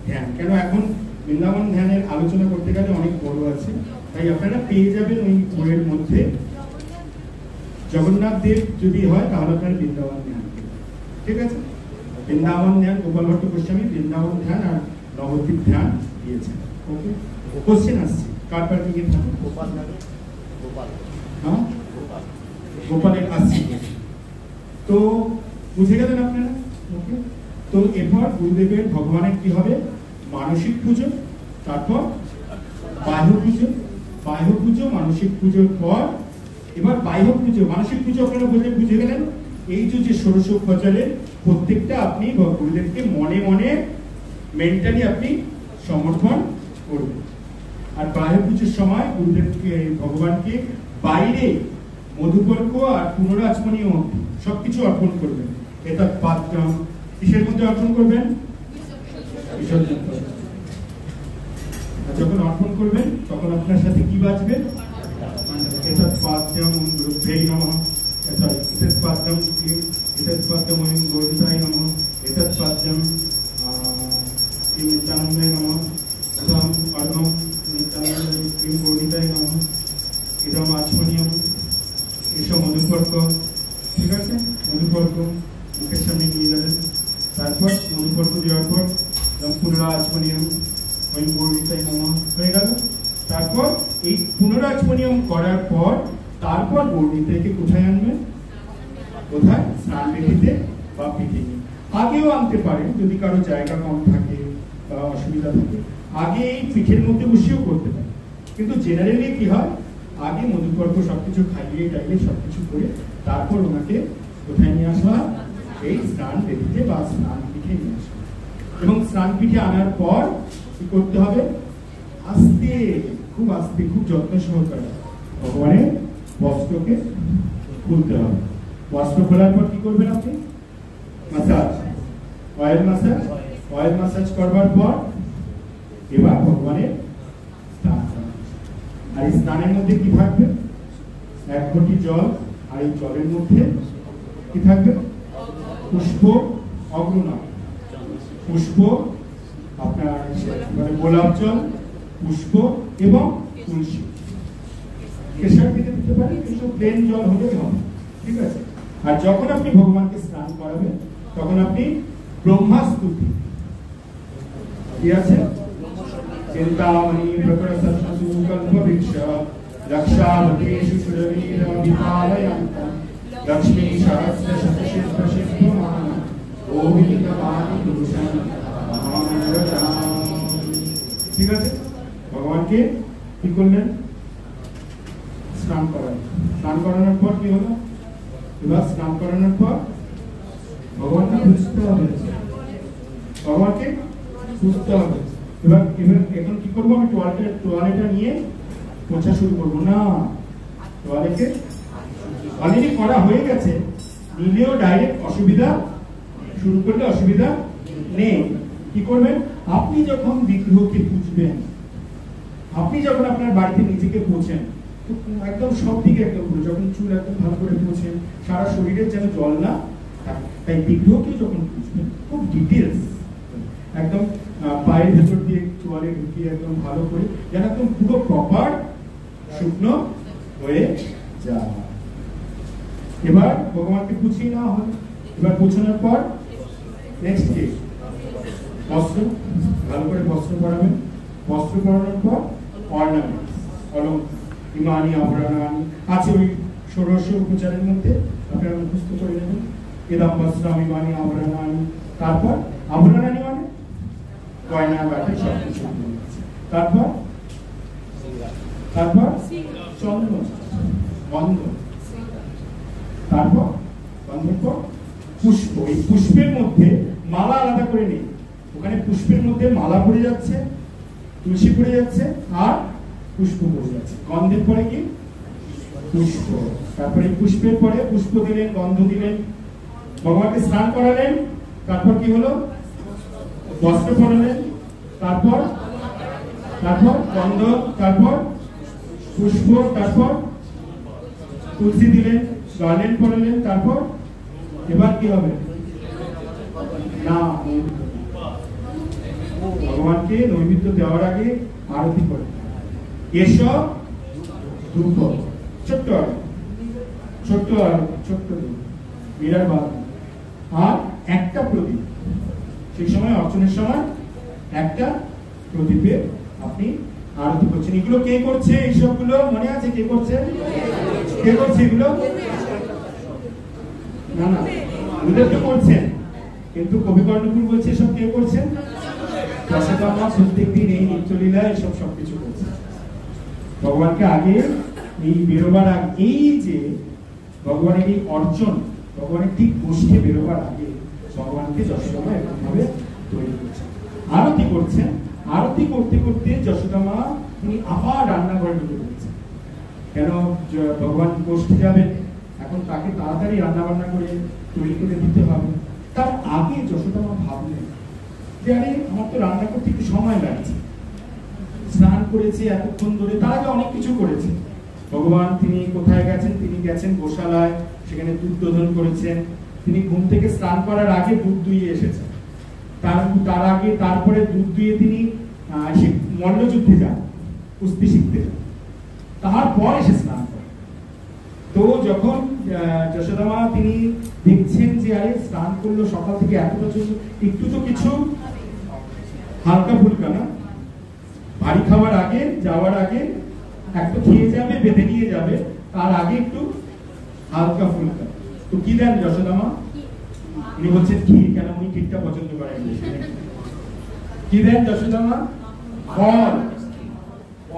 ধ্যান। কেন এখন বৃন্দাবন ধ্যানের আলোচনা করতে গেলে অনেক বড় আছে, তাই আপনারা পেয়ে যাবেন ওই বইয়ের মধ্যে জগন্নাথ দেব যদি হয় তাহলে আপনারা বৃন্দাবন ধ্যান করবেন। ঠিক আছে, বৃন্দাবন ধ্যান গোপাল ভট্ট গোস্বামী বৃন্দাবন ধ্যান আর নবদ্বীপ ধ্যান দিয়েছেন। ওকে, কোশ্চেন আসছে কার পার দিকে থাকে? গোপাল ধ্যান, গোপাল, হ্যাঁ গোপালের আসছে। তো বুঝে গেলেন আপনারা? ওকে, তো এরপর গুরুদেবের ভগবানের কি হবে? মানসিক পুজো, তারপর বাহ্য পুজো, বাহ্য পুজো মানসিক পুজোর পর এবার বাহ্য পুজো মানসিক পুজো আপনারা বুঝে গেলেন। এই যে ষোড়শোপচারের প্রত্যেকটা আপনি গুরুদেবকে মনে মনে মেন্টালি আপনি সমর্পণ করবেন। আর বাহ্য পুজোর সময় গুরুদেবকে ভগবানকে বাইরে মধুপর্ক আর পুনরাচমনীয় সবকিছু অর্পণ করবেন। এটা পাত্রম কিসের মধ্যে অর্পণ করবেন? বিসর্জন। যখন অর্পণ করবেন তখন আপনার সাথে কি বাজবে? এটা পাত্রম রূপেই নমঃ, এতৎ পাত্রম এতৎ পাত্রম গৌরিতায় নমঃ, এতৎ পাত্রম নিত্যানন্দায় নমঃ, ইদম অর্ঘম নিত্যানন্দায় গৌরিতায় নমঃ, ইদম আচমনীয়ম, এসব মধুপর্ক। ঠিক আছে, মধুপর্ক মুখের সামনে নিয়ে যাবেন। তারপর মধুপর্ক দেওয়ার পর পুনরাচমনীয়ম ওই গৌরিতায় নমঃ হয়ে গেল। তারপর এই পুনরাচমনীয়ম করার পর তারপর গৌরিতাকে কোথায় আনবেন? কোথায়? স্নান বেদিতে বা পিঠে। আগেও আনতে পারেন যদি কারো জায়গা কম থাকে বা অসুবিধা থাকে, আগে এই পিঠের মধ্যে বসেও করতে পারেন। কিন্তু জেনারেলি কি হয়, আগে মধুপর্ক সবকিছু খাইয়ে টাইয়ে সবকিছু করে তারপর ওনাকে কোথায় নিয়ে আসা হয়? এই স্নান বেদিতে বা স্নান পিঠে নিয়ে আসবে এবং স্নান পিঠে আনার পর কি করতে হবে, আস্তে খুব আস্তে খুব যত্ন সহকারে ভগবানের বস্ত্রকে খুলতে হবে। বস্ত্র খোলার পর কি করবেন আপনি, massage, oil massage, oil massage করবার পর এবার ভগবানের স্নান করা। আর এই স্নানের মধ্যে কি থাকবে, 1 ঘটি জল, আর এই জলের মধ্যে কি থাকবে, পুষ্প, অগ্রনাম পুষ্প, আপনার মানে গোলাপ জল, পুষ্প এবং তুলসী। কেশর দিতে পারেন, কিন্তু প্লেন জল হলেই হবে, ঠিক আছে। আর যখন আপনি ভগবানকে স্নান করাবেন তখন আপনি ব্রহ্মাস্তুতি কি আছে, চিন্তামণি প্রকরসৎসু কল্পবৃক্ষ রক্ষাবতীষু সুরবীরবিপালয়ন্তঃ লক্ষ্মী সহস্র শতশিল্পশিল্পমান ওহিতবাণী পুরুষং মহামঙ্গলাম। ঠিক আছে, ভগবানকে কি করলেন, স্নান করালেন। স্নান করানোর পর কি হলো, এবার স্নান করানোর পর ভগবানকে খুঁজতে হবে, ভগবানকে খুঁজতে হবে। এবার এখন কি করবো, আমি টোয়ালেটা নিয়ে পোছা শুরু করবো না, টোয়ালেটে অলরেডি করা হয়ে গেছে, নিলেও ডাইরেক্ট অসুবিধা, শুরু করলে অসুবিধা নেই। কি করবেন, আপনি যখন বিগ্রহকে পুজবেন, আপনি যখন আপনার বাড়িতে নিজেকে পোছেন, একদম সব দিকে একদম পুরো, যখন চুল একদম ভালো করে পোছেন, সারা শরীরের যেন জল না, তাই বিগ্রহকে যখন পুজবেন খুব ডিটেলস একদম পায়ের ভেতর দিয়ে তোয়ালে ঢুকিয়ে একদম ভালো করে যেন একদম পুরো প্রপার শুকনো হয়ে যায়। এবার ভগবানকে পুছিয়ে নেওয়া হবে। এবার পুছানোর পর নেক্সট কি, বস্ত্র, ভালো করে বস্ত্র পরাবেন। বস্ত্র পরানোর পর অর্নামেন্টস, অলঙ্কার, ইমানি আভরণানি আছে ওই ষোড়শ উপচারের মধ্যে, আপনারা মুখস্থ করে নেবেন। এদম বস্ত্রাম ইমানি আভরণানি, তারপর আভরণানি মানে গয়না বাটি সব কিছু, তারপর চন্দন, গন্ধ, তারপর গন্ধের পর পুষ্প। এই পুষ্পের মধ্যে মালা আলাদা করে নেই, ওখানে পুষ্পের মধ্যে মালা পড়ে যাচ্ছে, তুলসী পড়ে যাচ্ছে আর পুষ্প পড়ে যাচ্ছে। গন্ধের পরে কি পুষ্প, তারপরে পুষ্পের পরে পুষ্প দিলেন, গন্ধ দিলেন, ভগবানকে স্নান করালেন, তারপর কি হলো, বস্ত্র পরালেন, তারপর গন্ধ, তারপর পুষ্প, তারপর তুলসী দিলেন, গার্ল্যান্ড পরালেন, তারপর এবার কি হবে না, ভগবানকে নৈবেদ্য দেওয়ার আগে আরতি করে এসব ধূপ, ছোট্ট মীরার বাদ, আর একটা প্রদীপ, সেই সময় অর্চনের সময় একটা প্রদীপে আপনি আরতি করছেন। এগুলো কে করছে, এইসবগুলো মনে আছে কে করছে, এগুলো না না ওদের তো করছেন, কিন্তু কবি কর্ণপুর বলছে সব কে করছেন, যশোদা প্রত্যেক দিন এই নিত্যলীলা এসব সবকিছু করছে। ভগবানকে আগে এই বেরোবার আগে, এই যে ভগবানের এই অর্জন, ভগবানের ঠিক গোষ্ঠী বেরোবার আগে ভগবানকে যশোদা এরকম ভাবে তৈরি করছেন, আরতি করছেন। আরতি করতে করতে যশোদা মা তিনি আবার রান্নাঘরে ঢুকে পড়েছেন, কেন ভগবান গোষ্ঠী যাবেন, এখন তাকে তাড়াতাড়ি রান্না বান্না করে তৈরি করে দিতে হবে। তার আগে যশোদা মা ভাবলেন যে আরে আমার তো রান্না করতে একটু সময় লাগছে, স্নান করেছে এতক্ষণ ধরে, তার আগে অনেক কিছু করেছে। ভগবান তিনি কোথায় গেছেন, তিনি গেছেন গোশালায়, সেখানে দুধ দোধন করেছেন, তিনি ঘুম থেকে স্নান করার আগে দুধ দুইয়ে এসেছেন, তার আগে তারপরে দুধ দুইয়ে তিনি মল্লযুদ্ধে যান, কুস্তি শিখতে যান, তারপর এসে স্নান করেন। তো যখন যশোদা মা তিনি দেখছেন যে আরে স্নান করলো সকাল থেকে এতটা, একটু তো কিছু হালকা ফুলকা না, বাড়ি খাওয়ার আগে যাওয়ার আগে একটু খেয়ে যাবে, বেঁধে নিয়ে যাবে, তার আগে একটু হালকা ফুলকা। তো কি দেন যশোদা মা, উনি বলছেন ক্ষীর, কেন উনি ক্ষীরটা পছন্দ করেন। কি দেন যশোদা মা, ফল,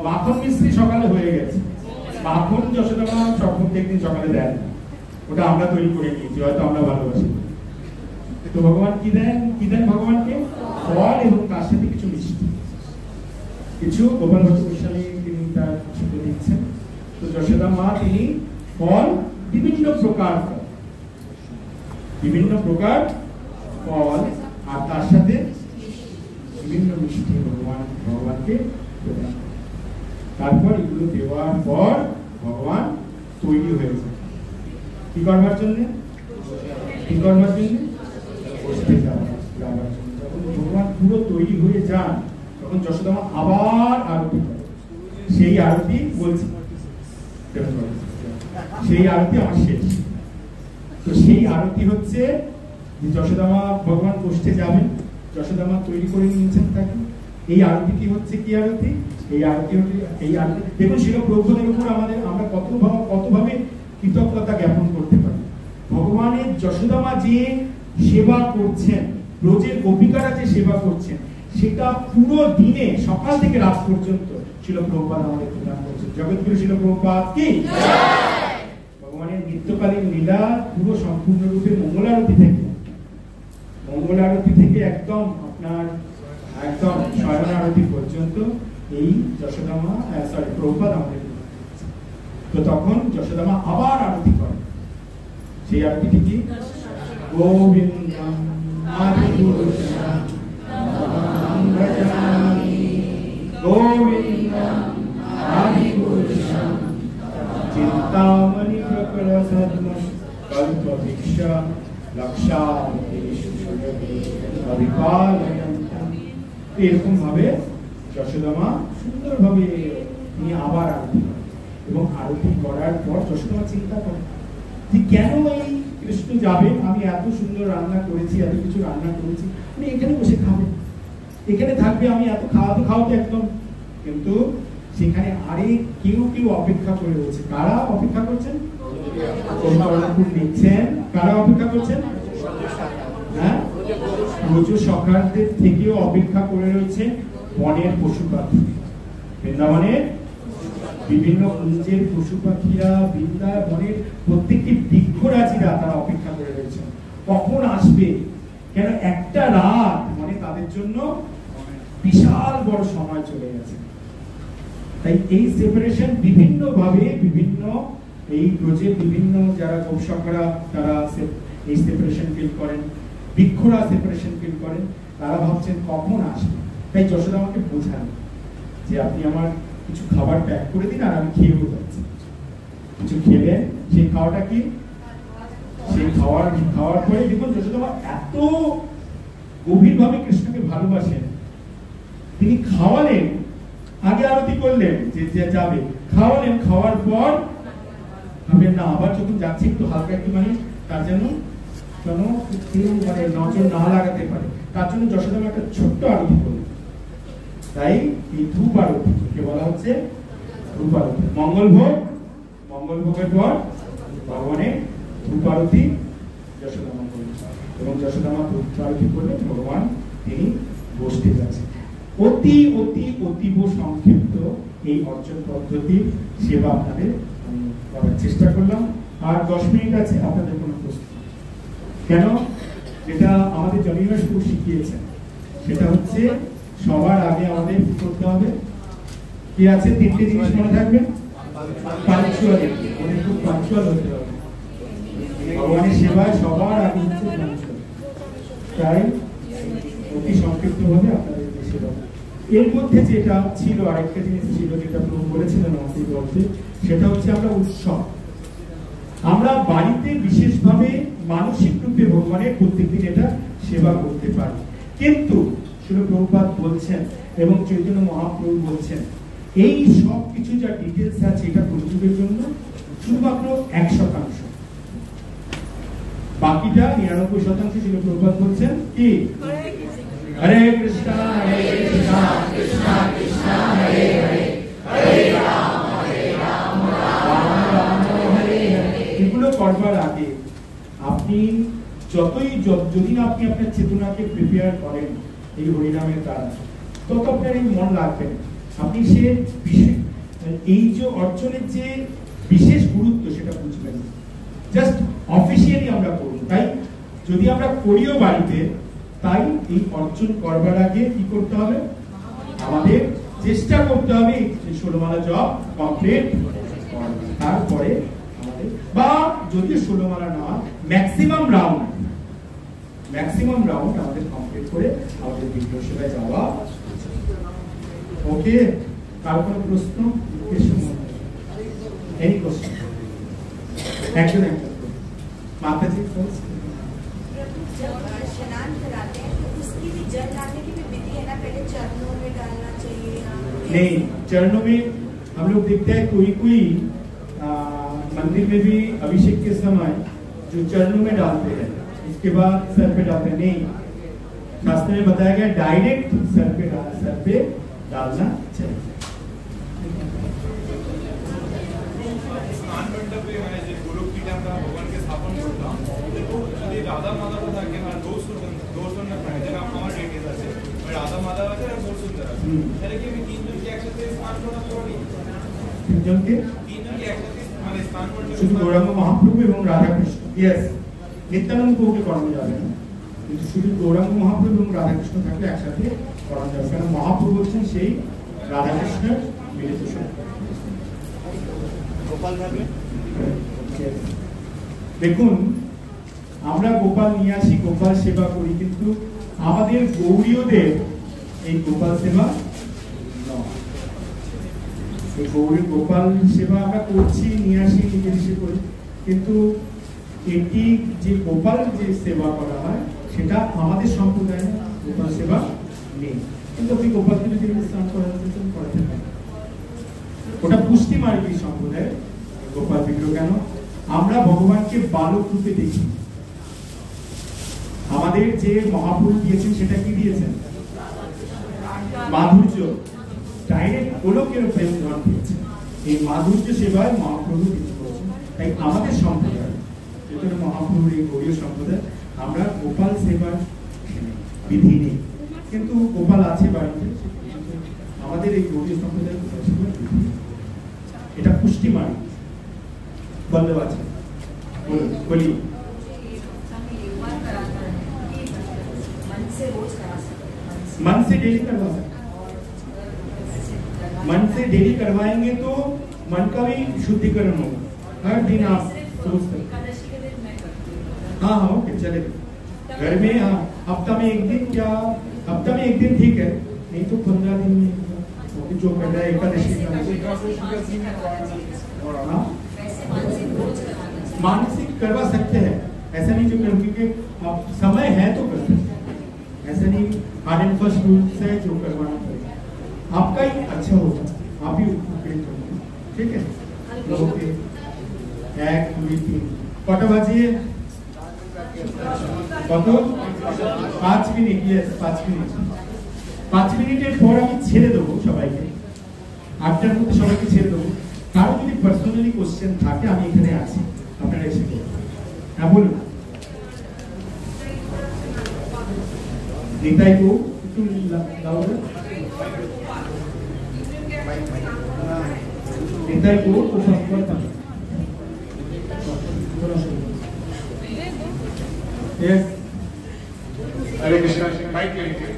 মাখন মিশ্রি সকালে হয়ে গেছে, মাখন যশোদা মা প্রত্যেকদিন সকালে দেন, ওটা আমরা তৈরি করে নিয়েছি, হয়তো আমরা ভালোবাসি। তো তো ভগবান কি দেন ভগবানকে? ফল এবং তার সাথে কিছু মিষ্টি। কিছু গোপাল ভট্ট গোস্বামী তিনি তার ছুটে দিচ্ছেন। তো যশোদা মা তিনি ফল, বিভিন্ন প্রকার ফল আর তার সাথে বিভিন্ন মিষ্টি ভগবানকে প্রদান। তারপর এগুলো দেওয়ার পর ভগবান তৈরি হয়েছে কি করবার জন্য? বসতে যাওয়ার জন্য। যখন ভগবান পুরো তৈরি হয়ে যান তখন যশোদা মা আবার আরতি করে। সেই আরতি বলছি, সেই আরতি আমার শেষ। তো সেই আরতি হচ্ছে যশোদা মা ভগবান বসতে যাবেন, যশোদা মা তৈরি করে নিয়েছেন তাকে। এই আরতিটি হচ্ছে কি আরতি? এই আরতি দেখুন শিল প্রভুদের উপর আমরা কতভাবে কৃতজ্ঞতা জ্ঞাপন করতে পারি। ভগবানের যশোদা মা যে সেবা করছেন, রোজের গোপিকারা যে সেবা করছেন, সেটা পুরো দিনে সকাল থেকে রাত পর্যন্ত শিল প্রভুপাদ আমাদের প্রদান করছেন। জগৎগুরু শিল প্রভুপাদ কি? ভগবানের নিত্যকালীন লীলা পুরো সম্পূর্ণরূপে মঙ্গলারতি থেকে একদম শয়ন আরতি পর্যন্ত এই যশোদা মা প্রভুপাদ আমাদের। তো তখন যশোদা মা আবার আরতি করেন। সেই আরতিটি কি? গোবিন্দম আদিপুরুষম ভজামি, গোবিন্দম আদিপুরুষম চিন্তামণি প্রকরসদ্মঃ কল্পবৃক্ষা লক্ষাবতীষু অভিপালয়ন্তম। এরকম ভাবে যশোদা মা সুন্দরভাবে তিনি আবার আরতি করেন। এবং আরতি করার পর যশোদা মা চিন্তা করেন যে কেন এই কৃষ্ণ যাবে? আমি এত সুন্দর রান্না করেছি, এত কিছু রান্না করেছি, উনি এখানে বসে খাবেন, এখানে থাকবে, আমি এত খাওয়াতে একদম। কিন্তু সেখানে আরেক কেউ অপেক্ষা করে রয়েছে। কারা অপেক্ষা করছেন? নিচ্ছেন। কারা অপেক্ষা করছেন? হ্যাঁ, ব্রজ সখাদের থেকেও অপেক্ষা করে রয়েছে বনের পশু পাখি। বৃন্দাবনের বিভিন্ন কুঞ্জের পশু পাখিরা, বৃন্দাবনের প্রত্যেকটি বৃক্ষরাজিরা তারা অপেক্ষা করে রয়েছে কখন আসবে। কেন একটা রাত মানে তাদের জন্য বিশাল বড় সময় চলে গেছে। তাই এই সেপারেশন বিভিন্ন ভাবে এই ব্রজের বিভিন্ন যারা গোপসখরা তারা এই সেপারেশন ফিল করেন, বৃক্ষরা সেপারেশন ফিল করেন। তারা ভাবছেন কখন আসবে। তাই যশোদা আমাকে বোঝান যে আপনি আমার কিছু খাবার প্যাক করে দিন আর আমি খেয়েও যাচ্ছি। কিছু খেলেন, সেই খাওয়াটা কি? সেই খাওয়ার পরে দেখুন যশোদা মা এত গভীরভাবে কৃষ্ণকে ভালোবাসেন, তিনি খাওয়ালেন, আগে আরতি করলেন যে যাবে, খাওয়ালেন, খাওয়ার পর ভাবেন না আবার যখন যাচ্ছি একটু হালকা একটু মানে তার জন্য মানে নজর না লাগাতে পারে, তার জন্য যশোদা মা একটা ছোট্ট আরতি করলেন। তাই এই ধূপ আরতিকে বলা হচ্ছে ধূপ আরতি। মঙ্গল ভোগের পর ভগবানের ধূপ আরতি যশোদা মা করলেন এবং যশোদা মা ধূপ আরতি করলেন। ভগবান তিনি বসতে যাচ্ছেন। অতীব সংক্ষিপ্ত এই অর্চন পদ্ধতির সেবা আপনাদের করার চেষ্টা করলাম। আর 10 মিনিট আছে আপনাদের কোনো প্রশ্ন? কেন? যেটা আমাদের জনিমেশ শিখিয়েছেন সেটা হচ্ছে সবার আগে আমাদের কি করতে হবে? কি আছে? 3টে জিনিস মনে থাকবে। পাঞ্চুয়ালিটি, মানে খুব পাঞ্চুয়াল হতে হবে। ভগবানের সেবায় সবার আগে হচ্ছে পাঞ্চুয়াল। তাই অতি সংক্ষিপ্ত ভাবে আপনাদের সেবা। এর মধ্যে যেটা ছিল আরেকটা জিনিস ছিল যেটা প্রভু বলেছিলেন আমাদের বলতে, সেটা হচ্ছে আমরা উৎসব। আমরা বাড়িতে বিশেষভাবে মানসিক রূপে ভগবানের প্রত্যেকদিন এটা সেবা করতে পারি। কিন্তু শিল প্রভুপাদ বলছেন এবং চৈতন্য মহাপ্রভু বলছেন এই সব কিছু যা ডিটেলস আছে এটা কলিযুগের জন্য শুধুমাত্র 1%। বাকিটা 99% শিল প্রভুপাদ বলছেন কি? হরে কৃষ্ণ কৃষ্ণ কৃষ্ণ হরে হরে, হরে রাম রাম রাম হরে হরে। এগুলো করবার আগে আপনি যদি না আপনি আপনার চেতনাকে প্রিপেয়ার করেন এই হরিনামের দ্বারা, তত আপনার এই মন লাগবে। আপনি সে এই যে অর্চনের যে বিশেষ গুরুত্ব সেটা বুঝবেন। জাস্ট অফিসিয়ালি আমরা করুন। তাই যদি আমরা করিও বাড়িতে, তাই এই অর্জন করবার আগে কি করতে হবে, আমাদের চেষ্টা করতে হবে এই 16 মালা জপ কমপ্লিট করার। তারপরে আমাদের, বা যদি 16 মালা না ম্যাক্সিমাম রাউন্ড আমাদের কমপ্লিট করে আমাদের বিগ্রহ সেবায় যাওয়া। ওকে, কার কোনো প্রশ্ন? Any question? একজন माता जी जब स्नान कराते हैं तो उसकी भी जल डालने की भी विधि है ना, पहले चरणों में डालना चाहिए या नहीं, चरणों में हम लोग देखते हैं कोई मंदिर में भी अभिषेक के समय जो चरणों में डालते हैं, इसके बाद सर पे डालते हैं। नहीं, शास्त्र में बताया गया डायरेक्ट सर पे डालना चाहिए। स्नान मंडप पे मैं जो गोलोक की टाइम का भगवान के स्थापन करता हूँ, देखो यदि राधा माधव था कि हमारा 200 ना पड़े जब आप हमारे डेट है से और राधा माधव আছে আর बहुत सुंदर আছে তাহলে কি আমি তিনজন কি একসাথে স্নান করা করি? তিনজন কি একসাথে মানে স্নান করতে শুধু গৌরাঙ্গ মহাপ্রভু এবং রাধা কৃষ্ণ? ইয়েস, নিত্যানন্দ প্রভুকে করানো যাবে না, কিন্তু শুধু গৌরাঙ্গ মহাপ্রভু এবং রাধা কৃষ্ণ থাকলে একসাথে করানো যাবে, কারণ মহাপ্রভু হচ্ছেন সেই রাধা কৃষ্ণের মিলিত স্বরূপ। গোপাল থাকলে দেখুন, আমরা গোপাল নিয়ে আসি, গোপাল সেবা করি, কিন্তু আমাদের গৌরীয়দের এই গোপাল সেবা নয়। এই গৌরী গোপাল সেবা আমরা করছি, নিয়ে আসি, নিজে করি, কিন্তু এটি যে গোপাল যে সেবা করা হয় সেটা আমাদের সম্প্রদায়ে গোপাল সেবা নেই, কিন্তু আপনি গোপালকে যদি স্নান করাতে করাতে পারেন। ওটা পুষ্টি মার্গী সম্প্রদায় গোপাল বিগ্রহ। কেন? আমরা ভগবানকে বালক রূপে দেখি, আমাদের যে মহাপুরুষ দিয়েছেন সেটা কি দিয়েছেন? মাধুর্য, ডাইরেক্ট গোলকের প্রেম ধন দিয়েছেন। এই মাধুর্য সেবায় মহাপ্রভু তিনি করেছেন। তাই আমাদের সম্প্রদায়, যেটা মহাপ্রভুর এই গৌরীয় সম্প্রদায়, আমরা গোপাল সেবার বিধি নেই, কিন্তু গোপাল আছে বাড়িতে, আমাদের এই গৌরীয় সম্প্রদায় গোপাল সেবার বিধি, এটা পুষ্টি মার্গ। বল্লভ আছে, বলি मन से डेली करवा सकते, मन से डेली करवाएंगे तो मन का भी शुद्धिकरण होगा। हर दिन आप सोच सकते, हाँ हाँ ओके चलेगा। घर में हाँ, हफ्ता में एक दिन, क्या हफ्ता में एक दिन ठीक है, नहीं तो 15 दिन में जो कर रहा है एकादशी का। मानसिक करवा सकते हैं, ऐसा नहीं जो करो, क्योंकि आप समय है तो कर सकते, ऐसा नहीं हार्ड एंड फर्स्ट रूल से जो करवाना पड़ेगा, आपका ही अच्छा होगा, आप ही उपकृत होंगे। ठीक है, ओके। 1 2 3 कटा बाजिए কত? 5 মিনিট। Yes 5 minute. 5 মিনিটের পর আমি ছেড়ে দেবো সবাইকে, 8টার মধ্যে সবাইকে ছেড়ে দেবো। কারো যদি পার্সোনালি কোশ্চেন থাকে আমি এখানে আছি, আপনারা এসে করুন। হ্যাঁ বলুন। নিতাই গো একটু লাউড, নিতাই গো তো সম্পর্ক यस। हरे कृष्णा, माइक ले लीजिए।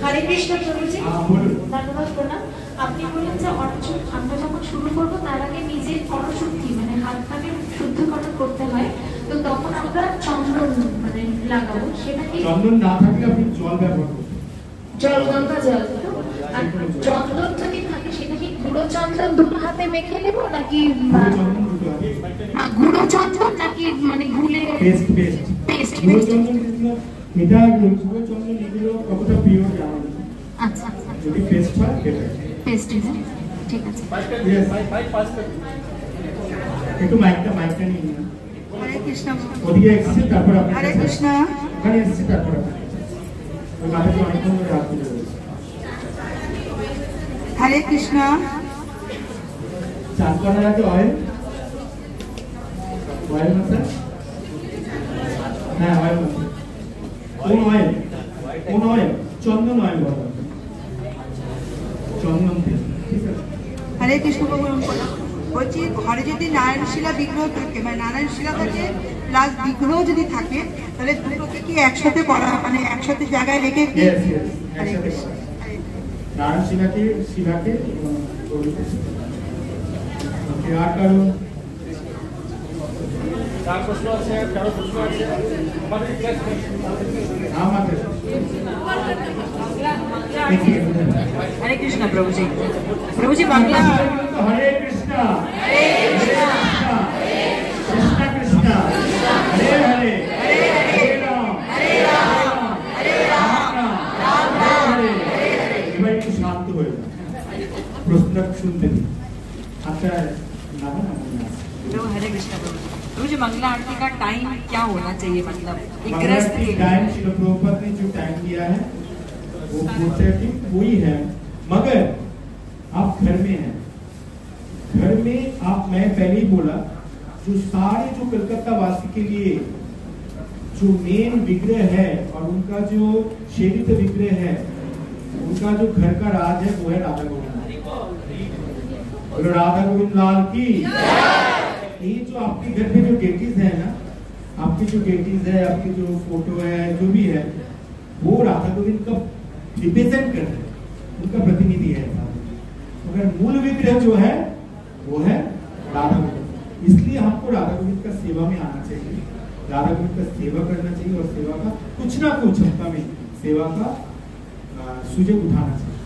হরে কৃষ্ণ প্রভুজি, ধন্যবাদ প্রণাম। আপনি বললেন যে অর্জন আমরা যখন শুরু করবো তার আগে নিজের পরশুদ্ধি মানে হাতটাকে শুদ্ধকরণ করতে হয়, তো তখন আমরা চন্দন মানে লাগাবো, সেটা কি? চন্দন না থাকলে আপনি জল ব্যবহার করুন, জল, গঙ্গা জল। আর চন্দন যদি থাকে সেটা কি গুঁড়ো চন্দন দুটো হাতে মেখে নেবো নাকি গুঁড়ো চন্দন নাকি মানে গুলে পেস্ট? গুঁড়ো চন্দন এটা গুঁড়ো চন্দন এগুলো কতটা পিওর জানা নেই। আচ্ছা, যদি পেস্ট হয় বেটার। পেস্ট ঠিক আছে। একটু মাইকটা নিয়ে নিন। হরে কৃষ্ণ। ওদিকে এসেছে তারপর আপনি, হরে কৃষ্ণ। ওখানে এসেছে তারপর আপনি, ওই মাথাকে অনেকক্ষণ ধরে হাত তুলে রয়েছে। হরে কৃষ্ণ। চান করার আগে অয়েল মাসাজ, হ্যাঁ অয়েল মাসাজ। কোন অয়েল? চন্দন অয়েল বলা হয়, চন্দন তেল, ঠিক আছে? হরে কৃষ্ণ প্রভু। বলছি ঘরে যদি নারায়ণশিলা বিগ্রহ থাকে, মানে নারায়ণশিলা থাকে প্লাস বিগ্রহ যদি থাকে, তাহলে দুটোকে কি একসাথে করা, মানে একসাথে জায়গায় রেখে কি? Yes, yes, একসাথে করা। নারায়ণশিলাকে শিলাকে ওকে, আর কারো তার প্রশ্ন আছে, কারো প্রশ্ন আছে? আমাদের ক্লাস আমাদের हरे कृष्णा प्रभु जी। प्रभु जी बांग्ला हरे कृष्णा कृष्णा कृष्णा हरे हरे हरे राम हरे राम हरे हरे। এবার একটু শান্ত হয়ে যান, প্রশ্নটা শুনতে দিন। আচ্ছা নাম प्रभु हरे कृष्णा प्रभु जी। प्रभु जी मंगला आरती का टाइम क्या होना चाहिए, मतलब एक मंगला गृहस्थ आरती के टाइम श्रील प्रभुपाद ने जो टाइम दिया है वो पूछते हैं कि वही है, मगर आप घर में हैं, घर में आप, मैं पहले ही बोला, जो सारे जो कलकत्ता वासी के लिए जो मेन विग्रह है और उनका जो शेरित विग्रह है, उनका जो घर का राज है वो है राधा गोविंद। राधा गोविंद लाल की। ये जो आपके घर में जो डेटीज है ना, आपकी जो डेटीज है, आपकी जो फोटो है, जो भी है, वो राधा गोविंद का रिप्रेजेंट कर रहे हैं, उनका प्रतिनिधि है। मगर मूल विग्रह जो है वो है राधा गोविंद। इसलिए हमको राधा गोविंद का सेवा में आना चाहिए, राधा गोविंद का सेवा करना चाहिए और सेवा का कुछ ना कुछ हफ्ता में सेवा का सुजग उठाना चाहिए।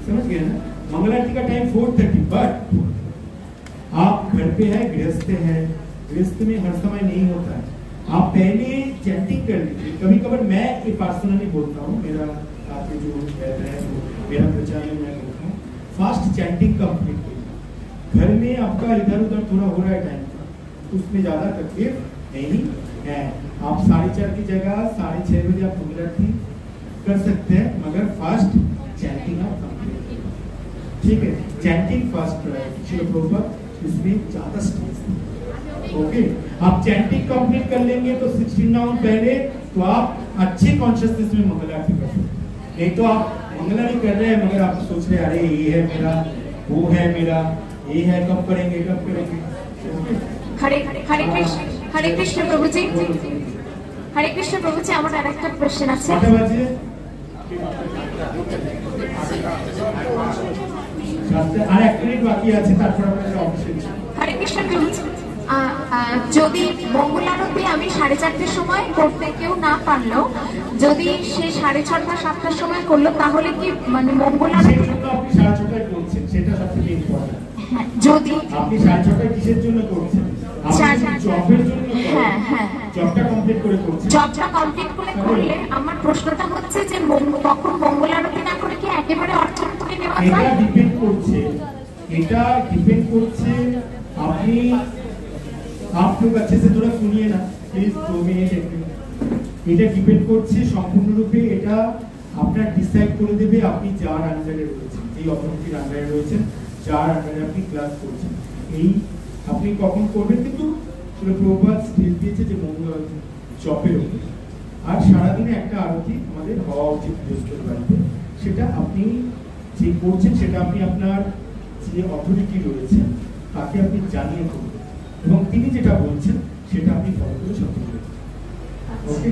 समझ गए ना? मंगल आरती का टाइम 4:30, बट आप घर पे है, गृहस्थ है, गृहस्थ में हर समय नहीं होता है। आप पहले चैंटिंग कर लीजिए। कभी कभार मैं ये पर्सनली बोलता हूँ, मेरा आपके जो कहता है मेरा प्रचार में मैं बोलता हूँ, फास्ट चैंटिंग कंप्लीट करिए। घर में आपका इधर उधर थोड़ा हो रहा है टाइम का, उसमें ज्यादा तकलीफ नहीं है। आप 4:30 की जगह 6:30 बजे आप मंगल आरती कर सकते हैं, मगर फास्ट चैंटिंग आप कंप्लीट करिए, ठीक है? चैंटिंग फास्ट श्रील प्रभुपाद इसमें ज्यादा स्ट्रेस है। ओके, आप चैंटिंग कंप्लीट कर लेंगे तो 16 राउंड पहले तो आप अच्छे कॉन्शियसनेस में मंगल आरती कर सकते हैं। नहीं तो आप मंगल आरती कर रहे हैं मगर आप सोच रहे हैं अरे ये है मेरा, वो है मेरा, ये है, कब करेंगे कब करेंगे। हरे कृष्ण प्रभु जी। हरे कृष्ण प्रभु जी, আমার আরেকটা প্রশ্ন আছে। কটা বাজে? আর 1 মিনিট বাকি আছে, তারপর আপনাদের অফিসে। হরে কৃষ্ণ প্রভু जी, যদি মঙ্গলারতি আমি 4:30টার সময় করতে কেউ না পারলো, যদি সে 6:30 7টার সময় করলো, তাহলে কি মানে মঙ্গলারতি আপনি 6:30টায় করছেন, সেটা সবথেকে ইম্পর্টেন্ট। যদি আপনি 6:30টায় কিসের জন্য করছেন? জবের জন্য। হ্যাঁ হ্যাঁ, জবটা কমপ্লিট করে করছেন। জবটা কমপ্লিট করে করলে আমার প্রশ্নটা হচ্ছে যে তখন মঙ্গলারতি না করে কি একেবারে অর্থনীতি নেওয়া যায়? এটা ডিপেন্ড করছে, এটা ডিপেন্ড করছে আপনি, आप लोग अच्छे से थोड़ा सुनिए ना प्लीज, 2 मिनट। এটা ডিপেন্ড করছে সম্পূর্ণরূপে, এটা আপনার ডিসাইড করে দেবে আপনি যার আন্ডারে রয়েছেন, এই অথরিটির আন্ডারে রয়েছেন, যার আন্ডারে আপনি ক্লাস করছেন, এই আপনি কখন করবেন। কিন্তু শ্রীল প্রভুপাদ স্টিল দিয়েছে যে মঙ্গল জপের উপরে, আর সারাদিনে একটা আরতি আমাদের হওয়া উচিত বৃহস্পতিবারতে। সেটা আপনি যে করছেন সেটা আপনি আপনার যে অথরিটি রয়েছে তাকে আপনি জানিয়ে করবেন, এবং তিনি যেটা বলছেন সেটা আপনি ফলো করে সব। ওকে।